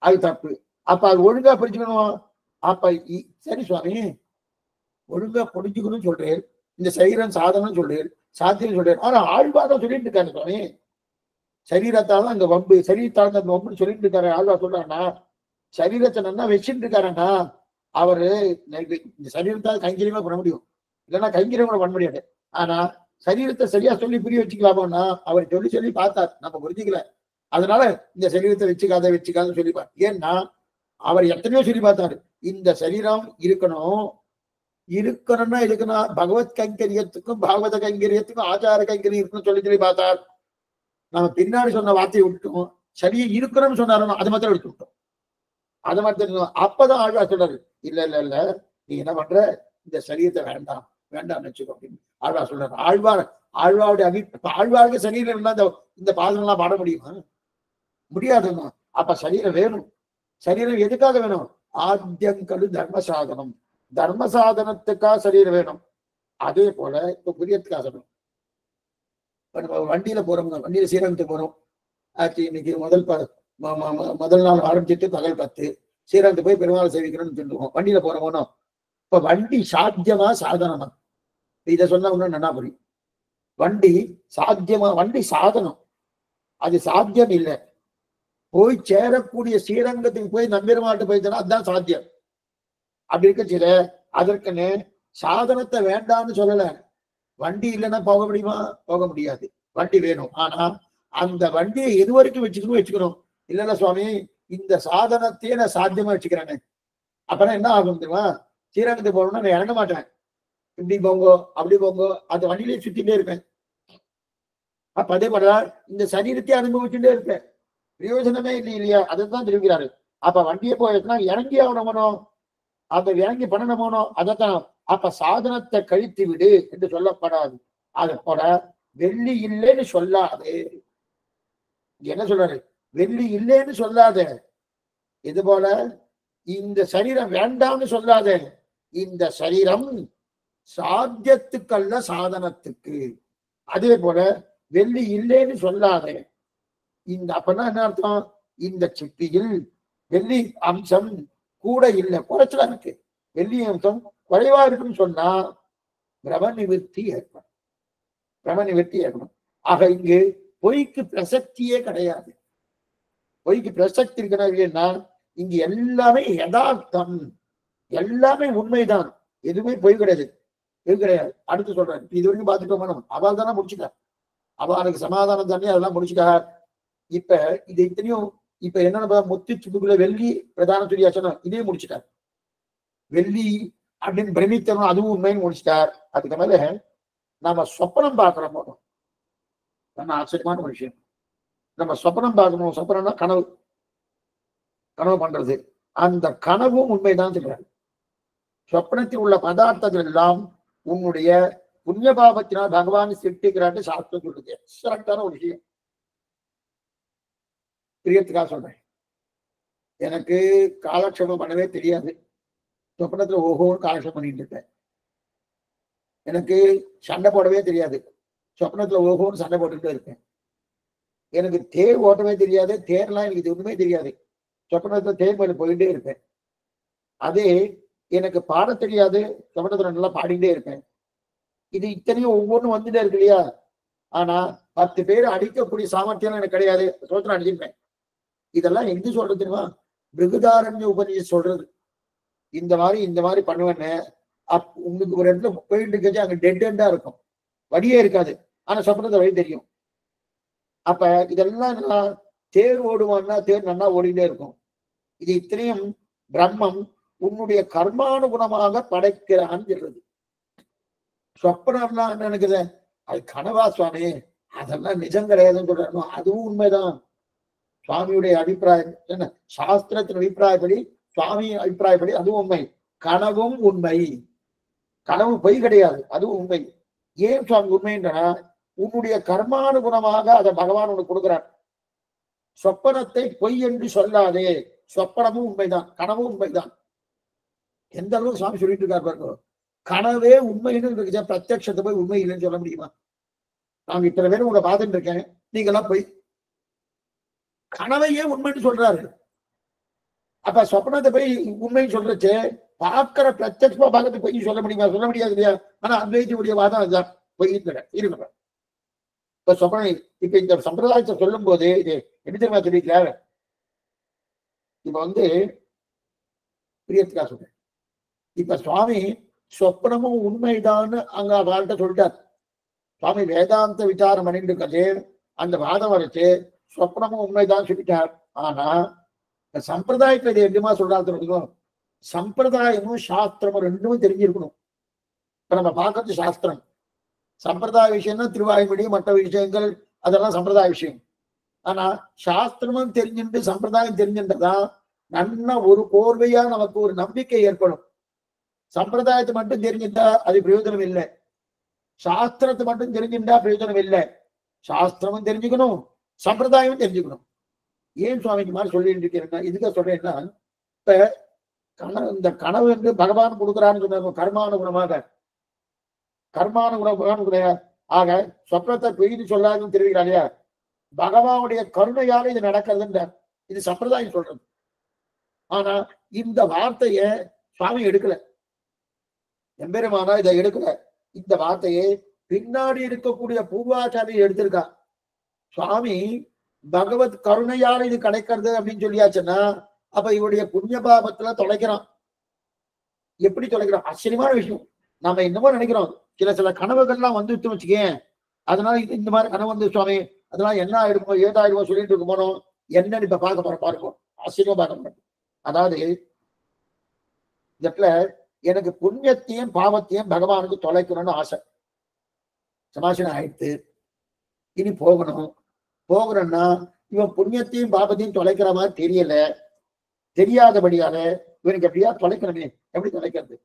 அது தப்பு. அப்ப அது ஒழுங்கா புரிஞ்சுக்கணும். அப்ப சரி சுவாமி, ஒழுங்கா புரிஞ்சுக்கணும்னு சொல்றேன், இந்த சரீரம் சாதனம் சொல்றேன், சாத்தியம் சொல்றேன். ஆனா ஆழ்வாதான் சொல்லிட்டு இருக்காரு சுவாமி, சரீரத்தால அந்த வம்பு, சரீரத்தால அந்த வம்புன்னு சொல்லிட்டு இருக்காரு. ஆழ்வா சொல்றாருன்னா சரீரத்தை நல்லா வச்சுட்டு இருக்காருன்னா அவரு இந்த சரீரத்தால் கைங்கரியமா பண்ண முடியும், இல்லைன்னா கைங்கரியம் பண்ண முடியாது. ஆனா சரீரத்தை சரியா சொல்லி புரிய வச்சுக்கலாமோன்னா அவர் சொல்லி சொல்லி பார்த்தார், நம்ம புரிஞ்சுக்கல. அதனால இந்த சரீரத்தை வச்சுக்காத சொல்லிப்பார். ஏன்னா அவர் எத்தனையோ சொல்லி பார்த்தாரு, இந்த சரீரம் இருக்கணும்னா இருக்கணும், பகவத் கைங்கரியத்துக்கும் பாகவத கைங்கரியத்துக்கும் ஆச்சார கைங்கரியம் இருக்குன்னு சொல்லி பார்த்தார். நம்ம பின்னாடி சொன்ன வார்த்தையை விட்டோம், சரியா இருக்கணும்னு சொன்னாலும் அது மாத்திரம் எடுத்து விட்டோம். அது மாத்திரம். அப்பதான் ஆழ்வா சொல்றாரு, இல்ல நீ என்ன பண்ற, இந்த சரீரத்தை வேண்டாம் நினைச்சுக்கோ அப்படின்னு ஆழ்வா சொல்றாரு. ஆழ்வாருடைய ஆழ்வாருக்கு சரீரம் இருந்தா இந்த பாதம் எல்லாம் பாட முடியுமா? முடியாதுன்னா அப்ப சரீரம் வேணும். சரீரம் எதுக்காக வேணும்? ஆத்தியங்கடு தர்ம சாதனம், தர்ம சாதனத்துக்காக சரீரம் வேணும். அதே போல இப்ப புரியத்துக்காக சொல்லணும். நம்ம வண்டியில போறோம், வண்டியில ஸ்ரீரங்கத்துக்கு போறோம். இன்னைக்கு முதல் நாள் ஆரம்பிச்சுட்டு பகல் 10 ஸ்ரீரங்கத்துக்கு போய் பெருமாள் சேவிக்கணும்னு சொல்லுவோம். வண்டியில போறோமோ, இப்ப வண்டி சாத்தியமா சாதனமா? இதை சொன்னா ஒண்ணு நல்லா புரியும். வண்டி சாத்தியமா? வண்டி சாதனம், அது சாத்தியம் இல்லை. போய் சேரக்கூடிய ஸ்ரீரங்கத்துக்கு போய் நம்பெருமாட்டு போயிட்டா அதுதான் சாத்தியம். அப்படி இருக்க அதற்குன்னு சாதனத்தை வேண்டாம்னு சொல்லல. வண்டி இல்லைன்னா போக முடியுமா? போக முடியாது. வண்டி வேணும். ஆனா அந்த வண்டியை எது வரைக்கும் வச்சுக்கணும். இல்லைல்ல சுவாமி, இந்த சாதனத்தையே நான் சாத்தியமா வச்சுக்கிறேன்னு, அப்பதான் என்ன ஆகும் தெரியுமா? ஸ்ரீரங்கத்துக்கு போகணும்னா நான் இறங்க மாட்டேன், இப்படி போங்கோ அப்படி போங்கோ, அந்த வண்டியிலே சுத்திட்டே இருப்பேன். அப்ப அதே போலதான் இந்த சரீரத்தையே அனுபவிச்சுட்டே இருப்பேன், பிரயோஜனமே இல்லையா? அதைத்தான் தெரிவிக்கிறாரு. அப்ப வண்டியை போயிடுச்சுன்னா இறங்கி ஆகணுமோ, அந்த இறங்கி பண்ணணுமோ, அதைத்தான். அப்ப சாதனத்தை கழித்து விடு என்று சொல்லப்படாது. அதை போல வெள்ளி இல்லைன்னு சொல்லாது. என்ன சொல்றாரு? வெள்ளி இல்லைன்னு சொல்லாத. இது போல இந்த சரீரம் வேண்டாம்னு சொல்லாத. இந்த சரீரம் சாத்தியத்துக்கல்ல சாதனத்துக்கு. அதே போல வெள்ளி இல்லைன்னு சொல்லாத. இந்த அப்பதான் என்ன அர்த்தம்? இந்த சிப்பியில் வெள்ளி அம்சம் கூட இல்லை, குறைச்சலா இருக்கு. வெள்ளி அம்சம் குறைவா இருக்குன்னு சொன்னா பிரம நிவர்த்தி ஏற்படும். பிரம நிவர்த்தி ஏற்படும். ஆக இங்கு பொய்க்கு பிரசக்தியே கிடையாது. பொய்க்கு பிரசக்தி இருக்கிறாங்கன்னா இங்கு எல்லாமே யதார்த்தம், எல்லாமே உண்மைதான், எதுவுமே பொய் கிடையாது, பொய் கிடையாது. அடுத்து சொல்றேன், இது வரைக்கும் பார்த்துட்டோம். அவள் தானே முடிச்சுட்டார், அவளுக்கு சமாதானம் தானே அதெல்லாம் முடிச்சுட்டார். இப்ப இது இத்தனையும் இப்ப என்னன்னா முத்து சுட்டுக்குள்ள வெள்ளி பிரதான சொல்லியாச்சனும் இதே முடிச்சுட்டார். வெள்ளி அப்படின்னு பிரமித்தனும் அதுவும் உண்மைன்னு முடிச்சுட்டார். அதுக்கு மேல நாம சொப்பனம் பார்க்கிறோம் போதும், நம்ம ஆச்சரியமான ஒரு விஷயம். நம்ம சொப்பனம் பார்க்கணும். சொப்பனம்னா கனவு, கனவு பண்றது. அந்த கனவும் உண்மைதான் சொல்றாரு. சொப்பனத்தில் உள்ள பதார்த்தங்கள் எல்லாம் உன்னுடைய புண்ணிய பாபத்தினால் பகவான் சிருஷ்டிக்கிறான்னு சாஸ்திரம் சொல்லுது. எக்ஸலண்டான ஒரு விஷயம். பிரியத்துக்காக சொல்றேன். எனக்கு காலக்ஷேபம் பண்ணவே தெரியாது. சொப்பனத்துல ஓஹோன்னு காலக்ஷேபம் பண்ணிட்டு இருப்பேன். எனக்கு சண்டை போடவே தெரியாது. சொப்பனத்துல ஓஹோன்னு சண்டை போட்டுக்கிட்டே இருப்பேன். எனக்கு தேர் ஓட்டவே தெரியாது. தேர்லாம் எனக்கு ஒண்ணுமே தெரியாது. சொப்பனத்துல தேர் மேல போயிட்டே இருப்பேன். அதே எனக்கு பாட தெரியாது. சொப்பனத்துல நல்லா பாடிக்கிட்டே இருப்பேன். இது இத்தனையும் ஒவ்வொன்றும் வந்துட்டே இருக்கு இல்லையா? ஆனா 10 பேர் அடிக்கக்கூடிய சாமர்த்தியம் எனக்கு கிடையாது. சோத்திரம் அடிச்சிருப்பேன். இதெல்லாம் எங்க சொல்றது தெரியுமா? பிருகதாரண்ய உபநிஷம் சொல்றது. இந்த மாதிரி பண்ணுவேன்னு உங்களுக்கு ஒரு இடத்துல போயிட்டு இருக்க, அங்க டெட் எண்டா இருக்கும், வழியே இருக்காது. ஆனா சொப்பனத்துல வழி தெரியும். அப்ப இதெல்லாம் தேர் ஓடுவான்னா தேர் நல்லா ஓடிட்டே இருக்கும். இது இத்தனையும் பிரம்மம் உன்னுடைய கர்மானுகுணமாக படைக்கிறான்னு சொல்றது. சொப்பனம்லாம் என்ன நினைக்குது, அது கனவா சுவாமி, அதெல்லாம் நிஜம் கிடையாதுன்னு சொல்றாங்க. அதுவும் உண்மைதான். சுவாமியுடைய அபிப்பிராயம் என்ன, சாஸ்திரத்தின் அபிப்பிராயப்படி, சுவாமி அபிப்பிராயப்படி அதுவும் உண்மை. கனவும் உண்மை, கனவு பொய் கிடையாது, அதுவும் உண்மை. ஏன் சுவாமி உண்மைன்றா, உன்னுடைய கர்மானுகுணமாக அதை பகவான் உனக்கு கொடுக்கிறார். சொப்பனத்தை பொய் என்று சொல்லாதே, சொப்பனமும் உண்மைதான், கனவும் உண்மைதான். எந்த அளவுக்கு சுவாமி சொல்லிட்டு இருக்காரு பாருங்க. கனவே உண்மைன்னு இருக்கு, பிரத்யட்சத்தை போய் உண்மை இல்லைன்னு சொல்ல முடியுமா? நாங்க இத்தனை பேரும் உங்களை பார்த்துட்டு இருக்கேன், நீங்க எல்லாம் போய் கனவையே உண்மைன்னு சொல்றாரு. அப்ப சொப்பனத்தை போய் உண்மைன்னு சொல்றச்சு, பார்க்கிற பிரத்யட்சமா பார்க்கறது பொய் சொல்ல முடியுமா? சொல்ல முடியாது இல்லையா? ஆனா அத்வைத்தியுடைய வாதம் அதுதான், பொய் இருக்க. இப்ப சொப்பனை, இப்ப இந்த சம்பிரதாயத்தை சொல்லும் போது இது எப்படி தெரியுமா சொல்லிக்கிறார்? இப்ப பிரியத்துக்கா சொல்றேன். இப்ப சுவாமி சொப்பனமும் உண்மைதான்னு அங்க அவர்கிட்ட சொல்லிட்டார். சுவாமி வேதாந்த விசாரம் பண்ணிட்டு இருக்காது, அந்த வாதம் வரைச்சு சொப்பனமும் உண்மைதான் சொல்லிட்டார். ஆனா சம்பிரதாயத்துல இது எப்படிமா சொல்றாரு? சம்பிரதாயமும் சாஸ்திரமும் ரெண்டுமே தெரிஞ்சிருக்கணும். இப்ப நம்ம பார்க்கறது சாஸ்திரம், சம்பிரதாய விஷயம்னா திருவாய்மொழி மற்ற விஷயங்கள் அதெல்லாம் சம்பிரதாய விஷயம். ஆனா சாஸ்திரமும் தெரிஞ்சுட்டு சம்பிரதாயம் தெரிஞ்சுன்றதான் நல்ல ஒரு கோர்வையா நமக்கு ஒரு நம்பிக்கை ஏற்படும். சம்பிரதாயத்தை மட்டும் தெரிஞ்சுட்டா அது பிரயோஜனம் இல்லை, சாஸ்திரத்தை மட்டும் தெரிஞ்சுட்டா பிரயோஜனம் இல்லை. சாஸ்திரமும் தெரிஞ்சுக்கணும், சம்பிரதாயமும் தெரிஞ்சுக்கணும். ஏன் சுவாமி இந்த மாதிரி சொல்லிட்டு இருக்கேன்னா, இதுக்காக சொல்றேன்னா, இப்ப இந்த கனவு என்று பகவான் கொடுக்குறான்னு சொன்ன கர்மானுகுணமாக, கர்மானுகுண ஆக சொப்னத்தை பெய்து சொல்லாதுன்னு தெரிவிக்கிறாங்க. பகவானுடைய கருணையால இது நடக்கிறதுன்ற இது சம்பிரதாயம் சொல்றது. ஆனா இந்த வார்த்தைய சுவாமி எடுக்கல, எம்பெருமானா இதை எடுக்கல. இந்த வார்த்தையை பின்னாடி இருக்கக்கூடிய பூர்வாச்சாரியை எடுத்திருக்கா. சுவாமி பகவத் கருணையால இது கிடைக்கிறது அப்படின்னு சொல்லியாச்சுன்னா, அப்ப இவருடைய புண்ணிய பாபத்துல தொலைக்கிறான். எப்படி தொலைக்கிறான்? ஆச்சரியமான விஷயம். நாம என்னமோ நினைக்கிறோம், சில கனவுகள்லாம் வந்துட்டு வச்சுக்கேன், அதனால இந்த மாதிரி கனவு சுவாமி, அதெல்லாம் என்ன ஆயிடுமோ ஏதாயிடுமோ சொல்லிட்டு இருக்க போனோம். என்னன்னு இப்ப பார்ப்போம், ஆச்சரியமா பார்க்க போறோம். அதாவது இந்த இடத்துல எனக்கு புண்ணியத்தையும் பாவத்தையும் பகவானுக்கு தொலைக்கணும்னு ஆசை. சமாசனம் ஆயிடுத்து, இனி போகணும்னா இவன் புண்ணியத்தையும் பாவத்தையும் தொலைக்கிற மாதிரி தெரியல, தெரியாதபடியால இவனுக்கு எப்படியா தொலைக்கணுமே. எப்படி தொலைக்கிறது?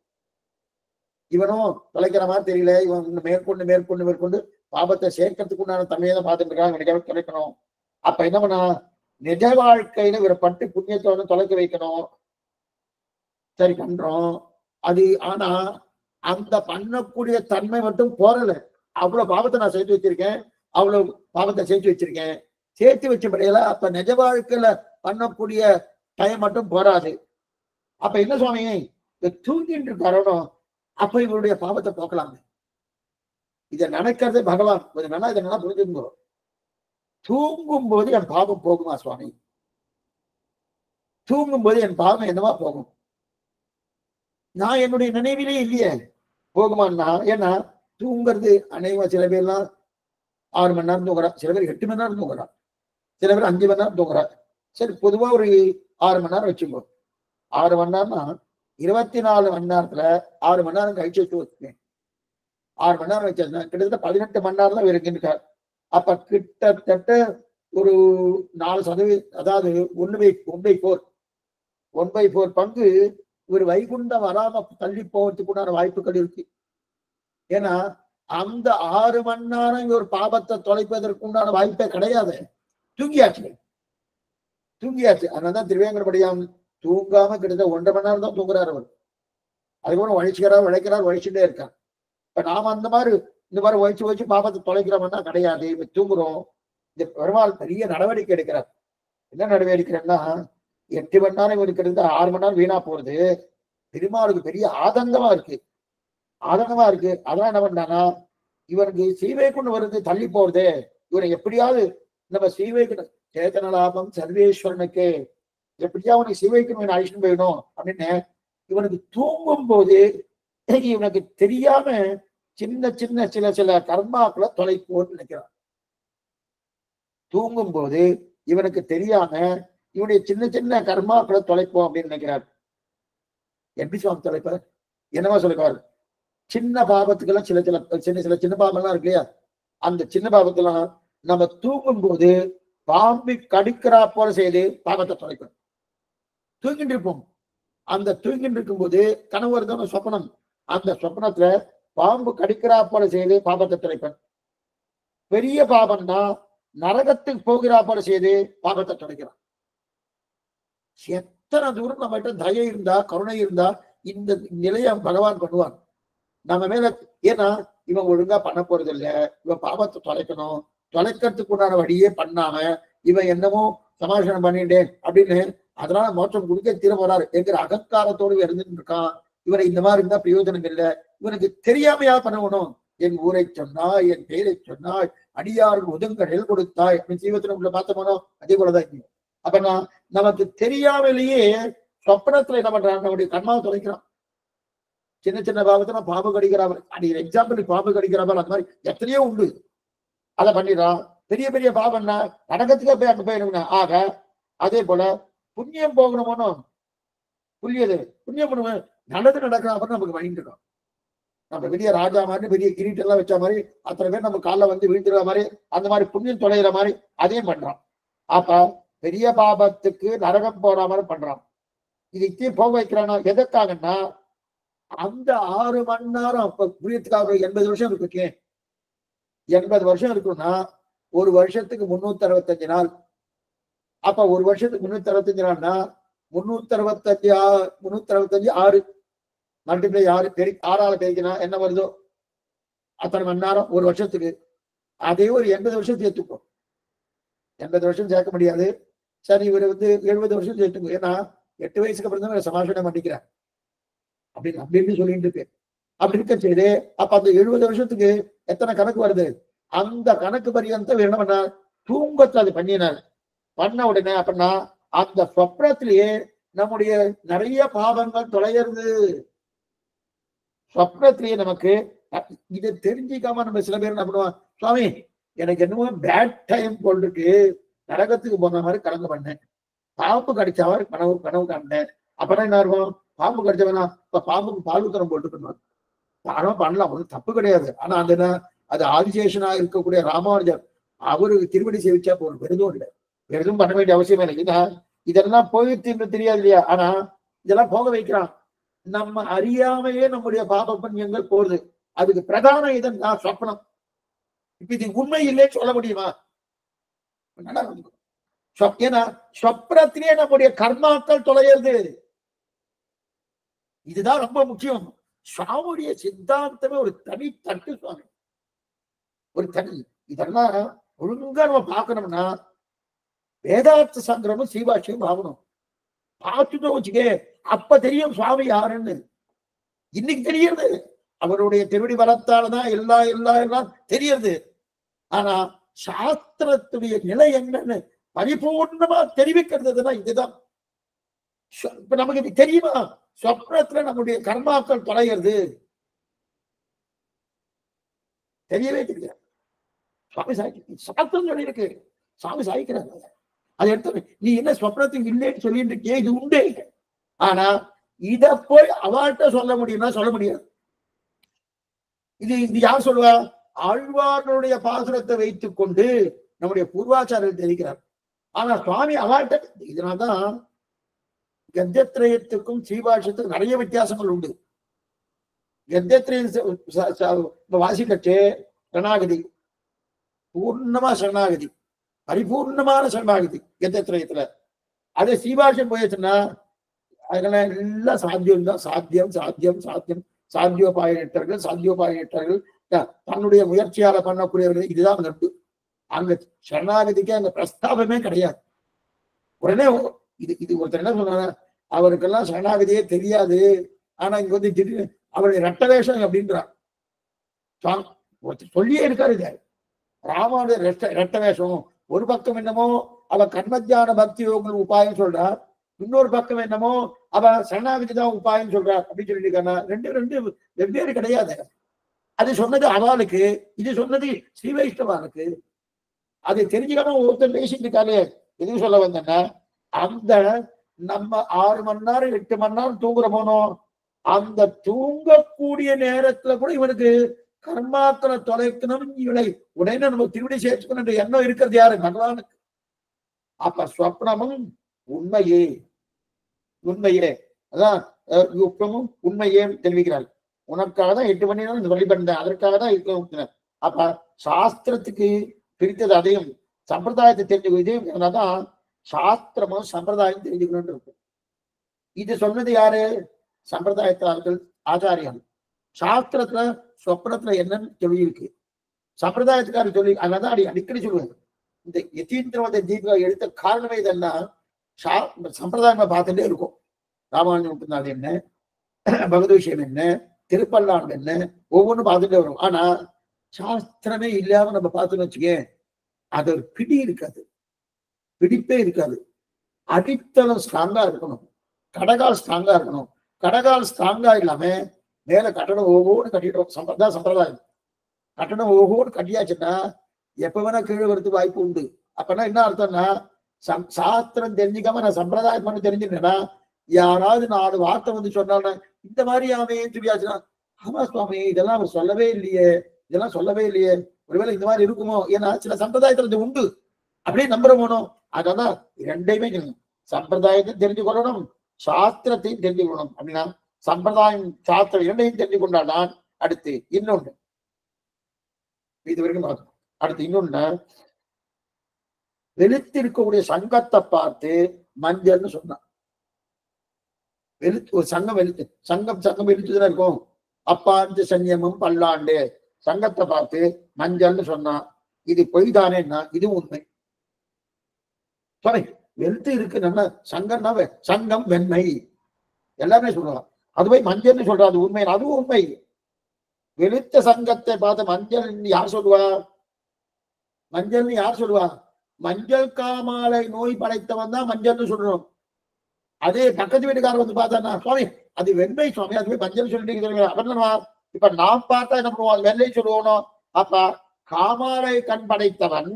இவனும் தொலைக்கிற மாதிரி தெரியல, இவன் மேற்கொண்டு பாபத்தை சேர்க்கறதுக்கு உண்டான தன்மையை தான் பார்த்துட்டு இருக்கான், இவனுக்கு தொலைக்கணும். அப்ப என்ன பண்ணா, நிஜ வாழ்க்கையில இவரை பட்டு புண்ணியத்தை தொலைக்க வைக்கணும். சரி பண்றோம் அது. ஆனா அந்த பண்ணக்கூடிய தன்மை மட்டும் போறல. அவ்வளவு பாவத்தை நான் சேர்த்து வச்சிருக்கேன், அவ்வளவு பாவத்தை சேர்த்து வச்சபடியில அப்ப நிஜ வாழ்க்கையில பண்ணக்கூடிய டைம் மட்டும் போராது. அப்ப என்ன சுவாமி, தூங்கிட்டு இருக்கணும், அப்ப இவருடைய பாவத்தை போக்கலாங்க. இதை நினைக்கிறது பகவான். இதை நல்லா புரிஞ்சுக்கோ. தூங்கும் போது என் பாவம் போகுமா சுவாமி? தூங்கும் போது என் பாவம் என்னவா போகும்? நான் என்னுடைய நினைவிலே இல்லையே, போகுமான்னா. ஏன்னா தூங்குறது அநேகமா சில பேர்லாம் 6 மணி நேரம் தூங்குறா, சில பேர் 8 மணி நேரம் தூங்குறா, சில பேர் 5 மணி நேரம் தூங்குறா. சரி பொதுவா ஒரு 6 மணி நேரம் வச்சுக்கோ. 6 மணி நேரம்னா 24 மணி நேரத்துல 6 மணி நேரம் கழிச்சு வச்சுக்கேன். 6 மணி நேரம் வச்சதுன்னா கிட்டத்தட்ட 18 மணி நேரம் தான் இருக்கின்றார். அப்ப கிட்டத்தட்ட ஒரு 4%, அதாவது 1/4 பங்கு ஒரு வைகுண்டம் வராம தள்ளி போவதுக்குண்டான வாய்ப்புகள் இருக்கு. ஏன்னா அந்த 6 மணி நேரம் ஒரு பாபத்தை தொலைப்பதற்கு உண்டான வாய்ப்பே கிடையாது. தூங்கியாச்சு. அதனாலதான் திருவேங்கடபடியான் தூங்காம கிட்டத்தட்ட 1.5 மணி நேரம் தான் தூங்குறாரு அவர். அதுக்கப்புறம் உழைச்சுட்டே இருக்கார். இப்ப நாம இந்த மாதிரி உழைச்சு பாபத்தை தொலைக்கிறோம்னா கிடையாது. இப்ப தூங்குறோம். இந்த பெருமாள் பெரிய நடவடிக்கை எடுக்கிறார். என்ன நடவடிக்கைன்னா, 8 மணி நேரம் இவருக்கு இருந்தா 6 மணி நேரம் வீணா போறது பெருமாளுக்கு பெரிய ஆதங்கமா இருக்கு. அதான் என்ன பண்ணானா, இவருக்கு சீவைக்குண்டு வருது தள்ளி போறது, இவரை எப்படியாவது நம்ம சீவைக்கு சேத்தன லாபம் சர்வேஸ்வரனுக்கு எப்படியா அவனுக்கு சீவைக்கு அழிச்சுட்டு போயிடும் அப்படின்னு இவனுக்கு தூங்கும் போது இவனுக்கு தெரியாம சின்ன சில கர்மாக்களை தொலைப்போன்னு நினைக்கிறான். தூங்கும் போது இவனுக்கு தெரியாம இவனுடைய சின்ன சின்ன கர்மாக்களை தொலைப்போம் அப்படின்னு நினைக்கிறார். எப்படி சுவாமி தொலைப்பார்? என்னவா சொல்லுவார்? சின்ன பாபத்துக்கெல்லாம் சில சில சின்ன சின்ன பாபம்லாம் இருக்கு இல்லையா, அந்த சின்ன பாபத்தெல்லாம் நம்ம தூங்கும் போது பாம்பு கடிக்கிறா போல செய்து பாபத்தை தொலைக்கும். தூங்கிட்டு இருப்போம், அந்த தூங்கிட்டு இருக்கும் போது கனவு வருதான சொப்பனம், அந்த சொப்பனத்துல பாம்பு கடிக்கிறா போல செய்து பாபத்தை தொலைப்பேன். பெரிய பாபம்னா நரகத்துக்கு போகிறா போல செய்து பாபத்தை தொலைக்கிறான். எத்தனை தூரம் நம்மகிட்ட தயை இருந்தா கருணை இருந்தா இந்த நிலையை பகவான் பண்ணுவான் நம்ம மேல. ஏன்னா இவன் ஒழுங்கா பண்ண போறது இல்ல, இவன் பாவத்தை தொலைக்கணும், தொலைக்கிறதுக்கு உண்டான வழியே பண்ணாம இவன் என்னமோ சமாதானம் பண்ணிட்டேன் அப்படின்னு அதனால மோட்சம் கொடுக்க தீர போறாரு என்கிற அகங்காரத்தோடு இருந்துட்டு இருக்கான். இவனை இந்த மாதிரி இருந்தா பிரயோஜனம் இல்லை, இவனுக்கு தெரியாமையா பண்ணணும். என் ஊரை சொன்னாய், என் பெயரை சொன்னாய், அடியாருக்கு ஒதுங்கடல் கொடுத்தாய் அப்படின்னு ஜீவத்துல உள்ள பார்த்தோமோ அதே போலதான் இங்க. அப்ப நான் நமக்கு தெரியாமலேயே சொப்பனத்துல என்ன பண்றான், நம்முடைய கர்மாவை தொலைக்கிறான். சின்ன சின்ன பாவத்துல பாம்பு கடிக்கிறார்கள், அன்னைக்கு எக்ஸாம்பிள் பாம்பு கடிக்கிறார்கள், அந்த மாதிரி எத்தனையோ உண்டு. அதை பண்ணிடுறான். பெரிய பெரிய பாவம்னா நரகத்துக்கே போய் அங்க போயிருங்க. ஆக அதே போல புண்ணியம் போகணுமோனோ புண்ணியது புண்ணியம் பண்ணுவேன் நல்லது நடக்கிற அப்புறம் நமக்கு வாங்கிட்டு இருக்கோம். நம்ம பெரிய ராஜா மாதிரி பெரிய கிரீட் எல்லாம் வச்ச மாதிரி அத்தனை பேர் நம்ம காலில் வந்து வீழ்த்துற மாதிரி அந்த மாதிரி புண்ணியம் தொலைகிற மாதிரி அதையும் பண்றான். அப்ப பெரிய பாபத்துக்கு நரகம் போற மாதிரி பண்றான். இது இப்பயும் போக வைக்கிறானா எதற்காகன்னா அந்த 6 மணி நேரம் அப்ப புரியத்துக்காக 80 வருஷம் இருக்கு. 80 வருஷம் இருக்குன்னா ஒரு வருஷத்துக்கு 365 நாள். அப்ப ஒரு வருஷத்துக்கு 365 நாள்னா 365 6 மல்டிப்ளை 6 6ஆல பெருக்கினா என்ன வருதோ அத்தனை மணி நேரம் ஒரு வருஷத்துக்கு. அதே ஒரு 80 வருஷம் சேர்த்துக்கும். 80 வருஷம் சேர்க்க முடியாது, சரி இவர் வந்து 70 வருஷம் சேர்த்துக்கும். ஏன்னா 8 வயசுக்கு அப்புறம் தான் சமாதானம் பண்ணிக்கிறேன் அப்படின்னு சொல்லிட்டு இருக்கு. அப்படி இருக்க செய்து அப்ப அந்த 70 வருஷத்துக்கு எத்தனை கணக்கு வருது, அந்த கணக்கு பரியந்தம் என்ன பண்ண தூங்கத்துல அது பண்ணினார். பண்ண உடனே அப்படின்னா அந்த சொப்னத்திலேயே நம்முடைய நிறைய பாவங்கள் தொலைகிறது. சொப்னத்திலேயே நமக்கு இதை தெரிஞ்சிக்காம நம்ம சில பேர் என்ன பண்ணுவோம், சுவாமி எனக்கு என்னமோ பேட் டைம் போல் இருக்கு, நரகத்துக்கு போன மாதிரி கலந்து பண்ணேன், பாம்பு கடிச்ச மாதிரி கனவு காண்டேன். அப்பதான் என்ன இருக்கும், பாம்பு கடிச்சவனா இப்ப பாம்புக்கு பால் ஊத்தரம் போட்டு பண்ணுவாங்க. தானம் பண்ணலாம், ஒன்றும் தப்பு கிடையாது. ஆனா அந்த அது ஆதிசேஷனா இருக்கக்கூடிய ராமானுஜர் அவருக்கு திருவடி சேவிச்சா போதும், வெறுதும் இல்லை, வெறுதும் பண்ண வேண்டிய அவசியமே இல்லை. ஏன்னா இதெல்லாம் போயிட்டு தெரியாது இல்லையா, ஆனா இதெல்லாம் போக வைக்கிறான். நம்ம அறியாமையே நம்முடைய பாப புண்ணியங்கள் போகுது. அதுக்கு பிரதான இதன் சொப்பனம். இப்ப இது உண்மை இல்லைன்னு சொல்ல முடியுமா? ஏன்னா சொப்னத்திலேயே நம்முடைய கர்மாக்கள் தொலைகிறது. இதுதான் ரொம்ப முக்கியம். சுவாமியுடைய சித்தாந்தமே ஒரு தனி தட்டு சுவாமி, ஒரு தனி. இதெல்லாம் ஒழுங்கா நம்ம பார்க்கணும்னா வேதார்த்த சங்கிரமும் சீபாட்சியும் ஆகணும். பார்த்துட்டோம் வச்சுக்கே, அப்ப தெரியும் சுவாமி யாருன்னு. இன்னைக்கு தெரியுது, அவருடைய திருவடி பலத்தால்தான் எல்லாம் தெரியுது. ஆனா சாஸ்திரத்துடைய நிலை என்னன்னு பரிபூர்ணமா தெரிவிக்கிறதுனா இதுதான். இப்ப நமக்கு இது தெரியுமா, சொப்னத்துல நம்முடைய கர்மாக்கள் தொலைகிறது தெரியவே தெரியாது. சுவாமி சாஸ்திரம் சொல்லி இருக்கு, சுவாமி சாய்க்கிறாங்க. அதை எடுத்து நீ என்ன சொப்னத்துக்கு இல்லைன்னு சொல்லிட்டு இருக்கே, இது உண்டு. ஆனா இத போய் அவள்கிட்ட சொல்ல முடியும்னா சொல்ல முடியாது. இது யார் சொல்லுவா, ஆழ்வார்களுடைய பாசுரத்தை வைத்துக் கொண்டு நம்முடைய பூர்வாச்சாரியர் தெரிவிக்கிறார். ஆனா சுவாமி அவள்கிட்ட, இதனால்தான் கத்தியத்திரயத்துக்கும் சீபாஷத்துக்கும் நிறைய வித்தியாசங்கள் உண்டு. கத்தியத்திரயம் வாசிக்கச்சே சரணாகதி, பூர்ணமா சரணாகதி, பரிபூர்ணமான சரணாகதி கத்தியத்திரயத்துல. அதே சீபாஷம் போயிடுச்சுன்னா அதனால எல்லாம் சாத்தியம் தான், சாத்தியம் சாத்தியம் சாத்தியம், சாத்தியோபாயற்றர்கள் சாத்தியோபாயற்றர்கள் தன்னுடைய முயற்சியால பண்ணக்கூடியவர்கள். இதுதான் நட்பு. அங்க சரணாகதிக்கு அங்க பிரஸ்தாபமே கிடையாது. உடனே இது ஒருத்தர் என்ன சொன்னாங்க, அவருக்கெல்லாம் சரணாகதியே தெரியாது, ஆனா இங்க வந்து திடீர்னு அவருடைய ரட்ட வேஷம் அப்படின்றான். ஒருத்தர் சொல்லியே இருக்காரு இது, ராமாவுடைய ரட்ட வேஷம். ஒரு பக்கம் என்னமோ அவ கர்மஜான பக்தி யோகங்கள் உபாயம் சொல்றார், இன்னொரு பக்கம் என்னமோ அவ சரணாகதி தான் உபாயம் சொல்றார் அப்படின்னு சொல்லியிருக்காங்க. ரெண்டு வெவ்வேறு கிடையாது. அது சொன்னது அவளுக்கு, இது சொன்னது ஸ்ரீ வைஷ்ணவானுக்கு. அதை தெரிஞ்சுக்காம ஒருத்தர் பேசிட்டு இருக்காரு. எதுவும் சொல்ல வந்தேன்னா, அந்த நம்ம 6 மணி நேரம் 8 மணி நேரம் தூங்குற போனோம், அந்த தூங்கக்கூடிய நேரத்துல கூட இவனுக்கு கர்மாக்களை தொலைக்கணும், இவளை உடனே நம்ம திருவிடை சேர்த்துக்கணும் எண்ணம் இருக்கிறது யாரு? பகவானுக்கு. அப்ப ஸ்வப்னமும் உண்மையே, உண்மையே அதான் யுக்தமும் உண்மையே தெரிவிக்கிறார். உனக்காக தான் 8 மணி நேரம் இந்த வழிபட்டேன், அதற்காக தான் இருக்க. அப்ப சாஸ்திரத்துக்கு பிரித்தது அதையும் சம்பிரதாயத்தை தெரிஞ்சுக்கிறது தான் சாஸ்திரமும் சம்பிரதாயம் தெரிஞ்சுக்கணும்னு இருக்கும். இது சொன்னது யாரு? சம்பிரதாயத்தார்கள், ஆச்சாரியம். சாஸ்திரத்துல சொப்னத்துல என்னன்னு சொல்லி இருக்கு, சம்பிரதாயத்துக்காரர் சொல்லி. அதனாலதான் அடிக்கடி சொல்லுவாங்க, இந்த யதீந்திரவத தீபிகா எடுத்த காரணமே இதெல்லாம் சம்பிரதாயமா பார்த்துட்டே இருக்கும். ராமானுஜம் அது என்ன, பகவத் விஷயம் என்ன, திருப்பல்லாண்டு என்ன, ஒவ்வொன்றும் பார்த்துட்டே வரும். ஆனா சாஸ்திரமே இல்லாம நம்ம பார்த்துன்னு வச்சுக்கேன், அது ஒரு பிடி இருக்காது, பிடிப்பே இருக்காது. அடித்தளம் ஸ்ட்ராங்கா இருக்கணும், கடகால் ஸ்ட்ராங்கா இருக்கணும். கடகால் ஸ்ட்ராங்கா இல்லாம மேல கட்டணம் ஒவ்வொரு கட்டிட்டோம், சம்பிரதாயம். கட்டணம் ஒவ்வொரு கட்டியாச்சுன்னா எப்ப வேணா கீழே வரதுக்கு வாய்ப்பு உண்டு. அப்பனா என்ன அர்த்தம்னா, சாஸ்திரம் தெரிஞ்சுக்காம நான் சம்பிரதாயம் பண்ண தெரிஞ்சுட்டேன்னா, யாராவது 4 வார்த்தை வந்து சொன்னாலும் இந்த மாதிரி அவன் சொல்லியாச்சுன்னா, ஆமா சுவாமி இதெல்லாம் அவர் சொல்லவே இல்லையே, இதெல்லாம் சொல்லவே இல்லையே, ஒருவேளை இந்த மாதிரி இருக்குமோ, ஏன்னா சில சம்பிரதாயத்துல இது உண்டு, அப்படியே நம்புற போனோம். அதனால ரெண்டையுமே சம்பிரதாயத்தை தெரிஞ்சு கொள்ளணும், சாஸ்திரத்தையும் தெரிஞ்சு கொள்ளணும். அப்படின்னா சம்பிரதாயம் சாஸ்திரம் இரண்டையும் தெரிஞ்சு கொண்டாதான் அடுத்து இன்னொன்று இது வரைக்கும் பார்த்தோம். அடுத்து இன்னொன்னு, வெளுத்து இருக்கக்கூடிய சங்கத்தை பார்த்து மஞ்சள்னு சொன்னான். வெளுத்து ஒரு சங்கம் வெளுத்து, சங்கம் வெளுத்துதான் இருக்கும். அப்பாஞ்ச சன்னியமும் பல்லாண்டு சங்கத்தை பார்த்து மஞ்சள்னு சொன்னான். இது பொய் தானேன்னா இது உண்மை. சாரி, வெளுத்து இருக்கு நம்ம சங்கம்னா சங்கம் வெண்மை எல்லாமே சொல்லுவான், அதுவே மஞ்சள்னு சொல்றான், அது உண்மை, அதுவும் உண்மை. வெளுத்த சங்கத்தை பார்த்து மஞ்சள் யார் சொல்லுவா? மஞ்சள்னு யார் சொல்லுவா? மஞ்சள் காமாலை நோய் படைத்தவன் தான் மஞ்சள்னு சொல்றோம். அதே பக்கத்து வீட்டுக்காரர் வந்து பார்த்தா, சுவாமி அது வெண்மை சுவாமி, அதுவே மஞ்சள் சொல்லிட்டு அப்படின்னா, இப்ப நாம் பார்த்தா என்ன பண்ணுவோம், அது வெள்ளை சொல்லுவோம். அப்ப காமாலை கண் படைத்தவன்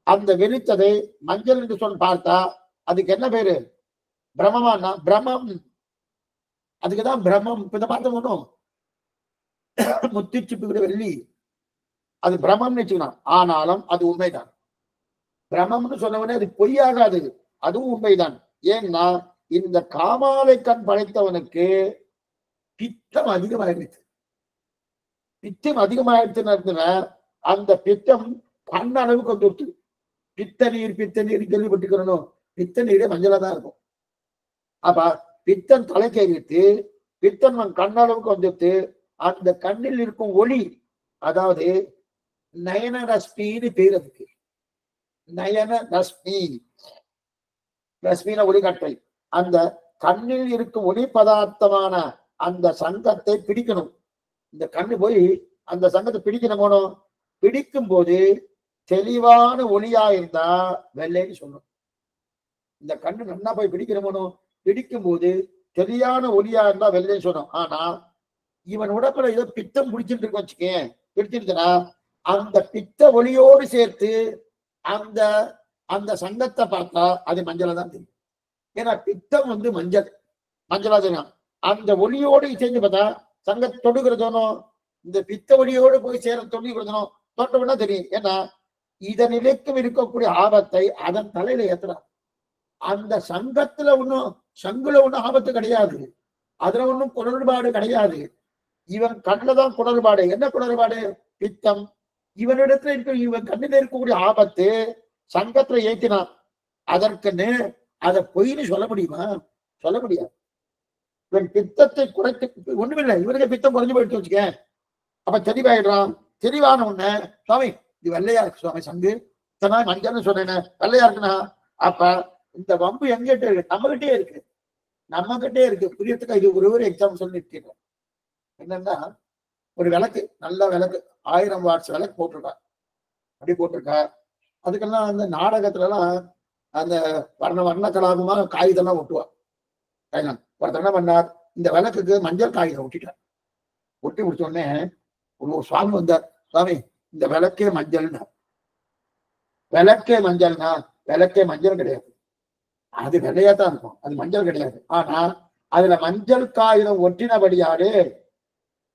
அந்த வெளுத்ததை மஞ்சள் என்று சொல்லி பார்த்தா அதுக்கு என்ன பேரு? பிரமமானா பிரமம், அதுக்குதான் பிரமம். இப்ப இதை பார்த்த போனோம், முத்திச்சிப்பு வெள்ளி, அது பிரமம்னு வச்சுக்கணும். ஆனாலும் அது உண்மைதான். பிரமம்னு சொன்னவனே அது பொய்யாகாது, அதுவும் உண்மைதான். ஏன்னா இந்த காமாலை கண் படைத்தவனுக்கு பித்தம் அதிகமாயிடுச்சு. பித்தம் அதிகமாயிடுச்சுன்னு அந்த பித்தம் கண் அளவுக்கு வந்துடுச்சு. பித்த நீர் கேள்விப்பட்டுக்கணும், பித்த நீரே மஞ்சளா தான் இருக்கும். அப்ப பித்தன் தலைக்கேறிட்டு பித்தன் கண் அளவுக்கு வந்துட்டு அந்த கண்ணில் இருக்கும் ஒளி, அதாவது நயன ரஷ்மின்னு பேர் அதுக்கு. நயன ரஷ்மி, ரஷ்மின ஒளிகட்டை. அந்த கண்ணில் இருக்கும் ஒளி பதார்த்தமான அந்த சங்கத்தை பிடிக்கணும். இந்த கண்ணு போய் அந்த சங்கத்தை பிடிக்கணும். பிடிக்கும் போது தெளிவான ஒளியா இருந்தா வெள்ளைன்னு சொல்லணும். இந்த கண்ணு நல்லா போய் பிடிக்கணும், பிடிக்கும் போது தெளிவான ஒளியா இருந்தா வெள்ளைன்னு சொல்லணும். ஆனா இவன் உடம்புல ஏதோ பித்தம் பிடிச்சிட்டு இருக்கு வச்சுக்கேன், பிடிச்சிருந்தா அந்த பித்த ஒளியோடு சேர்த்து அந்த அந்த சங்கத்தை பார்த்தா அது மஞ்சளா தான் தெரியும். ஏன்னா பித்தம் மஞ்சளா தெரியும். அந்த ஒளியோடு சேர்ந்து பார்த்தா சங்க தொடுகிறதோனோ, இந்த பித்த ஒளியோடு போய் சேர தொடுகிறதோ தொட்டோம்னா தெரியும். ஏன்னா இதன் நிலைக்கும் இருக்கக்கூடிய ஆபத்தை அதன் தலையில ஏத்துறான். அந்த சங்கத்துல சங்குல ஒண்ணும் ஆபத்து கிடையாது, அதுல ஒண்ணும் குடல்பாடு கிடையாது. இவன் கண்ணுலதான் குடல்பாடு. என்ன குடல்பாடு? பித்தம். இவனிடத்துல இருக்க இவன் கண்ணில இருக்கக்கூடிய ஆபத்து சங்கத்துல ஏத்தினான். அதற்குன்னு அதை பொய்னு சொல்ல முடியுமா? சொல்ல முடியாது. இவன் பித்தத்தை குறைத்து ஒண்ணுமில்லை, இவனுக்கு பித்தம் குறைஞ்சு போயிட்டு வச்சுக்க. அப்ப தெளிவாயிடுறான். தெளிவான உடனே சுவாமி இது வெள்ளையா இருக்கு சுவாமி, சங்கு இத்தனை மஞ்சள்னு சொன்னேன்னு வெள்ளையா இருக்குன்னா, அப்ப இந்த வம்பு எங்கிட்ட இருக்கு? நம்ம கிட்டே இருக்கு. புரியத்துக்கு இது ஒரு எக்ஸாம்பிள் சொல்லிட்டு என்னன்னா, ஒரு விளக்கு, நல்ல விளக்கு 1000 வாட்ஸ் விளக்கு போட்டிருக்கா, அப்படி போட்டிருக்கா. அதுக்கெல்லாம் அந்த நாடகத்துல எல்லாம் அந்த வர்ண கலாபமா காகிதம்லாம் ஒட்டுவா. ஒருத்தர் என்ன பண்ணார், இந்த விளக்குக்கு மஞ்சள் காகிதம் ஒட்டிட்டார். ஒட்டி முடிச்ச உடனே ஒரு சுவாமி வந்தார், சுவாமி இந்த விளக்கே மஞ்சள்னா. விளக்கே மஞ்சள்னா விளக்கே மஞ்சள் கிடையாது, அது வெள்ளையா தான் இருக்கும், அது மஞ்சள் கிடையாது. ஆனா அதுல மஞ்சள் காகிதம் ஒட்டினபடியாரு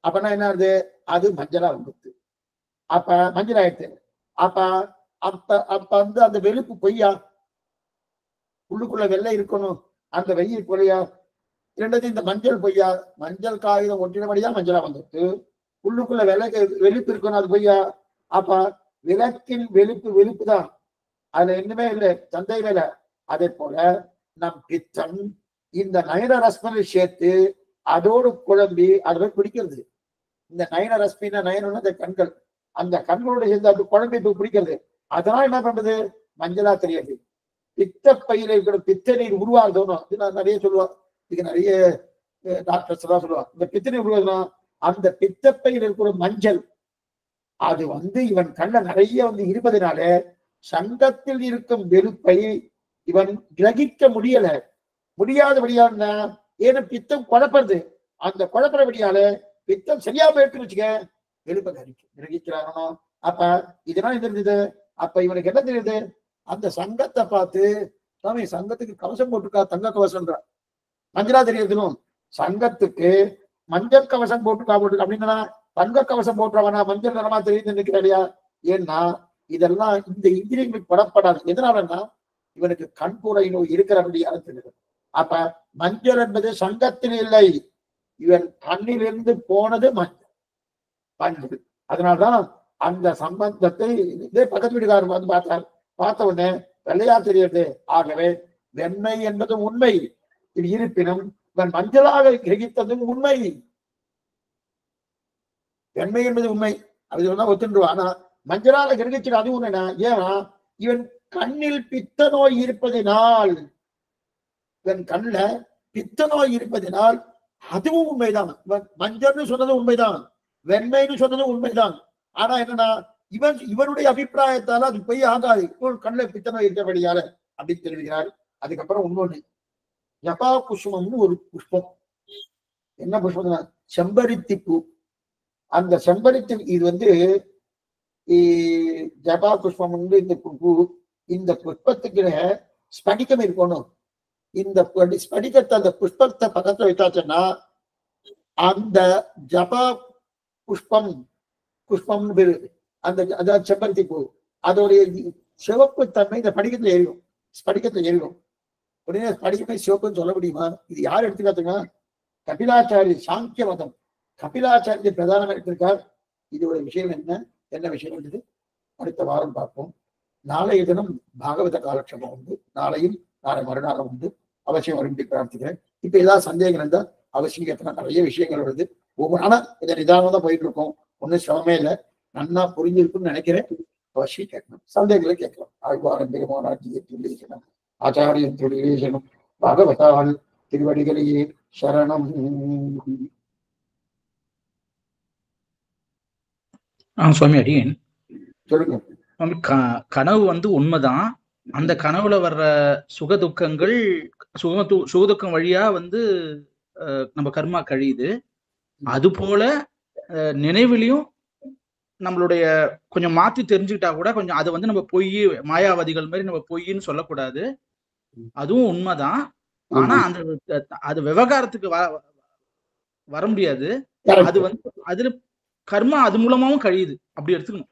அப்பனா என்ன ஆகுது, அது மஞ்சளா வந்துருது. அப்ப மஞ்சள் ஆயிடுச்சு. அப்ப அப்ப அப்ப வந்து அந்த வெளுப்பு பொய்யா, உள்ளுக்குள்ள வெள்ளை இருக்கணும், அந்த வெயில் பொய்யா, இரண்டாவது இந்த மஞ்சள் பொய்யா, மஞ்சள் காகிதம் ஒட்டினபடியா மஞ்சளா வந்துருக்கு, உள்ளுக்குள்ள வெளுப்பு இருக்கணும், அது பொய்யா. அப்ப விளக்கின் வெளுப்பு தான், அதுல இன்னுமே இல்லை, சந்தையில இல்லை. அதே போல நம் பித்தம் இந்த நயன ரஸ்மனை சேர்த்து அதோடு குழம்பி அதை பிடிக்கிறது. இந்த நயன ரஸ்மின்னா நயனம்னா இந்த கண்கள், அந்த கண்களோட சேர்ந்து அது குழம்பி பிடிக்கிறது. அதெல்லாம் என்ன பண்றது, மஞ்சளா தெரியாது. பித்த பையில இருக்கிற பித்த நீர் உருவாகுதோணும், இது நான் நிறைய சொல்லுவேன், இதுக்கு நிறைய டாக்டர்ஸ் எல்லாம் சொல்லுவாங்க. இந்த பித்த நீர் உருவாகுதுன்னா அந்த பித்தப்பையில் இருக்கிற மஞ்சள் அது வந்து இவன் கண்ட நிறைய வந்து இருப்பதனால சங்கத்தில் இருக்கும் வெறுப்பை இவன் கிரகிக்க முடியாதபடியான, ஏன்னா பித்தம் குழப்பறது, அந்த குழப்பறபடியால பித்தம் சரியா போயிட்டு வச்சுக்க வெறுப்பை கிரகிக்கிறானோ. அப்ப இதெல்லாம் என்ன தெரியுது, அப்ப இவனுக்கு என்ன தெரியுது, அந்த சங்கத்தை பார்த்து சாமி சங்கத்துக்கு கவசம் போட்டுருக்கா, தங்க கவசம்ன்ற மஞ்சளா தெரியுதுனும், சங்கத்துக்கு மஞ்சள் கவசம் போட்டுருக்கா அப்படின்னா தங்க கவசம் போட்டுறவனா மஞ்சள் நிறமா தெரியுது நினைக்கிறாரியா. ஏன்னா இதெல்லாம் இந்த இந்திரியங்களுக்கு படப்படாது. எதனாலன்னா இவனுக்கு கண்புரை நோய் இருக்கிறபடியாக தெரியுது. அப்ப மஞ்சள் என்பது சங்கத்தில் இல்லை, இவன் கண்ணிலிருந்து போனது மஞ்சள். அதனால்தான் அந்த சம்பந்தத்தை இதே பக்கத்து வீட்டுக்காரர் வந்து பார்த்த உடனே வெள்ளையா தெரியுது. ஆகவே வெண்ணெய் என்பது உண்மை, இருப்பினும் இவன் மஞ்சளாக கிரகித்ததும் உண்மை. வெண்மை என்பது உண்மை, அது ஒத்துருவான். ஆனா மஞ்சளால கிரகிச்சு அது உண்மைனா, ஏன்னா இவன் கண்ணில் பித்த நோய் இருப்பதினால், இவன் கண்ணுல பித்த நோய் இருப்பதினால் அதுவும் உண்மைதான். மஞ்சள்னு சொன்னது உண்மைதான், வெண்மைன்னு சொன்னது உண்மைதான். ஆனா என்னன்னா இவனுடைய அபிப்பிராயத்தால அது போய் ஆகாது, கண்ணுல பித்த நோய் இருக்கிறபடியால அப்படின்னு தெரிவிக்கிறார். அதுக்கப்புறம் இன்னொன்னு, ஜபா குசுமம்னு ஒரு புஷ்பம். என்ன புஷ்பம், செம்பருத்தி பூ. அந்த செம்பருத்தி இது வந்து ஜபா புஷ்பம் வந்து இந்த பூ, இந்த புஷ்பத்துக்கு ஸ்படிகம் இருக்கணும். இந்த ஸ்படிகத்தை அந்த புஷ்பத்தை பக்கத்துல வைத்தாச்சுன்னா அந்த ஜபா புஷ்பம்னு பேரு, அந்த செம்பருத்தி பூ அதோடைய சிவப்பு தன்மை இந்த படிக்கத்துல எரியும், ஸ்படிகத்துல எரியும். உடனே ஸ்படிகமே சிவப்புன்னு சொல்ல முடியுமா? இது யார் எடுத்துக்காட்டுங்க, கபிலாச்சாரி சாங்கிய மதம், கபிலாச்சாரிய பிரதானம் எடுத்திருக்கார். இதோட விஷயம் என்ன விஷயம் என்பது அடுத்த வாரம் பார்ப்போம். நாளைய தினம் பாகவத காலட்சேபம் உண்டு, நாளையும் நாளை மறுநாளும் உண்டு. அவசியம் வரும்படி பிரார்த்திக்கிறேன். இப்ப ஏதாவது சந்தேகம் இருந்தால் அவசியம் கேட்கலாம், நிறைய விஷயங்கள் வருது. ஒவ்வொரு ஆனா இதை நிதானம் தான் போயிட்டு இருக்கோம், ஒன்றும் சிரமமே இல்லை, நன்னா புரிஞ்சிருக்குன்னு நினைக்கிறேன். அவசியம் கேட்கணும், சந்தேகங்களை கேட்கலாம். ஆழ்வாரம் பெருமானாட்சியை துள்ளீசனம், ஆச்சாரிய துள்ளீசனம், பாகவதால் திருவடிகளையே சரணம். சுவாமி அடியேன் சொல்லுங்க. கனவு வந்து உண்மைதான், அந்த கனவுல வர்ற சுகதுக்கங்கள் சுகதுக்கம் வழியா வந்து நம்ம கர்மா கழியுது. அது போல நினைவுலையும் நம்மளுடைய கொஞ்சம் மாத்தி தெரிஞ்சுக்கிட்டா கூட கொஞ்சம் அதை வந்து நம்ம பொய், மாயாவதிகள் மாதிரி நம்ம பொய்ன்னு சொல்லக்கூடாது, அதுவும் உண்மைதான். ஆனா அந்த அது விவகாரத்துக்கு வர முடியாது. அது வந்து அதுல கர்மா அது மூலமாவும் கழியுது, அப்படி எடுத்துக்கணும்.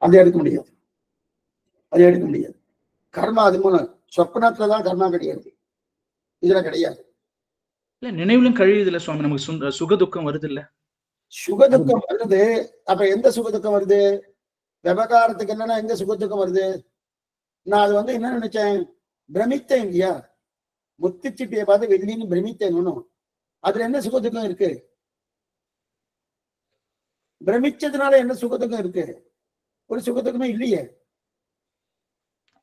அது எடுக்க முடியாது, அது எடுக்க முடியாது. கர்மா அது மூலம் சொப்பனத்துலதான் கர்மா கிடையாது, இதுல கிடையாது. இல்ல நினைவுலும் கழியுது இல்ல சுவாமி, நமக்கு சுகதுக்கம் வருது இல்ல, சுகதுக்கம் வருது. அப்ப எந்த சுகதுக்கம் வருது, விவகாரத்துக்கு என்னன்னா எங்க சுகதுக்கம் வருது? நான் அது வந்து என்ன நினைச்சேன், பிரமித்தேன் இல்லையா, முத்துச்சிப்பியை பார்த்து வெள்ளின்னு பிரமித்தேன். ஒண்ணும் அதுல என்ன சுகதுக்கம் இருக்கு? பிரமிச்சதுனால என்ன சுகதுக்கம் இருக்கு? ஒரு சுகதுக்கமே இல்லையே.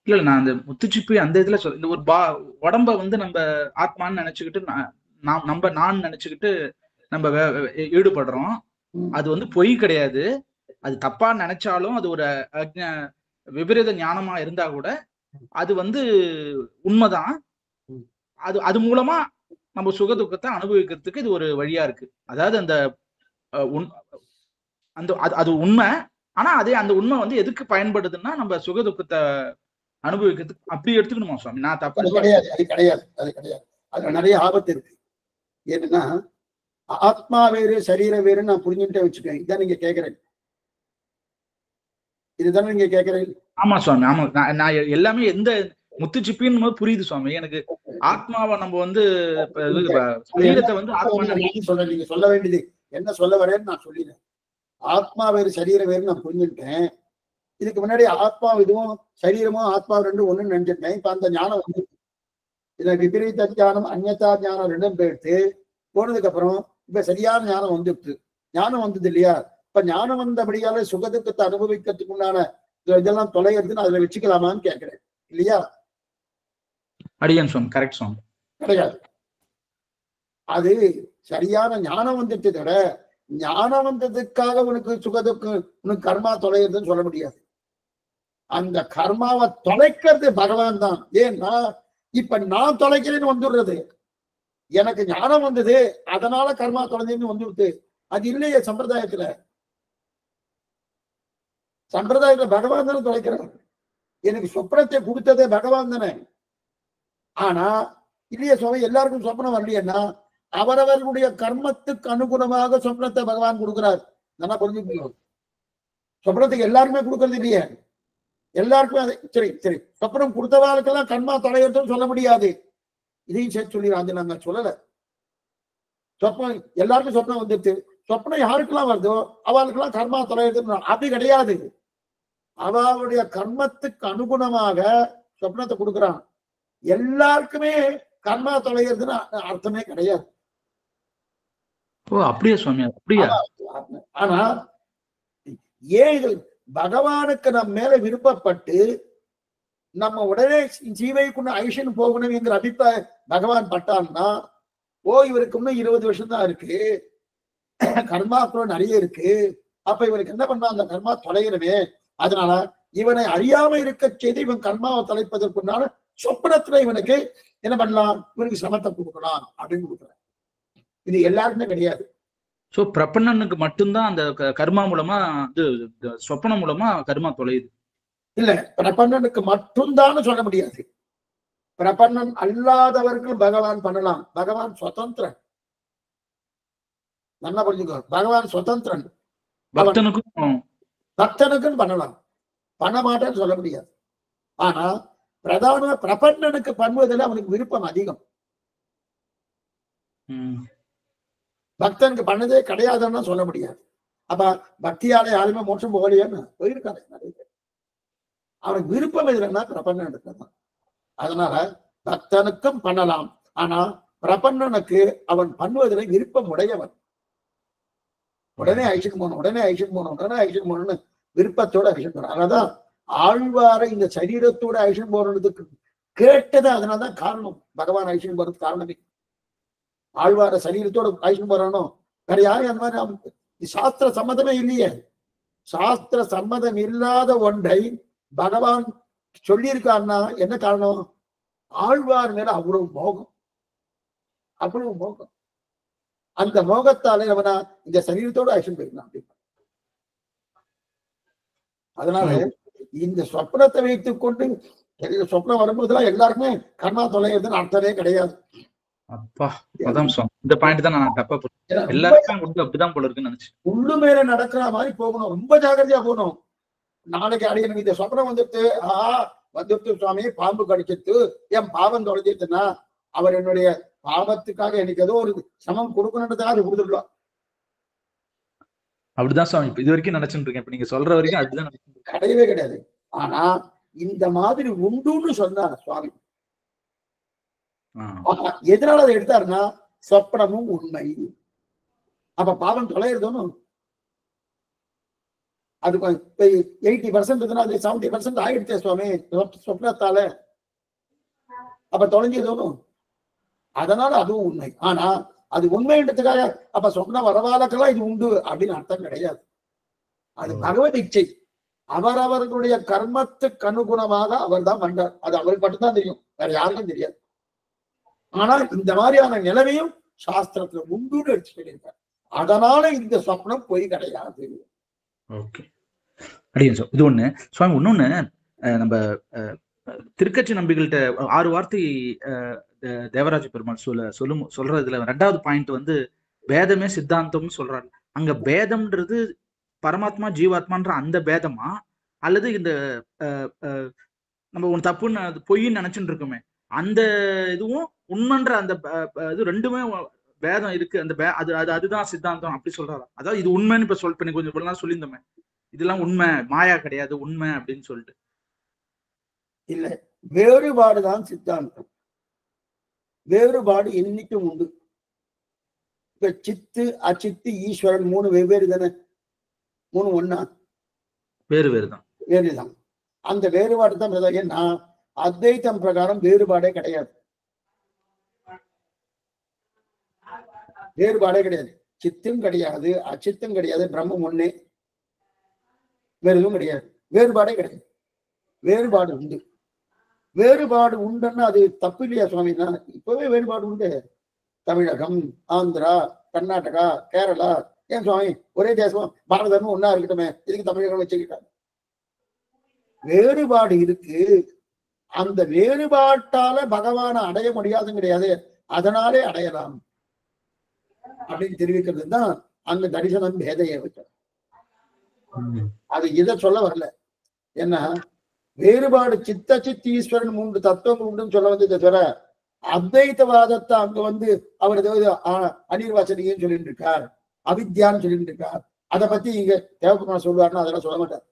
இல்ல நான் அந்த முத்துச்சிப்பி அந்த இதுல இந்த ஒரு உடம்ப வந்து நம்ம ஆத்மான்னு நினைச்சுக்கிட்டு நான் நினைச்சுக்கிட்டு நம்ம ஈடுபடுறோம். அது வந்து பொய் கிடையாது, அது தப்பா நினைச்சாலும் அது ஒரு விபரீத ஞானமா இருந்தா கூட அது வந்து உண்மைதான். அது மூலமா நம்ம சுகதுக்கத்தை அனுபவிக்கிறதுக்கு இது ஒரு வழியா இருக்கு. அதாவது அந்த அது உண்மை, ஆனா அதே அந்த உண்மை வந்து எதுக்கு பயன்படுதுன்னா நம்ம சுகதுக்கத்தை அனுபவிக்கிறதுக்கு அப்படி எடுத்துக்கணுமா சுவாமி? நான் அது தப்பு கிடையாது, அது கிடையாது, அது கிடையாது. அதுல நிறைய ஆபத்து இருக்கு. ஏன்னா ஆத்மா வேறு சரீரம் வேறுன்னு நான் புரிஞ்சுட்டே வச்சுக்கேன். இதான் நீங்க கேட்கறேன், இதுதானே நீங்க கேட்கறேன். ஆமா சுவாமி, ஆமா. நான் எல்லாமே எந்த முத்துச்சிப்பின்னு போது புரியுது சுவாமி. எனக்கு ஆத்மாவை நம்ம வந்து சரீரத்தை வந்து ஆத்மா சொல்றேன். நீங்க சொல்ல வேண்டியது என்ன சொல்ல வரேன்னு நான் சொல்லிடுறேன். ஆத்மா வேறு சரீரம் வேறு நான் புரிஞ்சுட்டேன். இதுக்கு முன்னாடி ஆத்மா இதுவும் சரீரமும் ஆத்மா ரெண்டும் ஒண்ணுன்னு நினைச்சிட்டேன். இப்ப அந்த ஞானம் வந்து இதுல விபரீத ஞானம் அந்நதா ஞானம் ரெண்டும் போயிடுத்து போனதுக்கு அப்புறம் இப்ப சரியான ஞானம் வந்துடுது. ஞானம் வந்தது இல்லையா? இப்ப ஞானம் வந்தபடியால சுகதுக்கத்தை அனுபவிக்கிறதுக்கு உண்டான இதெல்லாம் தொலைகிறதுன்னு அதுல வச்சுக்கலாமான்னு கேட்கிறேன், இல்லையா? அடியன் சுவாமி, கரெக்ட் சுவாமி. கிடையாது. அது சரியான ஞானம் வந்துட்டு விட ஞானம் வந்ததுக்காக உனக்கு சுகதுக்கம் உனக்கு கர்மா தொலைகிறதுன்னு சொல்ல முடியாது. அந்த கர்மாவை தொலைக்கிறது பகவான் தான். ஏன்னா இப்ப நான் தொலைக்கிறேன்னு வந்துடுறது. எனக்கு ஞானம் வந்தது அதனால கர்மா தொலைஞ்சேன்னு வந்துடுது. அது இல்லையே சம்பிரதாயத்துல. சம்பிரதாயத்துல பகவான் தானே தொலைக்கிறார். எனக்கு சொப்பனத்தை கொடுத்ததே பகவான் தானே. ஆனா இல்லையே சுவாமி, எல்லாருக்கும் சொப்பனம் வரலையேன்னா அவரவர்களுடைய கர்மத்துக்கு அனுகுணமாக சொப்னத்தை பகவான் கொடுக்கிறார். நல்லா புரிஞ்சுக்கணும். சொப்னத்துக்கு எல்லாருமே கொடுக்கறது இல்லையே. எல்லாருக்குமே அதை சரி சரி சொப்னம் கொடுத்தவாளுக்கெல்லாம் கர்மா தொலைகிறதுன்னு சொல்ல முடியாது. இதையும் சேர்த்து சொல்லிடுறாங்க. நாங்க சொல்லல. சொப்னம் எல்லாருக்கும் சொப்னம் வந்துருச்சு. சொப்னம் யாருக்கெல்லாம் வருதோ அவளுக்கெல்லாம் கர்மா தொலைகிறதுன்னு அப்படி கிடையாது. அவளுடைய கர்மத்துக்கு அனுகுணமாக சொப்னத்தை கொடுக்குறான். எல்லாருக்குமே கர்மா தொலைகிறதுன்னு அர்த்தமே கிடையாது. ஓ அப்படியே சுவாமி, அப்படியா? ஆனா ஏன் இது பகவானுக்கு நம்ம மேல விருப்பப்பட்டு நம்ம உடனே ஜீவைக்குள்ள ஐஷன் போகணும் என்கிற அபிப்பிராயம் பகவான் பட்டான்னா, ஓ இவருக்கு இன்னும் 20 வருஷம் தான் இருக்கு, கர்மாக்களும் நிறைய இருக்கு, அப்ப இவருக்கு என்ன பண்ணா அந்த கர்மா தொலைகிறவே, அதனால இவனை அறியாம இருக்க செய்து இவன் கர்மாவை தொலைப்பதற்குண்டான சொப்பனத்துல இவனுக்கு என்ன பண்ணலாம், இவனுக்கு சிரமத்தை கொடுக்கலாம் அப்படின்னு கொடுக்குறேன். இது எல்லாருக்குமே கிடையாது. சோ பிரபன்னனுக்கு மட்டும்தான் அந்த கர்மா மூலமா சொப்பனம் மூலமா கர்மா தொலையுது. இல்ல, பிரபன்னனுக்கு மட்டும்தான் சொல்ல முடியாது. பிரபன்னன் அல்லாதவர்கள் பகவான் பண்ணலாம். பகவான் சுதந்திரன். நல்லா புரிஞ்சுக்கோ, பகவான் சுதந்திரன். பக்தனுக்கும் பண்ணலாம், பண்ண மாட்டேன்னு சொல்ல முடியாது. ஆனா பிரதான பிரபன்னனுக்கு பண்ணுவதில் அவனுக்கு விருப்பம் அதிகம். பக்தனுக்கு பண்ணதே கிடையாதுன்னு சொல்ல முடியாது. அப்ப பக்தியால யாருமே மோட்சம் போகலையான்னு போயிருக்காங்க நிறைய பேர். அவனுக்கு விருப்பம் எதுனா பிரபன்னன் எடுக்கலாம். அதனால பக்தனுக்கும் பண்ணலாம். ஆனா பிரபன்னனுக்கு அவன் பண்ணுவதில் விருப்பம் உடையவன். உடனே ஐஷன் போகணும், உடனே ஐஷன் போகணும், உடனே ஐஷன் போகணும்னு விருப்பத்தோட ஐஷன் போகணும். அதனாலதான் ஆழ்வார இந்த சரீரத்தோட ஐஷன் போறதுக்கு கேட்டது. அதனாலதான் காரணம் பகவான் ஐஷன் போறதுக்கு காரணமே. ஆழ்வார சரீரத்தோட ஐஷன் போறானோ வேற யாரும் அந்த மாதிரி சாஸ்திர சம்மதமே இல்லையே. சாஸ்திர சம்மதம் இல்லாத ஒன்றை பகவான் சொல்லியிருக்காருன்னா என்ன காரணம்? ஆழ்வார் மேல அவ்வளவு மோகம், அவ்வளவு மோகம். அந்த மோகத்தாலே அவனா இந்த சரீரத்தோட ஐஷன் போயிருந்தான். அதனால இந்த சொப்னத்தை வைத்துக் கொண்டு சொப்னம் வரும்போதுலாம் எல்லாருக்குமே கர்மா தொலைகிறதுன்னு அர்த்தமே கிடையாது. அப்பா அதான் இந்த பாயிண்ட் தான் நான் தப்பா எல்லாருக்கும் அப்படிதான் போல இருக்குன்னு நினைச்சு உள்ளு மேல நடக்கிற மாதிரி போகணும். ரொம்ப ஜாக்கிரதையா போகணும். நாளைக்கு அடியனுக்கு இந்த சொப்னம் வந்துட்டு வந்துட்டு சுவாமி பாம்பு கடிச்சிட்டு என் பாவம் தொலைஞ்சிட்டுன்னா அவர் என்னுடைய பாவத்துக்காக எனக்கு ஏதோ ஒரு சமம் கொடுக்கணுன்றதுக்காக அது கொடுத்துடலாம். அப்படிதான் சுவாமி இது வரைக்கும் நினைச்சுட்டு இருக்கேன். இப்ப நீங்க சொல்ற வரைக்கும் அதுதான் கிடையவே கிடையாது. ஆனா இந்த மாதிரி உண்டுன்னு சொன்னார் சுவாமி. எதனால அதை எடுத்தாருன்னா சொப்பனமும் உண்மை. அப்ப பாவம் தொலைகிறதுன்னு அது 80% இருக்குன்னா அது 70% ஆயிடுச்சே சுவாமி சொப்னத்தால. அப்ப தொலைஞ்சதும் அதனால அதுவும் உண்மை. ஆனா அது உண்மைன்றதுக்காக அப்ப சொப்னம் வரவாளுக்கெல்லாம் இது உண்டு அப்படின்னு அர்த்தம் கிடையாது. அது பகவத் இச்சை. அவரவர்களுடைய கர்மத்துக்கு அனுகுணமாக அவர் தான் பண்றார். அது அவருக்கு மட்டும்தான் தெரியும், வேற யாருக்கும் தெரியாது. ஆனா இந்த மாதிரியான நிலைமையும் சாஸ்திரத்துல உண்டுன்னு எடுத்து சொல்லியிருக்கார். அதனால இந்த சொப்னம் பொய் கிடையாது. ஓகே, அடியன் சார் இது ஒண்ணு. சுவாமி இன்னொன்னு, நம்ம திருக்கட்சி நம்பிகள்கிட்ட 6 வார்த்தை தேவராஜ பெருமாள் சொல்றதுல 2வது பாயிண்ட் வந்து பேதமே சித்தாந்தம்னு சொல்றாரு. அங்க பேதம்ன்றது பரமாத்மா ஜீவாத்மான்ற அந்த பேதமா, அல்லது இந்த நம்ம ஒன்று தப்புன்னு பொய்ன்னு நினைச்சுட்டு இருக்கோமே அந்த இதுவும் உண்மைன்ற அந்த இது ரெண்டுமே பேதம் இருக்கு, அந்த அதுதான் சித்தாந்தம் அப்படி சொல்றாரு. அதாவது இது உண்மைன்னு இப்ப பண்ணி கொஞ்சம் இவ்வளவு சொல்லியிருந்தோமே, இதெல்லாம் உண்மை, மாயா கிடையாது, உண்மை அப்படின்னு சொல்லிட்டு. இல்ல, வேறுபாடுதான் சித்தாந்தம். வேறுபாடு இன்னைக்கும் உண்டு. இப்ப சித்து அச்சித்து ஈஸ்வரன் 3 வெவ்வேறு தானே, 3 ஒண்ணா? வேறுதான். அந்த வேறுபாடு தான். ஏன்னா அத்வைத்தம் பிரகாரம் வேறுபாடே கிடையாது. சித்தும் கிடையாது, அச்சித்தும் கிடையாது, பிரம்மம் ஒண்ணே, வேற எதுவும் கிடையாது. வேறுபாடே கிடையாது. வேறுபாடு உண்டு. வேறுபாடு உண்டுன்னா அது தப்பு இல்லையா சுவாமினா? இப்பவே வேறுபாடு உண்டு. தமிழகம், ஆந்திரா, கர்நாடகா, கேரளா, ஏன் சுவாமி ஒரே தேசம் பாரதமும் ஒன்னா இருக்கட்டுமே, இதுக்கு தமிழகம் வச்சுக்கிட்டாங்க? வேறுபாடு இருக்கு. அந்த வேறுபாட்டால பகவான அடைய முடியாதுன்னு கிடையாது, அதனாலே அடையலாம் அப்படின்னு தெரிவிக்கிறது தான் அந்த தரிசனம் பேதையை வச்ச. அது இதை சொல்ல வரல. ஏன்னா வேறுபாடு சித்த சித்தி ஈஸ்வரன் 3 தத்துவங்கள் உண்டுன்னு சொல்ல வந்து தவிர அத்வைத்தவாதத்தை அங்க வந்து அவர் ஏதாவது அனிர்வாசனின்னு சொல்லிட்டு இருக்கார், அவித்யான்னு சொல்லிட்டு இருக்கார். அதை பத்தி இங்க தேவகுமார் சொல்லுவாருன்னா அதெல்லாம் சொல்ல மாட்டார்.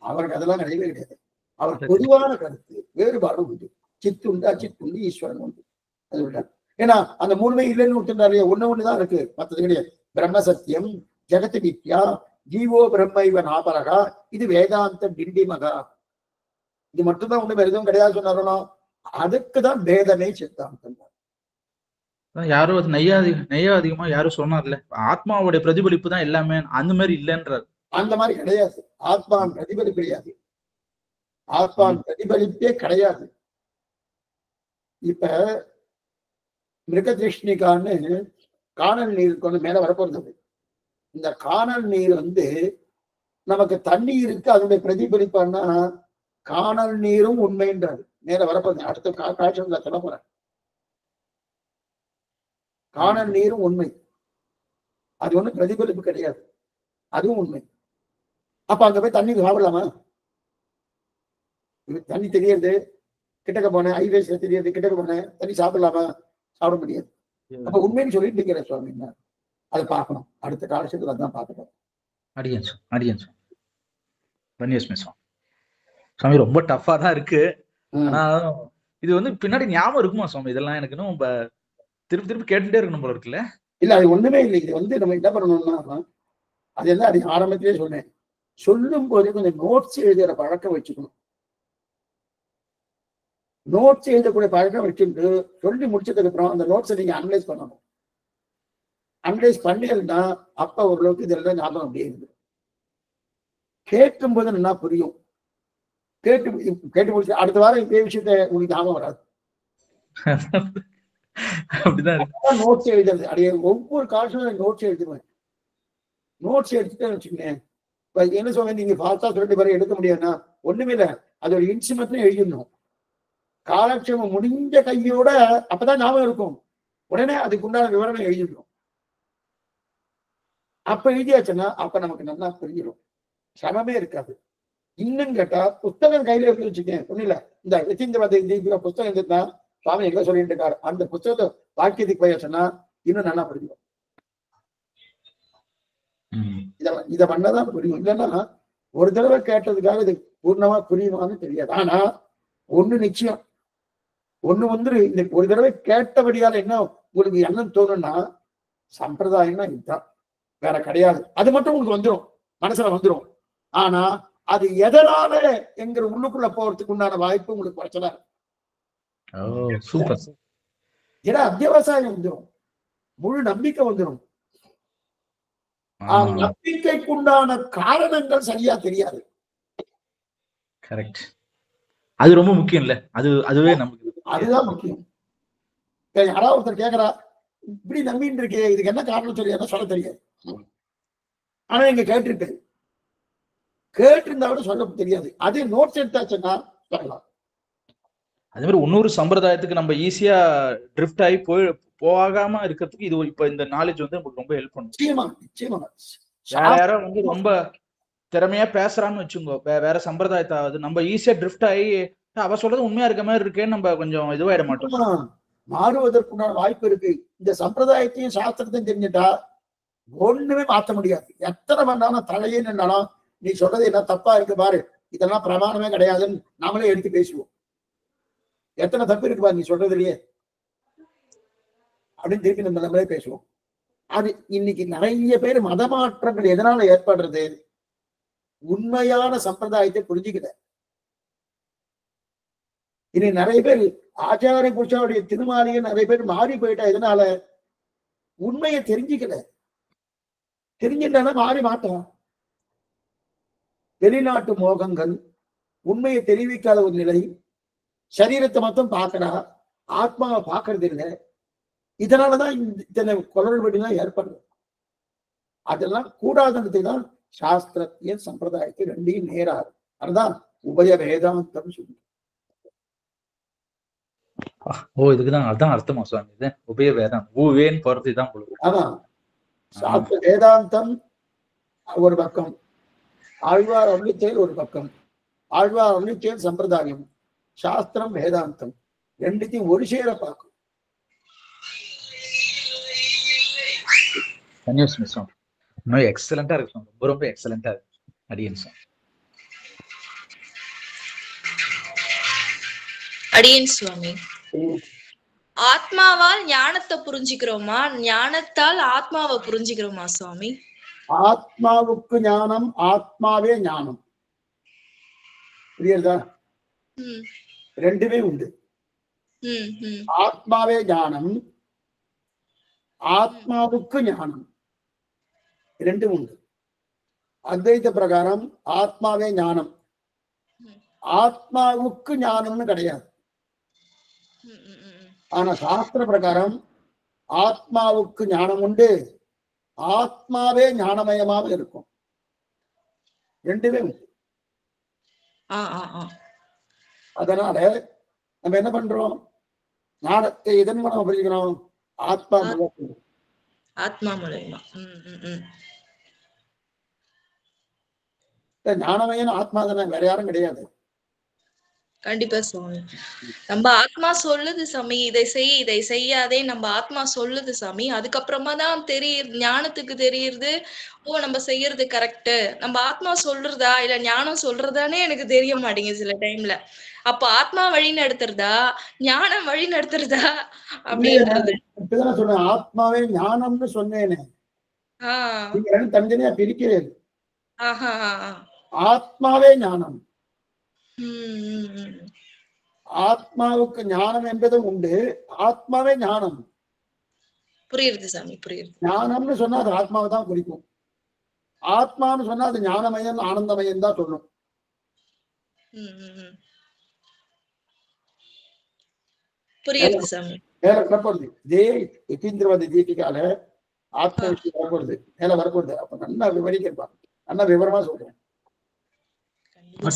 அவருக்கு அதெல்லாம் கிடையவே கிடையாது. அவர் பொதுவான கருத்து வேறுபாடு உண்டு. சித்து உண்டு, அச்சித்து உண்டு, ஈஸ்வரன் உண்டு. அது விட்டார். ஏன்னா அந்த 3மே இல்லைன்னு விட்டுறாரு. ஒண்ணுதான் இருக்கு, மற்றது கிடையாது. பிரம்ம சத்தியம், ஜெகத் வித்யா, ஜீவோ பிரம்ம இவன் ஆபரகா, இது வேதாந்த டிண்டிமகா, இது மட்டும்தான் ஒண்ணு, வேற எதுவும் கிடையாது சொன்னாரோ. அதுக்குதான் பேதமே சித்தாந்தம். யாரோ நையாதிகமா யாரும் சொன்னார்ல, ஆத்மாவுடைய பிரதிபலிப்பு தான் எல்லாமே, அந்த மாதிரி இல்லைன்றார். அந்த மாதிரி கிடையாது. ஆத்மான் பிரதிபலிப்பு கிடையாது. ஆத்மான் பிரதிபலிப்பே கிடையாது. இப்ப மிருகதிருஷ்ணிகான்னு காணல் நீருக்கு வந்து மேல வரப்போறது. இந்த காணல் நீர் வந்து நமக்கு தண்ணி இருக்கு, அதனுடைய பிரதிபலிப்பான்னா காணல் நீரும் உண்மைன்றாரு. மேல வரப்போறது அடுத்த காட்சியில சொல்ல போறேன். காணல் நீரும் உண்மை, அது ஒண்ணு பிரதிபலிப்பு கிடையாது, அதுவும் உண்மை. அப்ப அங்க போய் தண்ணி சாப்பிடலாமா? தண்ணி தெரியாது, கிட்டக்க போனேன், ஹைவேஸ்ல தெரியாது, கிட்டக்க போனேன், தண்ணி சாப்பிடலாமா? சாப்பிட முடியாது. அப்ப உண்மைன்னு சொல்லிட்டு இருக்கிற சுவாமி அதை பார்க்கணும். அடுத்த காலத்துல அதான் பார்க்கணும். சுவாமி ரொம்ப டஃபா தான் இருக்கு. ஆனா இது வந்து பின்னாடி ஞாபகம் இருக்குமா சுவாமி? இதெல்லாம் எனக்கு இன்னும் திருப்பி திருப்பி கேட்டுட்டே இருக்கணும் போல இருக்குல்ல. இல்ல, அது ஒண்ணுமே இல்லை. இது வந்து நம்ம என்ன பண்ணணும்னா, அது என்ன, அது ஆரம்பத்திலே சொன்னேன், சொல்லும் போதே கொஞ்சம் நோட்ஸ் எழுதுற பழக்கம் வச்சுக்கணும். நோட்ஸ் எழுதக்கூடிய பழக்கம் வச்சுட்டு சொல்லி முடிச்சதுக்கு அப்புறம் அந்த நோட்ஸை நீங்க அனலைஸ் பண்ணணும். அனலைஸ் பண்ணீங்கன்னா அப்ப ஓரளவுக்கு இதெல்லாம் ஞாபகம் அப்படியே இருக்கு. கேட்கும் போது நல்லா புரியும். கேட்டு முடிச்சு அடுத்த வாரம் இதே விஷயத்த உங்களுக்கு ஞாபகம் வராது. நோட்ஸ் எழுதுறது அப்படியே ஒவ்வொரு காலத்துல நோட்ஸ் எழுதுவேன். நோட்ஸ் எடுத்துட்டேன்னு வச்சுக்கேன், என்ன சொல்ல, நீங்க ஃபாஸ்டா சொல்லிட்டு பிறகு எடுக்க முடியாதுன்னா ஒண்ணுமே இல்லை, அதோட இன்ஸ்ட்ருமெண்ட்ல எழுதிடணும். காலட்சேபம் முடிஞ்ச கையோட அப்பதான் ஞாபகம் இருக்கும். உடனே அதுக்கு உண்டான விவரணம் எழுதிடும். அப்ப எழுதியாச்சுன்னா அப்ப நமக்கு நல்லா புரிஞ்சிடும், சிரமமே இருக்காது. இன்னும் கேட்டா புத்தகம் கையில இருந்து வச்சுக்கேன், ஒண்ணு இல்ல, இந்த யதீந்திர புத்தகம் இருந்தா சுவாமி எங்க சொல்லிட்டு இருக்காரு, அந்த புத்தகத்தை வாக்கியத்துக்கு போயாச்சுன்னா இன்னும் நல்லா புரியும். இத பண்ணதான் புரியும். இல்லைன்னா ஒரு தடவை கேட்டதுக்காக இது பூர்ணமா புரியுமான்னு தெரியாது. ஆனா ஒண்ணு நிச்சயம், ஒண்ணு வந்து இந்த ஒரு தடவை கேட்டபடியால என்ன உங்களுக்கு என்ன தோணும்னா, சம்பிரதாயம்னா இதுதான், வேற கிடையாது. அது மட்டும் உங்களுக்கு வந்துடும், மனசுல வந்துடும். ஆனா அது எதனால எங்கிற உள்ளுக்குள்ள போறதுக்கு உண்டான வாய்ப்பு உங்களுக்கு குறைச்சல. ஏன்னா அத்தியாவசாயம் வந்துடும், முழு நம்பிக்கை வந்துடும். நம்பிக்கைக்குண்டான காரணங்கள் சரியா தெரியாது. கரெக்ட். அது ரொம்ப முக்கியம் இல்ல, அதுவே நமக்கு அதுதான் முக்கியம். யாராவது ஒருத்தர் கேட்கறா, இப்படி நம்பிட்டு இருக்கே, இதுக்கு என்ன காரணம் தெரியாது, சொல்ல தெரியாது. ஆனா இங்க கேட்டிருக்கு, கேட்டு இருந்தா கூட சொல்ல தெரியாது. அதே நோட்ஸ் எடுத்தாச்சுன்னா சொல்லலாம். அதே மாதிரி இன்னொரு சம்பிரதாயத்துக்கு நம்ம ஈஸியா ட்ரிஃப்ட் ஆகி போகாம இருக்கிறதுக்கு இது இப்ப இந்த நாலேஜ் வந்து நமக்கு ரொம்ப ஹெல்ப் பண்ணும். நிச்சயமா நிச்சயமா. வேற யாரும் வந்து ரொம்ப திறமையா பேசுறான்னு வச்சுக்கோ, வேற சம்பிரதாயத்தாவது நம்ம ஈஸியா ட்ரிஃப்ட் ஆகி அவ சொல்றது உண்மையா இருக்க மாதிரி இருக்கேன்னு நம்ம கொஞ்சம் இதுவாயிட மாட்டோம். மாறுவதற்குண்டான வாய்ப்பு இருக்கு. இந்த சம்பிரதாயத்தையும் சாஸ்திரத்தையும் தெரிஞ்சுட்டா ஒண்ணுமே மாற்ற முடியாது. எத்தனை பண்ணாலும் தலையே நின்னாலும் நீ சொல்றது என்ன தப்பா இருக்கு பாரு, இதெல்லாம் பிரமாணமே கிடையாதுன்னு நாமளே எடுத்து பேசுவோம். எத்தனை தப்பு இருக்கு பாரு நீ சொல்றதுலயே அப்படின்னு திருப்பி நம்ம நம்மளே பேசுவோம். அது இன்னைக்கு நிறைய பேர் மதமாற்றங்கள் எதனால ஏற்படுறது? உண்மையான சம்பிரதாயத்தை புரிஞ்சுக்கல. இனி நிறைய பேர் ஆச்சாரிய புருஷனுடைய திருமாலியை நிறைய பேர் மாறி போயிட்டா. எதனால? உண்மையை தெரிஞ்சுக்கல. தெரிஞ்சுட்டாலும் மாறி மாட்டோம். வெளிநாட்டு மோகங்கள், உண்மையை தெரிவிக்காத ஒரு நிலை, சரீரத்தை மட்டும் பார்க்கறா, ஆத்மாவை பார்க்கறது இல்லை. இதனாலதான் இத்தனை குளறுபடிலாம் ஏற்படுது. அதெல்லாம் கூடாதுன்றதுக்கு தான் சாஸ்திரத்திய சம்பிரதாயத்தை ரெண்டையும் நேராது. அதுதான் உபய வேதாந்தம் சொல்லி. இதுக்குதான் அதான் அர்த்தமா சுவாமி இது உபய வேதாந்தம். ஊவேன்னு போறது தான். ஆமா, சாஸ்திர வேதாந்தம் ஒரு பக்கம், ஆழ்வார் அருளிச்செயல் ஒரு பக்கம். ஆழ்வார் அருளிச்செயல் சம்பிரதாயம், சாஸ்திரம் வேதாந்தம் ரெண்டுத்தையும் ஒரு சேர பார்க்கும். எக்ஸலண்டா இருக்கு, ரொம்ப ரொம்ப எக்ஸலண்டா இருக்கு. அடியேன் சுவாமி, ஆத்மாவால் ஞானத்தை புரிஞ்சுக்கிறோமா, ஞானத்தால் ஆத்மாவை புரிஞ்சுக்கிறோமா சுவாமி? ஆத்மாவுக்கு ஞானம், ஆத்மாவே ஞானம். புரியுதா? ரெண்டுமே உண்டு. ஆத்மாவே ஞானம், ஆத்மாவுக்கு ஞானம், ரெண்டும் உண்டு. அத்வைத பிரகாரம் ஆத்மாவே ஞானம், ஆத்மாவுக்கு ஞானம்னு கிடையாது. ஆனா சாஸ்திர பிரகாரம் ஆத்மாவுக்கு ஞானம் உண்டு, ஆத்மாவே ஞானமயமாக இருக்கும். ரெண்டுமே உண்டு. அதனால நம்ம என்ன பண்றோம்? ஞானத்தை இதன் மூலம் புரிஞ்சுக்கிறோம், ஆத்மா மூலம். ஆத்மா மூலமா ஞானமயன் ஆத்மா தானே, வேற யாரும் கிடையாது. கண்டிப்பா சுவாமி. நம்ம ஆத்மா சொல்லுது சாமி, இதை செய் இதை செய்யாதே, நம்ம ஆத்மா சொல்லுது சாமி. அதுக்கப்புறமா தான் தெரியுது, ஞானத்துக்கு தெரியுது, ஓ நம்ம செய்யறது கரெக்ட். நம்ம ஆத்மா சொல்றதா இல்ல ஞானம் சொல்றதானே எனக்கு தெரிய மாட்டேங்குது சில டைம்ல. அப்ப ஆத்மா வழி நடத்துறதா ஞானம் வழி நடத்துறதா அப்படின்றது சொன்னேன். ஆத்மாவே ஞானம்னு சொன்னேனே, தனித்தனியா பிரிக்கிறேன். ஆத்மாவே ஞானம், ஆத்மாவுக்கு ஞானம் என்பது உண்டு, ஆத்மாவே ஞானம். புரியுது சாமி, புரியுது. ஞானம்னு சொன்னா அது ஆத்மாவை தான் குறிக்கும், ஆத்மான்னு சொன்னா அது ஞானமயம் ஆனந்தமயம் தான் சொல்லும். புரியுது சாமி. மேல வரப்போகுது இதே யதீந்திரவாதி தீபிகால ஆத்ம விஷயம் வரப்போகுது, மேல வரப்போகுது. அப்ப நல்லா விவரிக்கிறப்பாங்க, நல்லா விவரமா சொல்றேன்.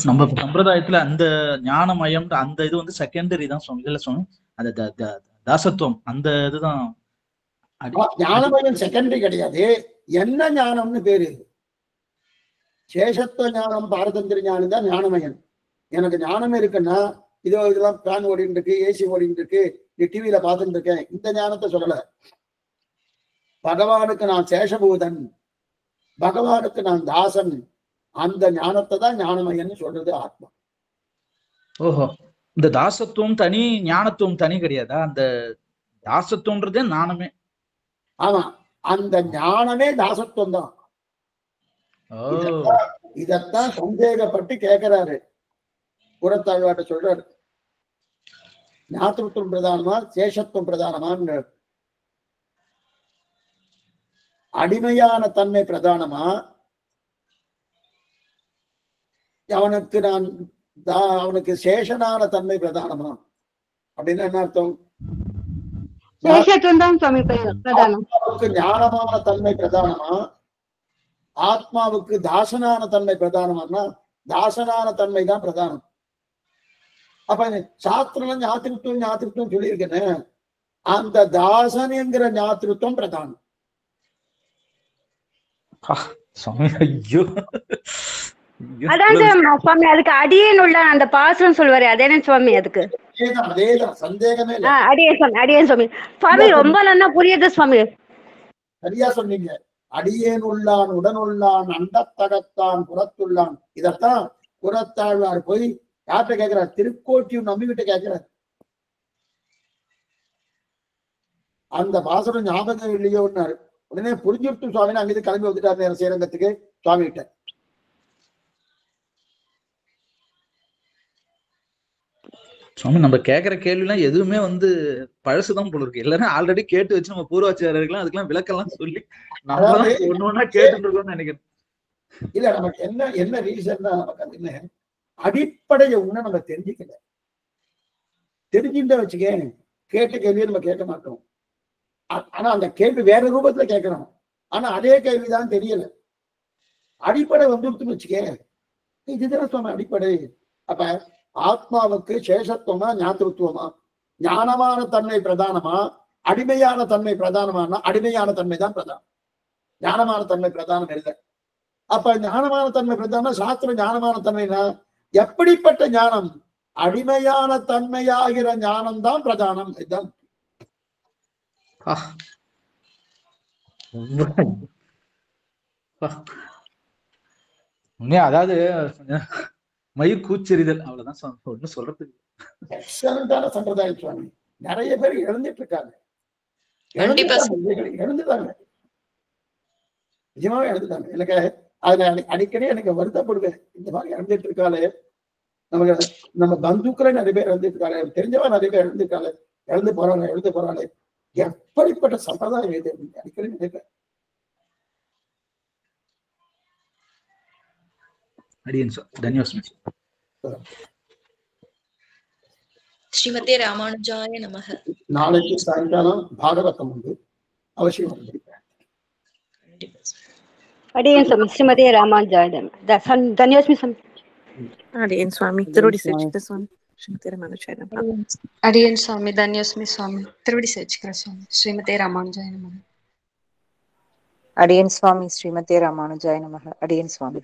நம்ம சம்பிரதாயத்துல அந்த ஞானமயம் அந்த இது வந்து செகண்டரி தான் சுவாமி. இதுல சுவாமி அந்த தாசத்துவம் அந்த இதுதான். ஞானமயம் செகண்டரி கிடையாது. என்ன ஞானம்னு பேரு? சேஷத்துவ ஞானம், பாரதந்திர ஞானம் தான் ஞானமயம். எனக்கு ஞானம் இருக்குன்னா இதோ இதெல்லாம் ஃபேன் ஓடிட்டு இருக்கு, ஏசி ஓடிட்டு இருக்கு, டிவியில பார்த்துட்டு இருக்கேன், இந்த ஞானத்தை சொல்லல. பகவானுக்கு நான் சேஷபூதன், பகவானுக்கு நான் தாசன், அந்த ஞானத்தை தான் ஞானமயன்னு சொல்றது ஆத்மா. ஓஹோ, இந்த தாசத்துவம் தனி ஞானத்துவம் தனி கிடையாதா? அந்த தாசத்துவம்ன்றதே ஞானமே. ஆமா, அந்த ஞானமே தாசத்துவம் தான். இதத்தான் சந்தேகப்பட்டு கேட்கிறாரு புறத்தாழ்வாட்ட. சொல்றாரு, ஞாத்திருத்துவம் பிரதானமா சேஷத்துவம் பிரதானமான்னு. அடிமையான தன்மை பிரதானமா, அவனுக்கு சேஷனான தன்மை பிரதானமா? அப்படின்னு என்ன அர்த்தம்? ஞானமான தன்மை பிரதானமா, ஆத்மாவுக்கு தாசனான தன்மை பிரதானமானா தாசனான தன்மை தான் பிரதானம். அப்ப சாஸ்திரம் ஞாத்திருத்துவம் சொல்லியிருக்கேன்னு அந்த தாசன் என்கிற ஞாத்திருத்துவம் பிரதானம். அதான் சுவாமி அதுக்கு அடியேன் உள்ள அந்த பாசம் சொல்வாரு அதேனே சுவாமி அதுக்கு அதேதான் சந்தேகமே இல்லை. அடியேன் சுவாமி சுவாமி ரொம்ப நல்லா புரியுது சுவாமி. சரியா சொன்னீங்க. அடியேன் உள்ளான் உடனுள்ளான் அண்டத்தகத்தான் புறத்துள்ளான். இதத்தான் புறத்தாழ்வார் போய் யார்கிட்ட கேட்கிறார்? திருக்கோட்டியும் நம்பிக்கிட்ட கேட்கிறார். அந்த பாசனம் ஞாபகம் இல்லையோன்னாரு. உடனே புரிஞ்சுட்டு சுவாமின்னு அங்கிருந்து கிளம்பி வந்துட்டாரு ஸ்ரீரங்கத்துக்கு சுவாமி கிட்ட. சுவாமி நம்ம கேட்கிற கேள்வி எல்லாம் எதுவுமே வந்து பழசுதான் போல இருக்கு. எல்லாரும் ஆல்ரெடி கேட்டு வச்சு நம்ம பூர்வாச்சாரியர்கள்லாம் அதுக்கெல்லாம் விளக்கெல்லாம் சொல்லி நம்ம ஒண்ணு ஒண்ணா கேட்டு இருக்கோம்னு நினைக்கிறேன். இல்ல நமக்கு என்ன ரீசன்னா நமக்கு என்ன அடிப்படையை ஒண்ணு நம்ம தெரிஞ்சுக்கல. தெரிஞ்சுட்டா வச்சுக்க கேட்ட கேள்வியை நம்ம கேட்க மாட்டோம். ஆனா அந்த கேள்வி வேற ரூபத்துல கேட்கணும். ஆனா அதே கேள்விதான் தெரியல. அடிப்படை வந்துடுத்துன்னு வச்சுக்க இதுதான் சுவாமி அடிப்படை. அப்ப ஆத்மாவுக்கு சேஷத்துவமா ஞாத்திருத்துவமா ஞானமான தன்மை பிரதானமா அடிமையான தன்மை பிரதானமான அடிமையான தன்மை தான் பிரதானம். ஞானமான தன்மை பிரதானம் இல்லை. அப்ப ஞானமான தன்மை பிரதானம் சாஸ்திரம் ஞானமான தன்மைனா எப்படிப்பட்ட ஞானம்? அடிமையான தன்மையாகிற ஞானம் தான் பிரதானம். இதுதான் அதாவது மயிர் கூச்செறிதல் அவ்வளவுதான் ஒண்ணு சொல்றதுக்கு. எக்ஸலண்டான சம்பிரதாயம் சுவாமி. நிறைய பேர் இழந்துட்டு இருக்காங்க. இழந்துட்டாங்க நிஜமாவே இழந்துட்டாங்க. எனக்கு அதுல அடிக்கடி எனக்கு வருத்தப்படுவேன். இந்த மாதிரி இழந்துட்டு இருக்காளே நமக்கு நம்ம பந்துக்களே நிறைய பேர் இழந்துட்டு இருக்காங்க. தெரிஞ்சவா நிறைய பேர் இழந்துருக்காங்க. இழந்து போறாங்க. எப்படிப்பட்ட சம்பிரதாயம் இது அடிக்கடி நினைப்பேன். ஸ்ரீமதே ராமானுஜாய நமஹ. நாளைக்கு சாயங்காலம் பாகவதம் உண்டு, அவசியம் வந்து அடியேன் சுவாமி. ஸ்ரீமதே ராமானுஜாய நமஹ. தன்யோஸ்மி சுவாமி. அடியேன் சுவாமி. திருவடி சேவிச்சுக்கிற சுவாமி. ஸ்ரீமதே ராமானுஜாய நமஹ. அடியேன் சுவாமி. தன்யோஸ்மி சுவாமி. திருவடி சேவிச்சுக்கிற சுவாமி. ஸ்ரீமதே ராமானுஜாய நமஹ. அடியேன் சுவாமி. ஸ்ரீமதே ராமானுஜாய நமஹ. அடியேன் சுவாமி.